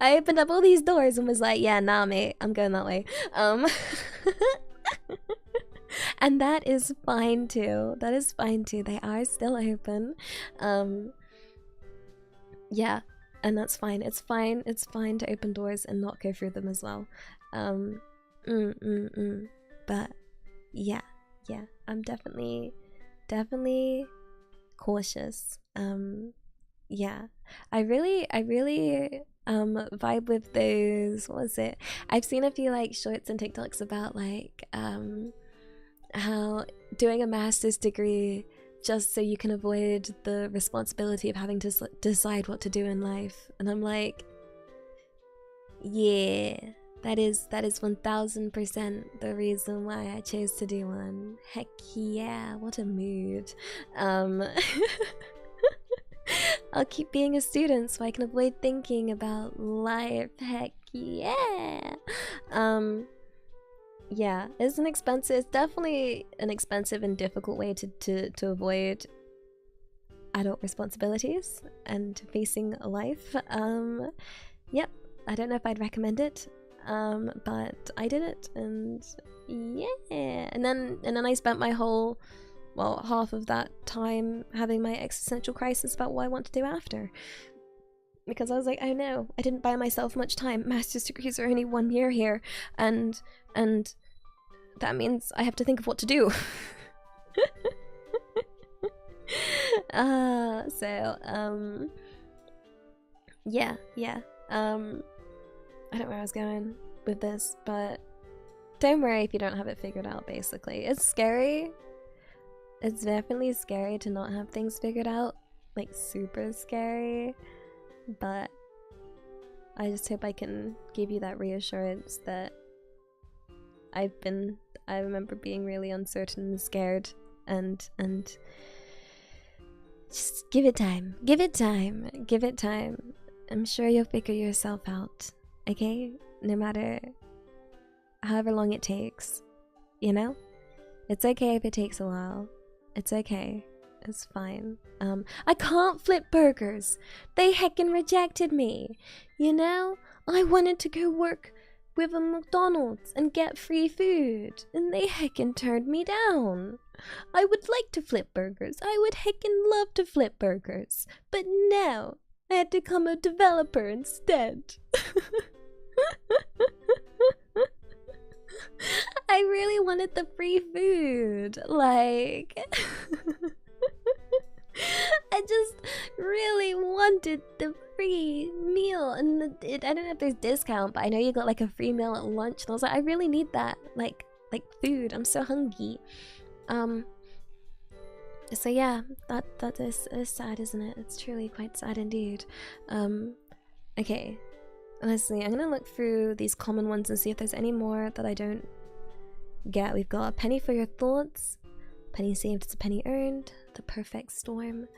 I opened up all these doors and was like, yeah, nah, mate, I'm going that way. And that is fine too. That is fine too. They are still open. Yeah, and that's fine. It's fine. It's fine to open doors and not go through them as well. But yeah, I'm definitely cautious. Yeah, I really vibe with those, what was it? I've seen a few like shorts and TikToks about like how doing a master's degree just so you can avoid the responsibility of having to decide what to do in life. And I'm like, yeah, that is 1000% the reason why I chose to do one. Heck yeah, what a mood. I'll keep being a student so I can avoid thinking about life. Heck yeah. Yeah, it's definitely an expensive and difficult way to avoid adult responsibilities and facing a life. Yep, I don't know if I'd recommend it, but I did it, and yeah. And then I spent my whole, well, half of that time having my existential crisis about what I want to do after. Because I was like, oh no, I didn't buy myself much time. Master's degrees are only 1 year here, and that means I have to think of what to do. Yeah. I don't know where I was going with this, but don't worry if you don't have it figured out, basically. It's scary. It's definitely scary to not have things figured out. Like, super scary. But I just hope I can give you that reassurance that I remember being really uncertain and scared, and just give it time. I'm sure you'll figure yourself out, okay? No matter however long it takes, you know? It's okay if it takes a while. It's okay. It's fine. I can't flip burgers. They heckin' rejected me. You know? I wanted to go work with a McDonald's and get free food, and they heckin' turned me down. I would like to flip burgers. I would heckin' love to flip burgers. But no, I had to become a developer instead. I really wanted the free food. Like, I just really wanted the free meal, and I don't know if there's discount, but I know you got like a free meal at lunch, and I was like, I really need that, like food. I'm so hungry. So yeah, that is sad, isn't it? It's truly quite sad indeed. Okay, honestly, I'm gonna look through these common ones and see if there's any more that I don't get. We've got a penny for your thoughts, penny saved is a penny earned, the perfect storm,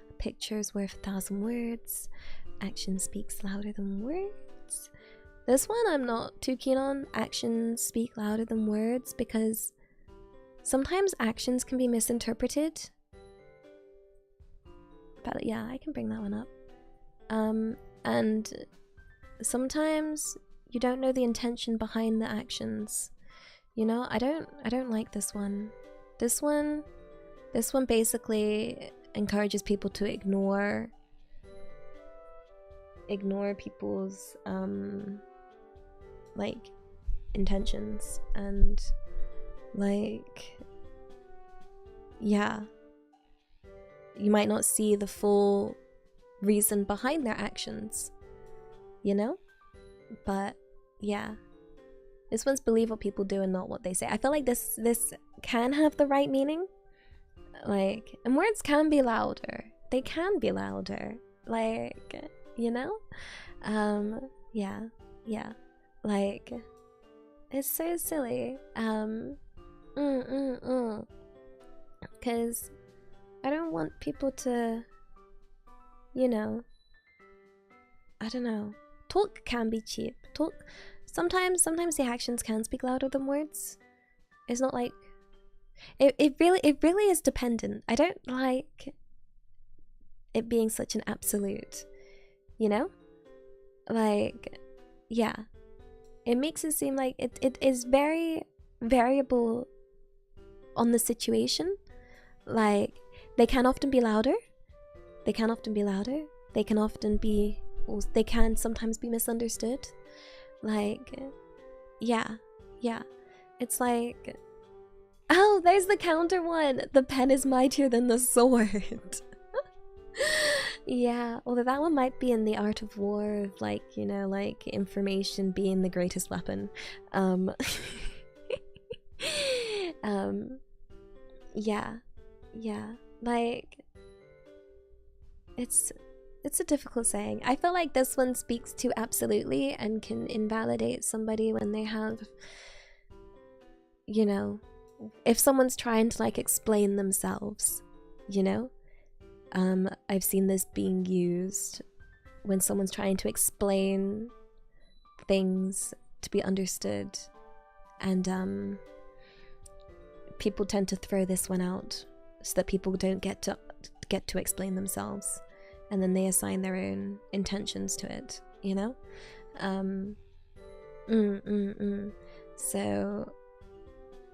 a picture's worth 1,000 words, action speaks louder than words. This one I'm not too keen on, actions speak louder than words, because sometimes actions can be misinterpreted. But yeah, I can bring that one up. And sometimes you don't know the intention behind the actions. You know, I don't like this one. This one basically encourages people to ignore people's like intentions, and like, yeah, you might not see the full reason behind their actions, you know? But yeah, this one's believe what people do and not what they say. I feel like this can have the right meaning, like, and words can be louder. They can be louder, like, you know? Yeah, like, it's so silly. Because I don't want people to, you know, I don't know. Talk can be cheap. Sometimes the actions can speak louder than words. It's not like it really is dependent. I don't like it being such an absolute, you know? Like, yeah. It makes it seem like it is very variable on the situation. Like, they can often be louder. They can sometimes be misunderstood. Like, yeah. It's like, oh, there's the counter one. The pen is mightier than the sword. Yeah, although that one might be in the art of war, of like, you know, like information being the greatest weapon. Yeah, like, it's a difficult saying. I feel like this one speaks too absolutely and can invalidate somebody when they have, you know, if someone's trying to like explain themselves, you know. I've seen this being used when someone's trying to explain things to be understood, and people tend to throw this one out so that people don't get to explain themselves, and then they assign their own intentions to it, you know? So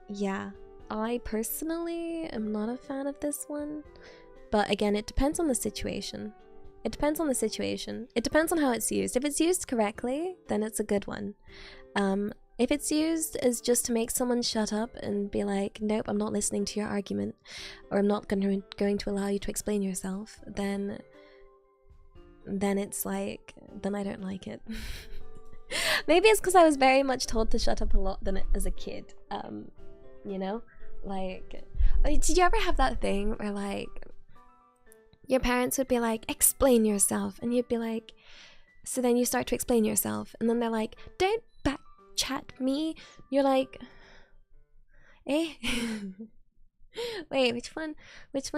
yeah, I personally am not a fan of this one. But again, it depends on the situation. It depends on how it's used. If it's used correctly, then it's a good one. If it's used as just to make someone shut up and be like, nope, I'm not listening to your argument, or I'm not going to allow you to explain yourself, then it's like, then I don't like it. Maybe it's because I was very much told to shut up a lot as a kid. You know? Like, did you ever have that thing where like, your parents would be like, explain yourself, and you'd be like, so then you start to explain yourself, and then they're like, don't back chat me. You're like, eh? Wait, which one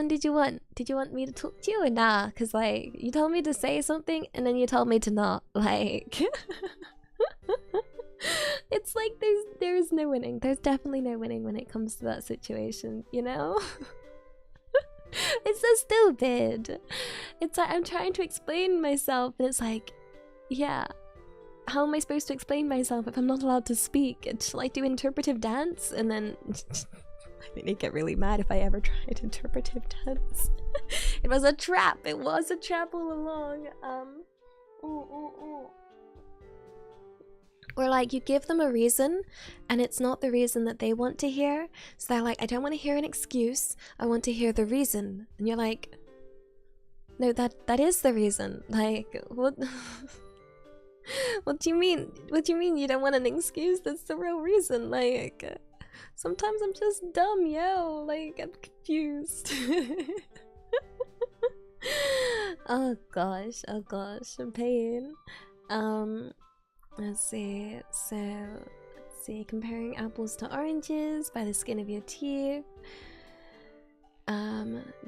did you want? Did you want me to talk to you or nah? Because like, you told me to say something and then you told me to not, like. It's like there's no winning. There's definitely no winning when it comes to that situation, you know? It's so stupid. It's like I'm trying to explain myself, and it's like, yeah, how am I supposed to explain myself if I'm not allowed to speak? Shall I do interpretive dance? And then I mean, they'd get really mad if I ever tried interpretive dance. It was a trap. It was a trap all along. Or like, you give them a reason and it's not the reason that they want to hear, so they're like, I don't want to hear an excuse, I want to hear the reason. And you're like, No, that is the reason. Like, what? What do you mean? What do you mean you don't want an excuse? That's the real reason. Like, sometimes I'm just dumb, yo. Like, I'm confused. Oh gosh, pain. Let's see. So, let's see. Comparing apples to oranges by the skin of your teeth.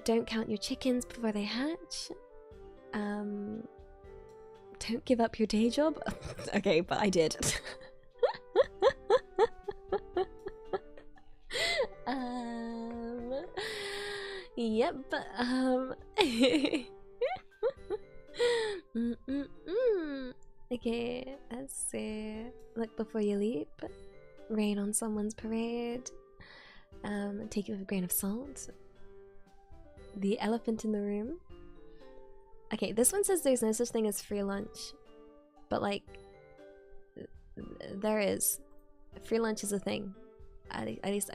Don't count your chickens before they hatch. Don't give up your day job. Okay, but I did. Yep. Okay, let's see. Look before you leap. Rain on someone's parade. Take it with a grain of salt. The elephant in the room. Okay, this one says there's no such thing as free lunch. But like, there is. Free lunch is a thing. At least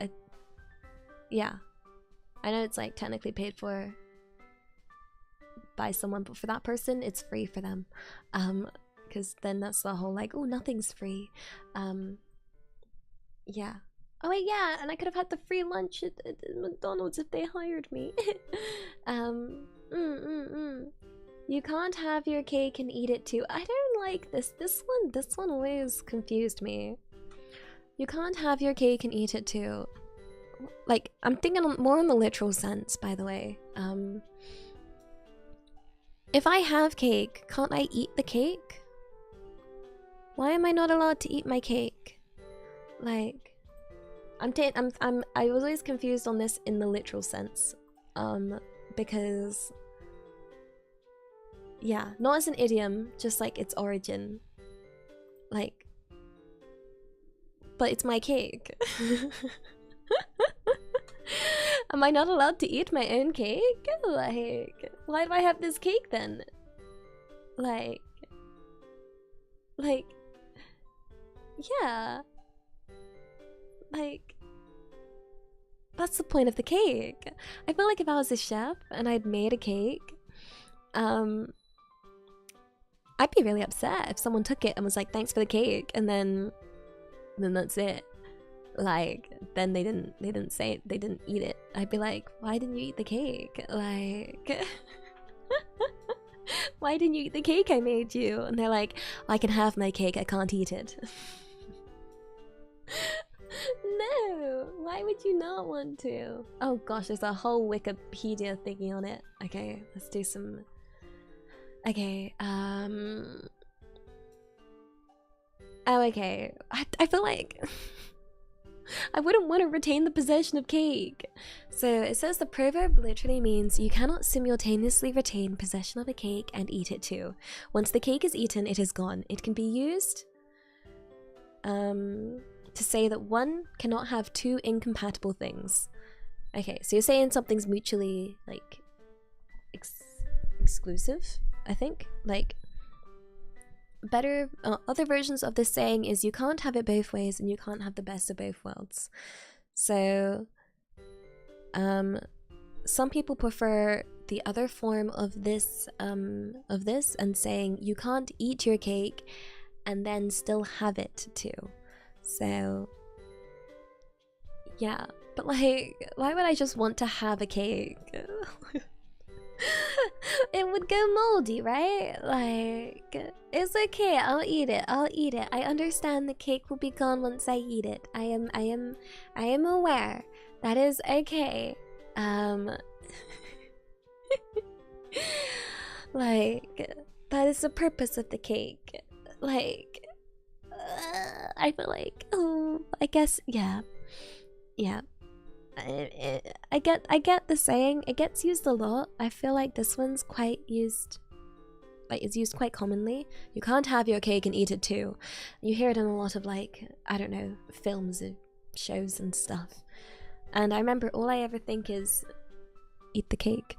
yeah. I know it's like technically paid for by someone, but for that person, it's free for them. Because then that's the whole like, oh, nothing's free. Yeah. Oh wait, yeah, and I could have had the free lunch at McDonald's if they hired me. You can't have your cake and eat it too. I don't like this. This one always confused me. You can't have your cake and eat it too. Like, I'm thinking more in the literal sense, by the way. If I have cake, can't I eat the cake? Why am I not allowed to eat my cake? Like, I was always confused on this in the literal sense. Because yeah, not as an idiom, just like its origin. Like, but it's my cake. Am I not allowed to eat my own cake? Like, why do I have this cake then? Like, yeah. Like, that's the point of the cake. I feel like if I was a chef and I'd made a cake, I'd be really upset if someone took it and was like, thanks for the cake, and then that's it. Like, then they didn't eat it. I'd be like, why didn't you eat the cake? Like, why didn't you eat the cake I made you? And they're like, I can have my cake, I can't eat it. No, why would you not want to? Oh gosh, there's a whole Wikipedia thingy on it. Okay, let's do some. Okay, oh, okay. I feel like I wouldn't want to retain the possession of cake. So it says the proverb literally means you cannot simultaneously retain possession of a cake and eat it too. Once the cake is eaten, it is gone. It can be used to say that one cannot have two incompatible things. Okay, so you're saying something's mutually like exclusive, I think. Like, better other versions of this saying is you can't have it both ways and you can't have the best of both worlds. So some people prefer the other form of this and saying you can't eat your cake and then still have it too. So yeah, but like, why would I just want to have a cake? It would go moldy, right? Like, it's okay, I'll eat it. I understand the cake will be gone once I eat it. I am aware. That is okay. Like, that is the purpose of the cake. Like, I feel like, oh, I guess, yeah. I get the saying. It gets used a lot. I feel like this one's quite used, like, it's used quite commonly. You can't have your cake and eat it too. You hear it in a lot of, like, I don't know, films and shows and stuff. And I remember all I ever think is, eat the cake.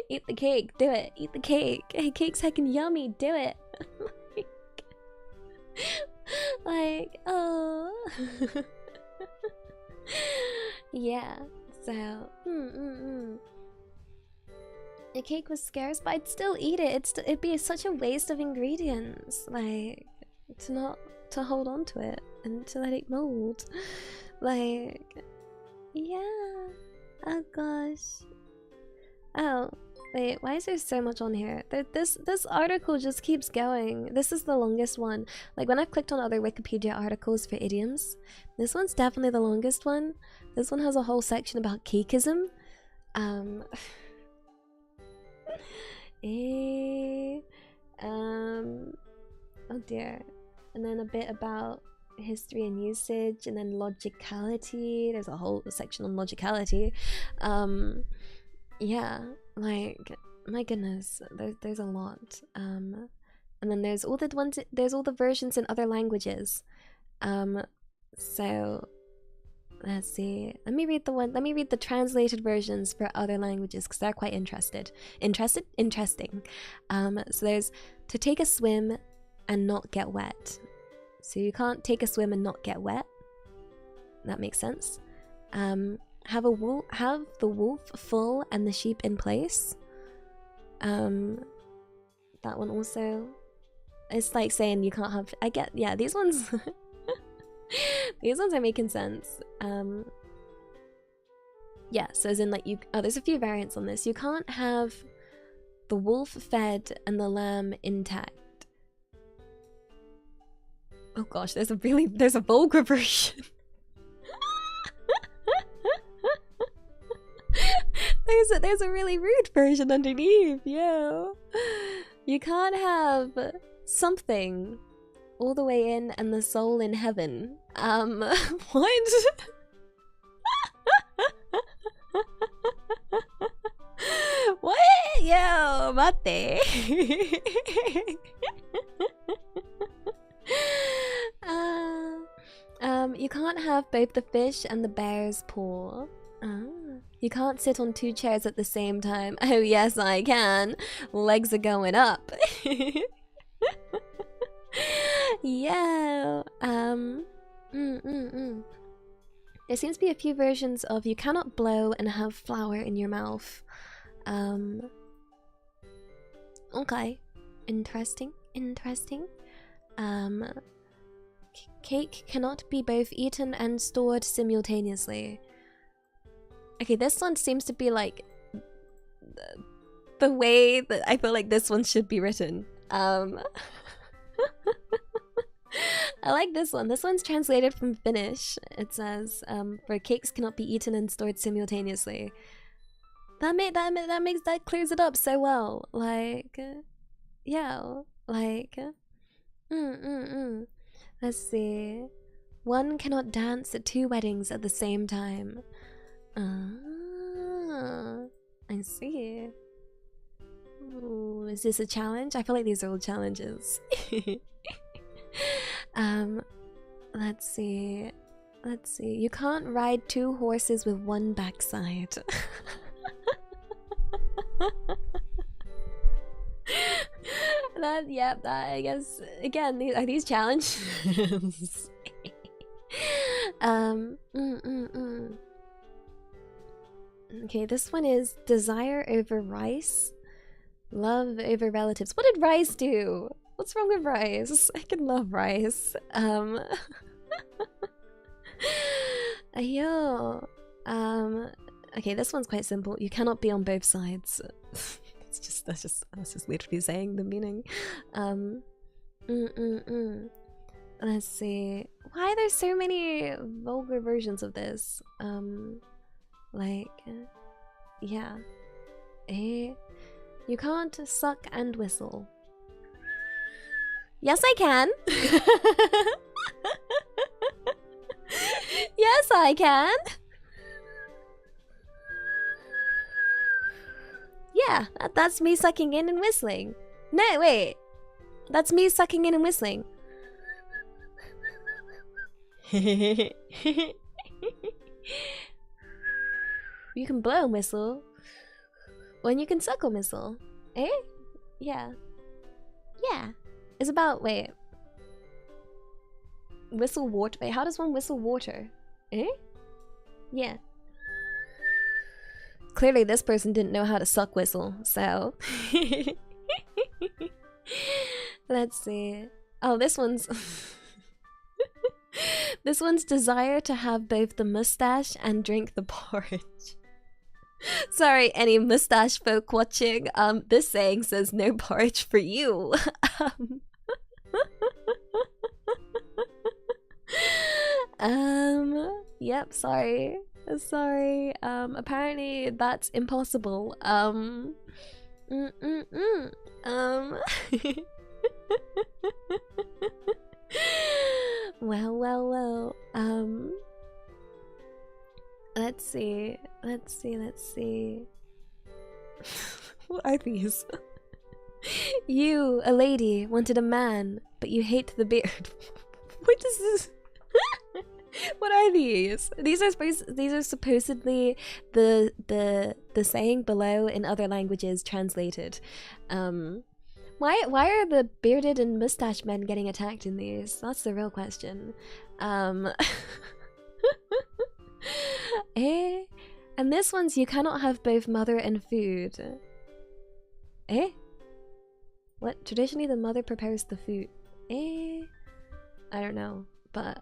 Eat the cake, do it. Eat the cake. Hey, cake's heckin' yummy, do it. Like, oh. Yeah, so The cake was scarce, but I'd still eat it. It'd be such a waste of ingredients, like to hold on to it and to let it mold. Like, yeah. Oh gosh. Oh wait, why is there so much on here? This article just keeps going. This is the longest one. Like when I've clicked on other Wikipedia articles for idioms, this one's definitely the longest one. This one has a whole section about cakeism. Oh dear. And then a bit about history and usage, and then logicality. There's a whole section on logicality. Yeah, like my goodness, there's a lot. And then there's all the versions in other languages. So let's see. Let me read the translated versions for other languages because they're quite interesting. So there's to take a swim and not get wet. So you can't take a swim and not get wet. That makes sense. Have the wolf full and the sheep in place. That one also. It's like saying you can't have. Yeah, these ones. These ones are making sense. Yeah, so as in like there's a few variants on this. You can't have the wolf fed and the lamb intact. Oh gosh, there's a vulgar version. there's a really rude version underneath, yo. You can't have something all the way in and the soul in heaven. What? What? Yo, mate. You can't have both the fish and the bear's paw. You can't sit on two chairs at the same time. Oh yes, I can. Legs are going up. Yeah. There seems to be a few versions of you cannot blow and have flour in your mouth. Okay. Interesting. Cake cannot be both eaten and stored simultaneously. Okay, this one seems to be like the way that I feel like this one should be written. I like this one. This one's translated from Finnish. It says, for cakes cannot be eaten and stored simultaneously. That clears it up so well. Like, yeah, like, Let's see. One cannot dance at two weddings at the same time. I see. Ooh, is this a challenge? I feel like these are all challenges. Let's see. You can't ride two horses with one backside. That I guess again, are these challenges? Okay, this one is desire over rice, love over relatives. What did rice do? What's wrong with rice? I can love rice. Ayo. Okay, this one's quite simple. You cannot be on both sides. That's just literally saying the meaning. Let's see. Why are there so many vulgar versions of this? Like, yeah. You can't suck and whistle. Yes, I can. Yes, I can. Yeah, that's me sucking in and whistling. No, wait. That's me sucking in and whistling. You can blow and whistle. When you can suck or whistle. Eh? Yeah. Yeah. It's about, wait. Whistle water. Wait, how does one whistle water? Eh? Yeah. clearly this person didn't know how to suck whistle, so... Let's see. Oh, this one's... This one's desire to have both the mustache and drink the porridge. Sorry, any mustache folk watching. This saying says no porridge for you. Yep, sorry. Sorry. Apparently that's impossible. Well. Let's see. What are these? You, a lady, wanted a man, but you hate the beard. What is this? What are these? These are supposedly the saying below in other languages translated. Why are the bearded and mustached men getting attacked in these? That's the real question. And this one's you cannot have both mother and food. What? Traditionally the mother prepares the food. I don't know, but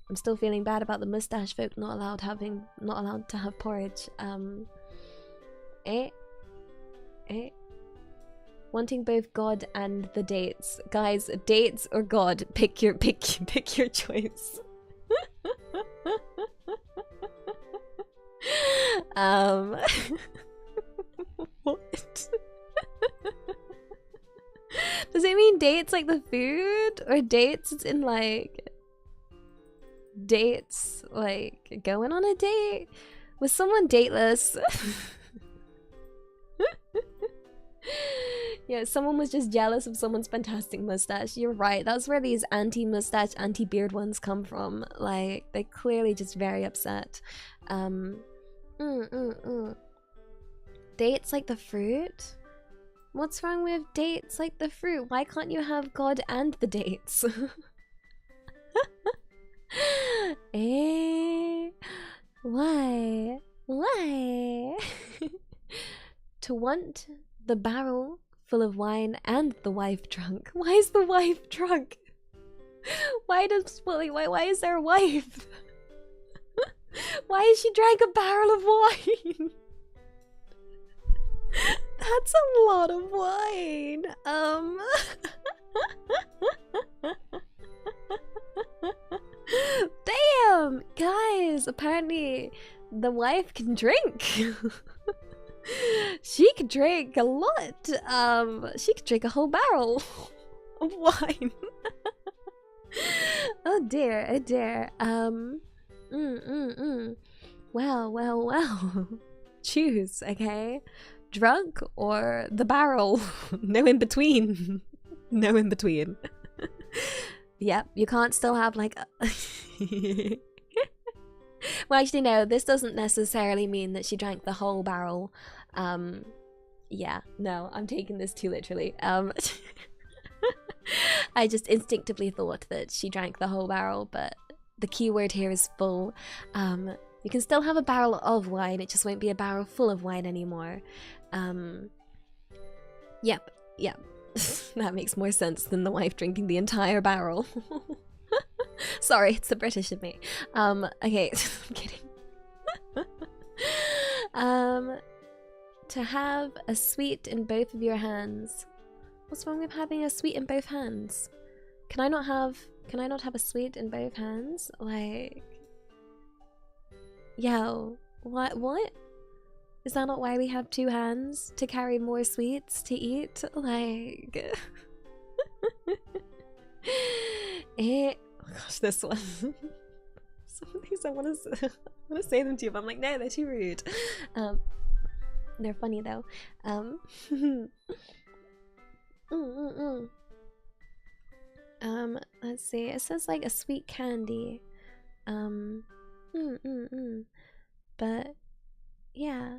I'm still feeling bad about the mustache folk not allowed to have porridge. Wanting both God and the dates. Guys, dates or God, pick your choice. What? Does it mean dates like the food? Or dates in like... Dates like going on a date? Was someone dateless? Yeah, someone was just jealous of someone's fantastic mustache. You're right, that's where these anti-mustache, anti-beard ones come from. Like, they're clearly just very upset. Dates like the fruit? What's wrong with dates like the fruit? Why can't you have God and the dates? Why? To want the barrel full of wine and the wife drunk. Why is the wife drunk? Why is there a wife? Why is she drank a barrel of wine? That's a lot of wine. Damn, guys, apparently the wife can drink. She could drink a lot. She could drink a whole barrel of wine. Oh dear. Well. Choose, okay? Drunk or the barrel? No in between. No in between. Yep, you can't still have like well, actually no, this doesn't necessarily mean that she drank the whole barrel. Yeah, no, I'm taking this too literally. I just instinctively thought that she drank the whole barrel, but the key word here is full. You can still have a barrel of wine, it just won't be a barrel full of wine anymore. Yep. That makes more sense than the wife drinking the entire barrel. Sorry, it's the British in me. Okay, I'm kidding. To have a sweet in both of your hands. What's wrong with having a sweet in both hands? Can I not have a sweet in both hands? Like, yo, what? Is that not why we have two hands? To carry more sweets to eat? Like... Oh gosh, this one. Some of these I want to say them to you, but I'm like, no, they're too rude. They're funny though. Let's see. It says like a sweet candy. But yeah.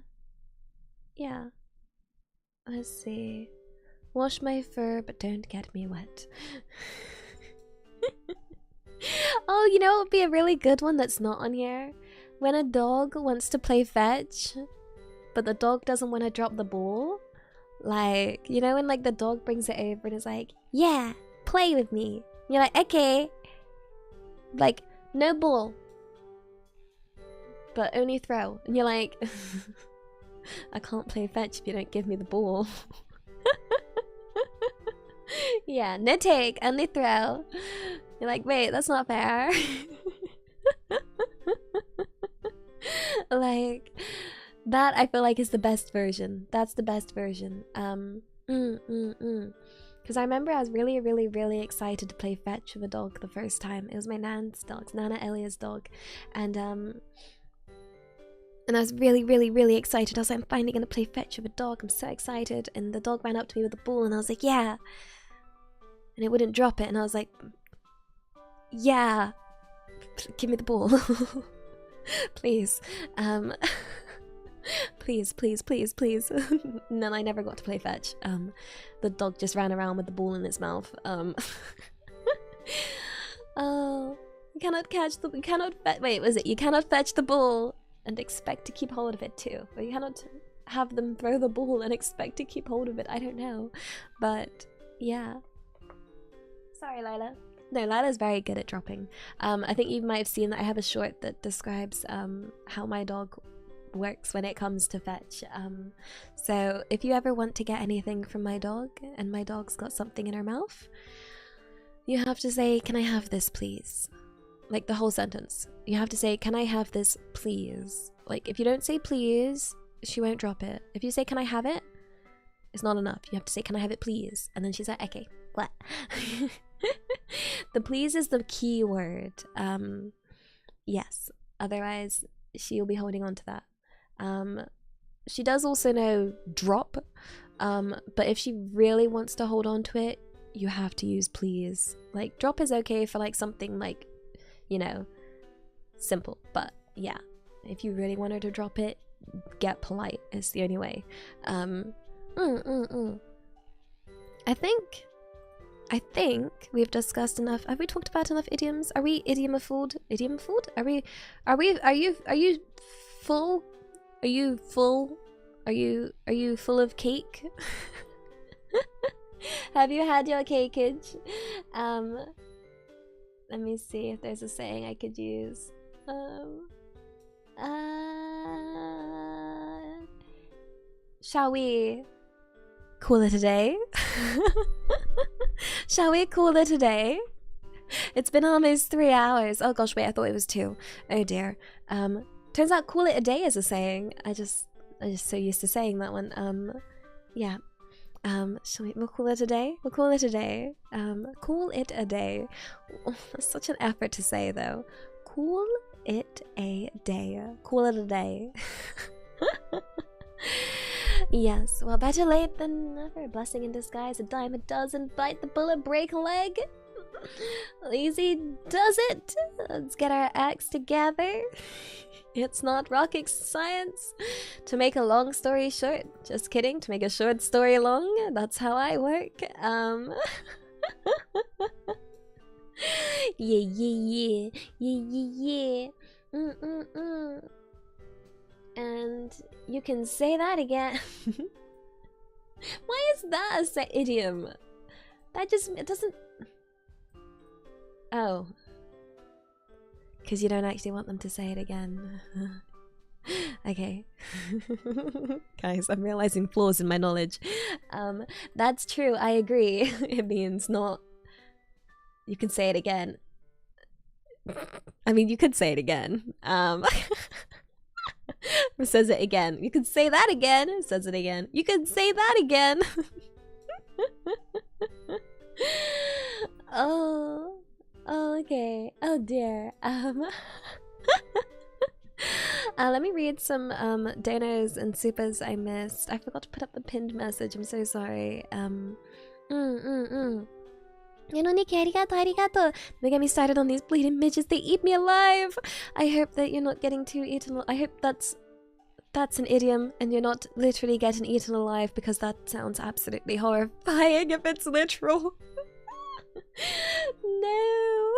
Let's see. Wash my fur, but don't get me wet. Oh, you know what would be a really good one that's not on here? When a dog wants to play fetch, but the dog doesn't want to drop the ball. Like, you know when like the dog brings it over and is like, yeah, play with me. And you're like, okay. Like, no ball. But only throw. And you're like, I can't play fetch if you don't give me the ball. Yeah, no take, only throw. You're like, wait, that's not fair. Like, that I feel like is the best version. That's the best version. Because I remember I was really, really, really excited to play fetch with a dog the first time. It was my nan's dog, Nana Elia's dog. And I was really, really, really excited. I was like, I'm finally going to play fetch with a dog. I'm so excited. And the dog ran up to me with the ball and I was like, yeah. And it wouldn't drop it. And I was like, yeah. Give me the ball. Please. Please, please, please, please. And then I never got to play fetch. The dog just ran around with the ball in its mouth. Oh, you cannot catch the... You cannot... Wait, was it? You cannot fetch the ball and expect to keep hold of it too. Or you cannot have them throw the ball and expect to keep hold of it. I don't know. But, yeah. Sorry, Lila. No, Lila's very good at dropping. I think you might have seen that I have a short that describes how my dog works when it comes to fetch. So if you ever want to get anything from my dog and my dog's got something in her mouth, you have to say, can I have this please? Like the whole sentence. You have to say, can I have this please? Like if you don't say please, she won't drop it. If you say, can I have it? It's not enough. You have to say, can I have it please? And then she's like, okay, what? The please is the key word. Yes. Otherwise, she'll be holding on to that. She does also know drop. But if she really wants to hold on to it, you have to use please. Like drop is okay for like something like, you know, simple. But yeah, if you really want her to drop it, get polite. It's the only way. I think we've discussed enough. Have we talked about enough idioms? Are we idiomafooled? Idiomafooled? Are you full? Are you full? Are you full of cake? Have you had your cakeage? Let me see if there's a saying I could use. Shall we call it a day? Shall we call it a day? It's been almost 3 hours. Oh gosh, wait, I thought it was 2. Oh dear. Turns out call it a day is a saying. I'm just so used to saying that one. Yeah. We'll call it a day? We'll call it a day. Call it a day. Oh, that's such an effort to say though. Call it a day. Call it a day. Yes, well, better late than never. Blessing in disguise, a dime a dozen. Bite the bullet, break a leg. Easy does it. Let's get our acts together. It's not rocket science. To make a long story short, just kidding. To make a short story long, that's how I work. Yeah. And you can say that again. Why is that a idiom? That just, it doesn't... Oh. Because you don't actually want them to say it again. Okay. Guys, I'm realizing flaws in my knowledge. That's true, I agree. It means not... You can say it again. I mean, you could say it again. Says it again. You can say that again. Says it again. You can say that again. Oh, okay. Oh dear. Let me read some donos and supers I missed. I forgot to put up the pinned message. I'm so sorry. Yanoniki, arigato. They get me started on these bleeding midgets. They eat me alive. I hope that you're not getting too eaten. I hope that's an idiom and you're not literally getting eaten alive, because that sounds absolutely horrifying if it's literal. No.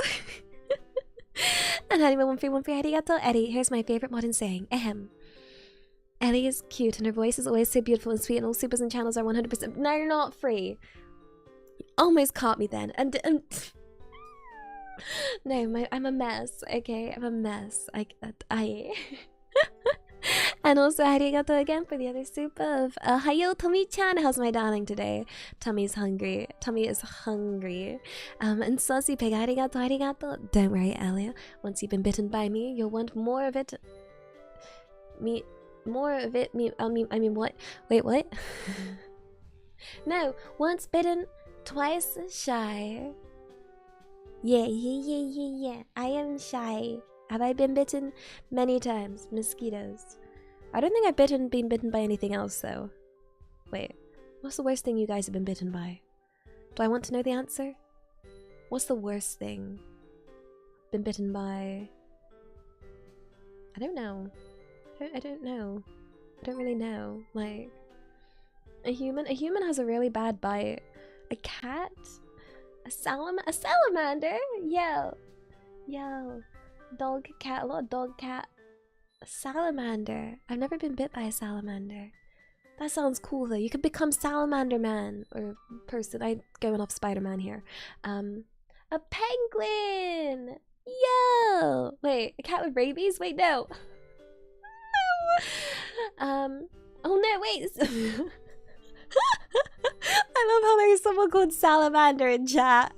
And anyone 1313 arigato. Eddie, here's my favorite modern saying. Ahem. Ellie is cute and her voice is always so beautiful and sweet, and all supers and channels are 100%. No, you're not free. You almost caught me then. And no, I'm a mess. Okay, I'm a mess. I. And also, arigato again for the other super of Hayo Tommy-chan. How's my darling today? Tummy's hungry. Tummy is hungry. And Saucy Pig, arigato. Don't worry, Elia. Once you've been bitten by me, you'll want more of it. More of it. I mean, what? Wait, what? No, once bitten, twice shy. Yeah. I am shy. Have I been bitten? Many times. Mosquitoes. I don't think I've been bitten by anything else, though. Wait, what's the worst thing you guys have been bitten by? Do I want to know the answer? What's the worst thing? Been bitten by... I don't know. I don't know. I don't really know. Like... A human has a really bad bite. A cat? A salamander? Yo. Dog, cat, a lot of dog, cat. A salamander. I've never been bit by a salamander. That sounds cool though. You could become Salamander Man or person. I'm going off Spider-Man here. A penguin. Yo. Wait, a cat with rabies? Wait, no. No. Oh no, wait. I love how there's someone called Salamander in chat.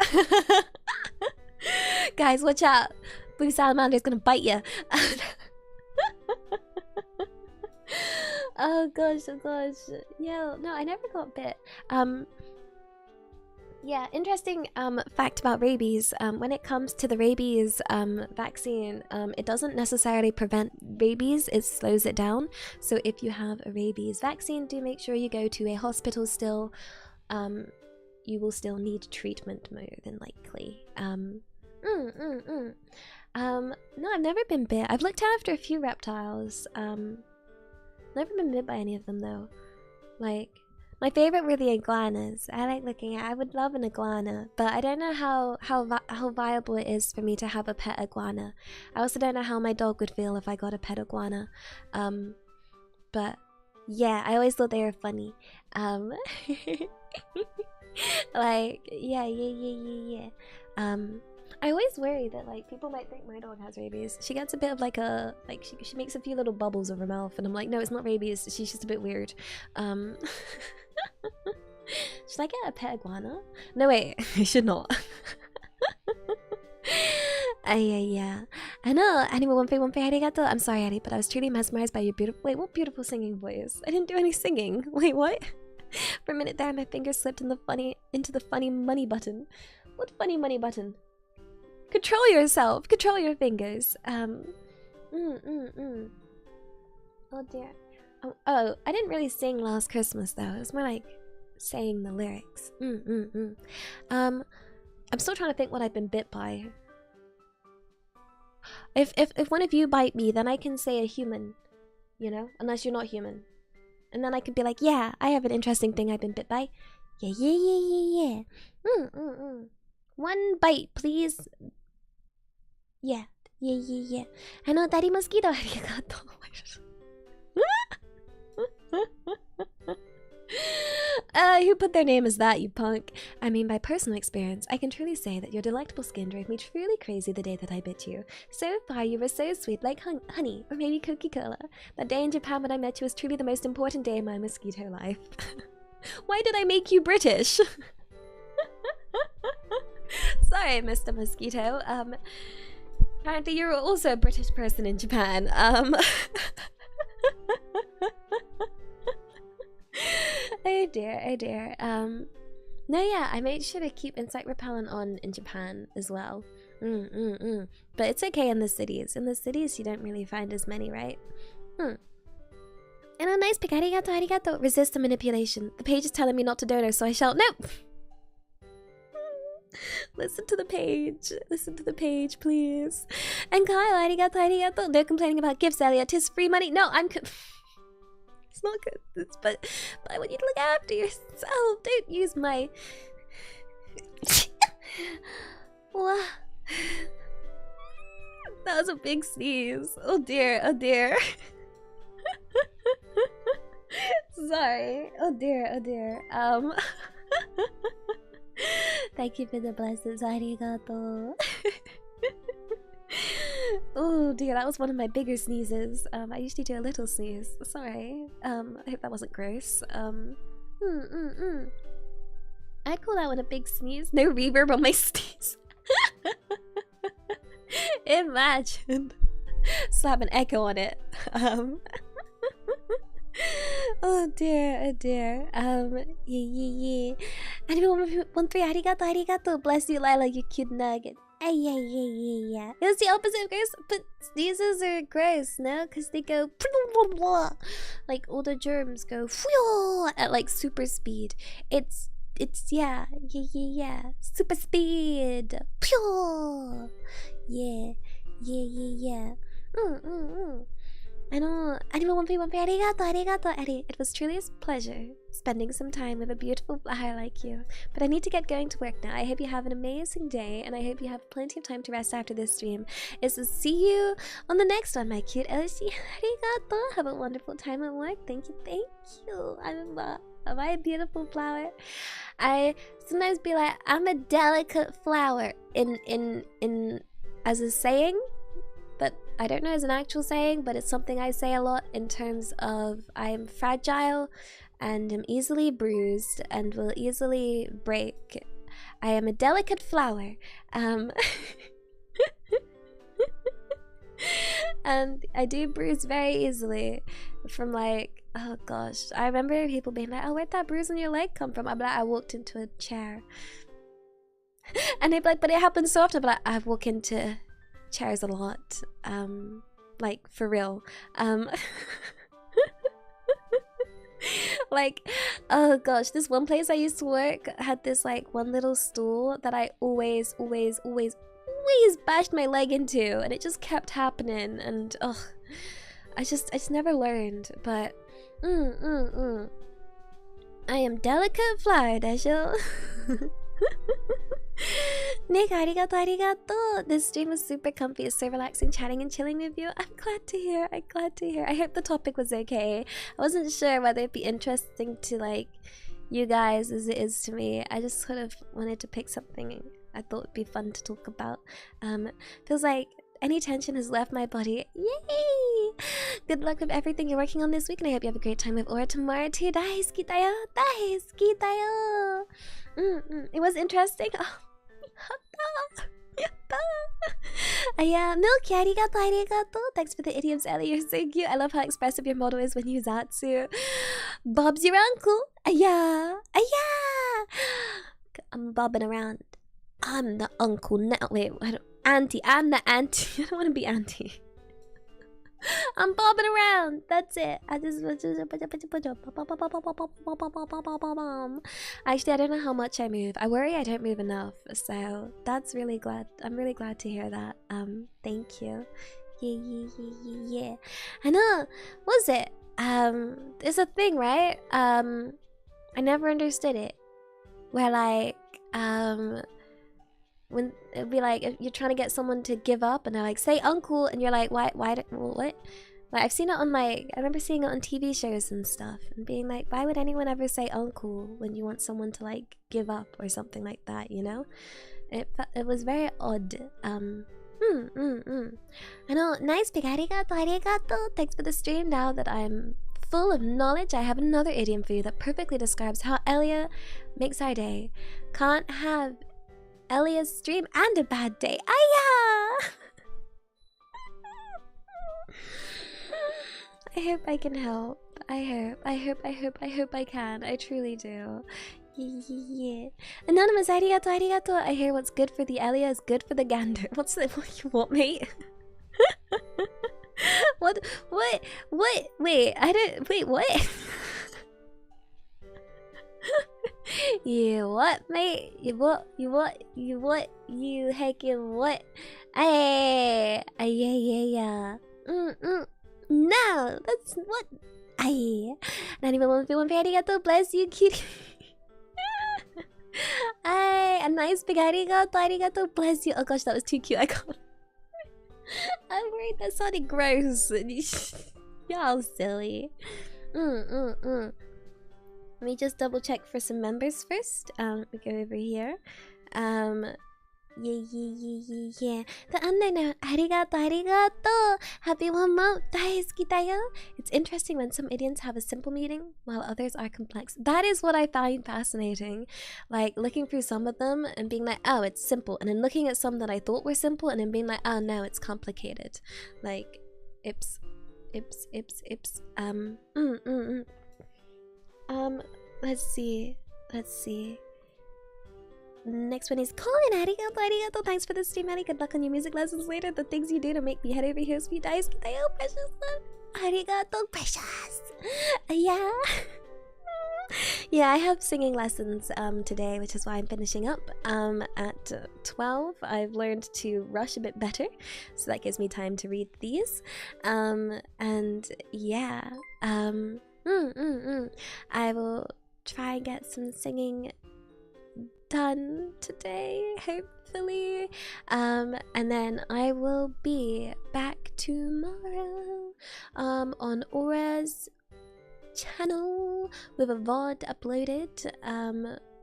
Guys, watch out. Blue Salamander's gonna bite you. Oh gosh. Yo, no, I never got bit. Yeah, interesting fact about rabies. When it comes to the rabies vaccine, it doesn't necessarily prevent rabies, it slows it down. So if you have a rabies vaccine, do make sure you go to a hospital still. You will still need treatment more than likely. No, I've never been bit. I've looked after a few reptiles. Never been bit by any of them though. Like, my favorite were the iguanas. I like looking at. I would love an iguana, but I don't know how viable it is for me to have a pet iguana. I also don't know how my dog would feel if I got a pet iguana. But yeah, I always thought they were funny. Like, yeah. I always worry that like people might think my dog has rabies. She gets a bit of like a she makes a few little bubbles of her mouth, and I'm like, no, it's not rabies. She's just a bit weird. Should I get a pet iguana? No, wait, I should not. Yeah. I know. Anime one arigato. I'm sorry, Eddie, but I was truly mesmerized by your beautiful. Wait, what beautiful singing voice? I didn't do any singing. Wait, what? For a minute there, my finger slipped into the funny money button. What funny money button? Control yourself. Control your fingers. Oh dear. Oh, I didn't really sing Last Christmas though. It was more like saying the lyrics. I'm still trying to think what I've been bit by. If one of you bite me, then I can say a human, you know, unless you're not human, and then I could be like, yeah, I have an interesting thing I've been bit by. Yeah. One bite, please. Yeah. I know, Daddy Mosquito. Arigato. Who put their name as that, you punk? I mean, by personal experience, I can truly say that your delectable skin drove me truly crazy the day that I bit you. So far, you were so sweet, like honey, or maybe Coca-Cola. That day in Japan when I met you was truly the most important day in my mosquito life. Why did I make you British? Sorry, Mr. Mosquito. Apparently you're also a British person in Japan. Oh dear. No, yeah, I made sure to keep insect repellent on in Japan as well. But it's okay in the cities. In the cities, you don't really find as many, right? And a nice pick. Arigato. Resist the manipulation. The page is telling me not to dono, so I shall. Nope. Listen to the page, please. And Kyle, arigato. They're complaining about gifts, Elia. 'Tis free money. No, it's not good. But I want you to look after yourself. Don't use my. What? That was a big sneeze. Oh dear. sorry. Oh dear, oh dear. Thank you for the blessings. Arigato. Oh dear, that was one of my bigger sneezes. I usually do a little sneeze. Sorry. I hope that wasn't gross. I'd call that one a big sneeze. No reverb on my sneeze. Imagine. Slap an echo on it. Oh dear, oh dear. Yeah. Anyone 13 arigato. Bless you, Lila, you cute nugget. Yeah. It's the opposite of gross, but sneezes are gross, no? Because they go like all the germs go at like super speed. It's yeah. Super speed. Yeah. I know. Anyone arigato, Eddie. It was truly a pleasure spending some time with a beautiful flower like you. But I need to get going to work now. I hope you have an amazing day, and I hope you have plenty of time to rest after this stream. So see you on the next one, my cute Elsie. Arigato. Have a wonderful time at work. Thank you. I'm a beautiful flower. I sometimes be like, I'm a delicate flower in as a saying. But I don't know as an actual saying, but it's something I say a lot in terms of I'm fragile and am easily bruised and will easily break. I am a delicate flower. And I do bruise very easily from like, oh gosh. I remember people being like, oh, where'd that bruise on your leg come from? I'm like, I walked into a chair. And they'd be like, but it happens so often. But like, I walk into chairs a lot, like for real. Like, oh gosh, this one place I used to work had this like one little stool that I always bashed my leg into, and it just kept happening, and I just never learned. But I am delicate flower, Dasho. Nick, arigato. This stream was super comfy. It's so relaxing chatting and chilling with you. I'm glad to hear. I hope the topic was okay. I wasn't sure whether it'd be interesting to like you guys as it is to me. I just sort of wanted to pick something I thought would be fun to talk about. Feels like any tension has left my body. Yay! Good luck with everything you're working on this week, and I hope you have a great time with Aura tomorrow too. Daisuki tayo. It was interesting. Oh, yeah, Milky, arigato. Thanks for the idioms, Elia. You're so cute. I love how expressive your model is when you Zatsu. Bob's your uncle. Yeah. I'm bobbing around. I'm the uncle now. Wait, auntie. I'm the auntie. I don't want to be auntie. I'm bobbing around. That's it. Actually, I don't know how much I move. I worry I don't move enough. So that's really glad. I'm really glad to hear that. Thank you. Yeah. I know. What was it? It's a thing, right? I never understood it. Where like, when it'd be like if you're trying to get someone to give up and they're like, say uncle, and you're like, why what? Like I've seen it on like, I remember seeing it on TV shows and stuff and being like, why would anyone ever say uncle when you want someone to like give up or something like that, you know? It was very odd. I know. Nice, big arigato. Thanks for the stream. Now that I'm full of knowledge, I have another idiom for you that perfectly describes how Elia makes our day. Can't have Elia's stream and a bad day. Aya! I hope I can help. I hope I can. I truly do. Yeah. Anonymous, arigato. I hear what's good for the Elia is good for the gander. What you want, mate? What? Wait, what? You what, mate? You what? You hacking what? Yeah. No, that's what. Not even one feeling arigato. Bless you, cutie. A nice big arigato. Bless you. Oh gosh, that was too cute. I can't. I'm worried that sounded gross. Y'all silly. Let me just double check for some members first. Let me go over here. Yeah. The unknown. Arigato. Happy 1 month. Daisuki-dayo. It's interesting when some idioms have a simple meaning while others are complex. That is what I find fascinating. Like looking through some of them and being like, oh, it's simple. And then looking at some that I thought were simple and then being like, oh no, it's complicated. Like, ips. Let's see. Next one is Colin. Arigato. Thanks for the stream, Maddie. Good luck on your music lessons later. The things you do to make me head over here. Sweet dice. Precious one. Arigato, precious. Yeah. Yeah, I have singing lessons today, which is why I'm finishing up at 12. I've learned to rush a bit better, so that gives me time to read these. And yeah. I will try and get some singing done today, hopefully, and then I will be back tomorrow on Aura's channel with a VOD uploaded.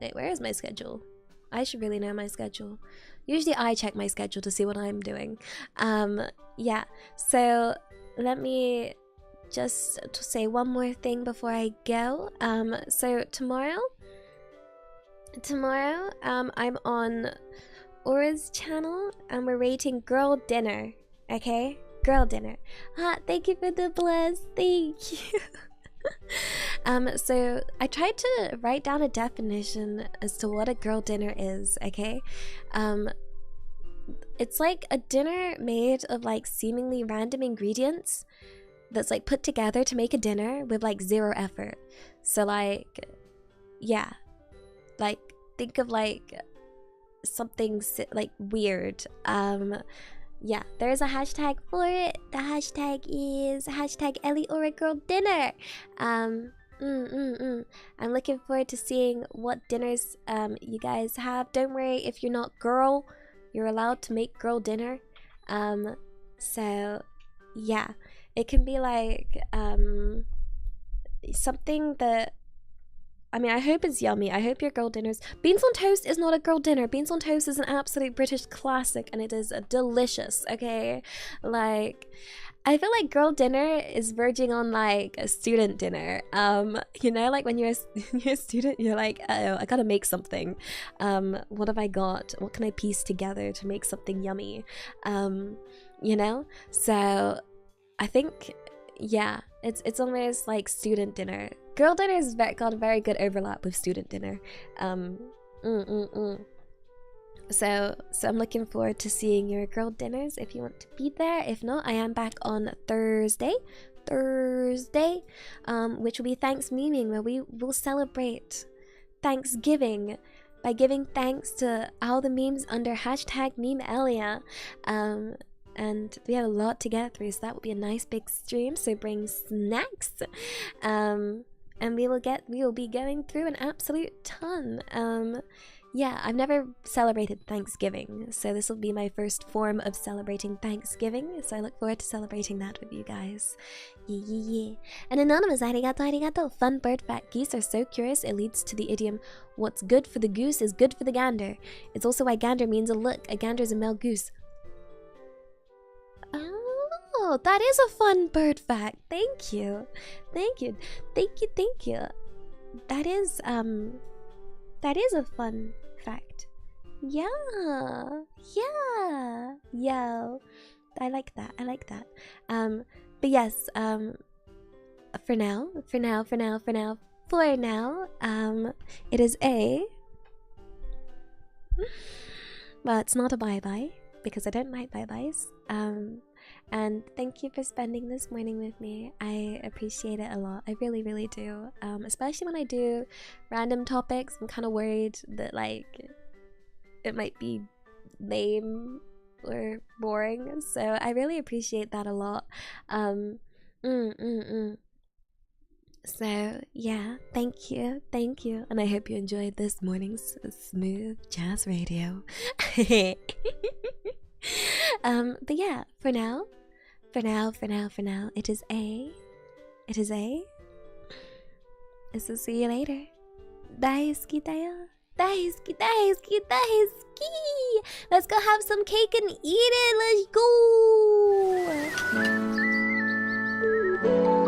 Wait, where is my schedule? I should really know my schedule. Usually I check my schedule to see what I'm doing. Yeah, so let me just to say one more thing before I go. So tomorrow I'm on Aura's channel and we're rating Girl Dinner. Okay? Girl Dinner. Thank you for the bless. Thank you. So I tried to write down a definition as to what a girl dinner is, okay? It's like a dinner made of like seemingly random ingredients that's like put together to make a dinner with like zero effort. So like, yeah, like think of like something like weird. Yeah, there's a hashtag for it. The hashtag is hashtag #EliAuraGirlDinner. I'm looking forward to seeing what dinners you guys have. Don't worry, if you're not girl, you're allowed to make girl dinner. So yeah, it can be like something that, I mean, I hope it's yummy. I hope your girl dinners... Beans on toast is not a girl dinner. Beans on toast is an absolute British classic and it is delicious, okay? Like, I feel like girl dinner is verging on like a student dinner. You know, like when you're a student, you're like, oh, I gotta make something. What have I got? What can I piece together to make something yummy? You know? So, I think, yeah, it's almost like student dinner. Girl dinner has got a very good overlap with student dinner. So I'm looking forward to seeing your girl dinners if you want to be there. If not, I am back on Thursday, which will be Thanksgiving, where we will celebrate Thanksgiving by giving thanks to all the memes under hashtag meme Elia. And we have a lot to get through, so that will be a nice big stream, so bring snacks. And we will be going through an absolute ton. Yeah, I've never celebrated Thanksgiving, so this will be my first form of celebrating Thanksgiving, so I look forward to celebrating that with you guys. Yeah. And anonymous, arigato. Fun bird fact: geese are so curious it leads to the idiom, what's good for the goose is good for the gander. It's also why gander means a look. A gander is a male goose. Oh, that is a fun bird fact. Thank you. That is a fun fact. Yeah. Yo. I like that. But yes, for now, it is a... Well, it's not a bye-bye, because I don't like bye-byes. And thank you for spending this morning with me. I appreciate it a lot. I really, really do. Especially when I do random topics. I'm kind of worried that like it might be lame or boring. So I really appreciate that a lot. So yeah, thank you. And I hope you enjoyed this morning's smooth jazz radio. But yeah, for now, it is a. This will see you later. Daisuki da yo. Daisuki, daisuki, daisuki. Let's go have some cake and eat it. Let's go.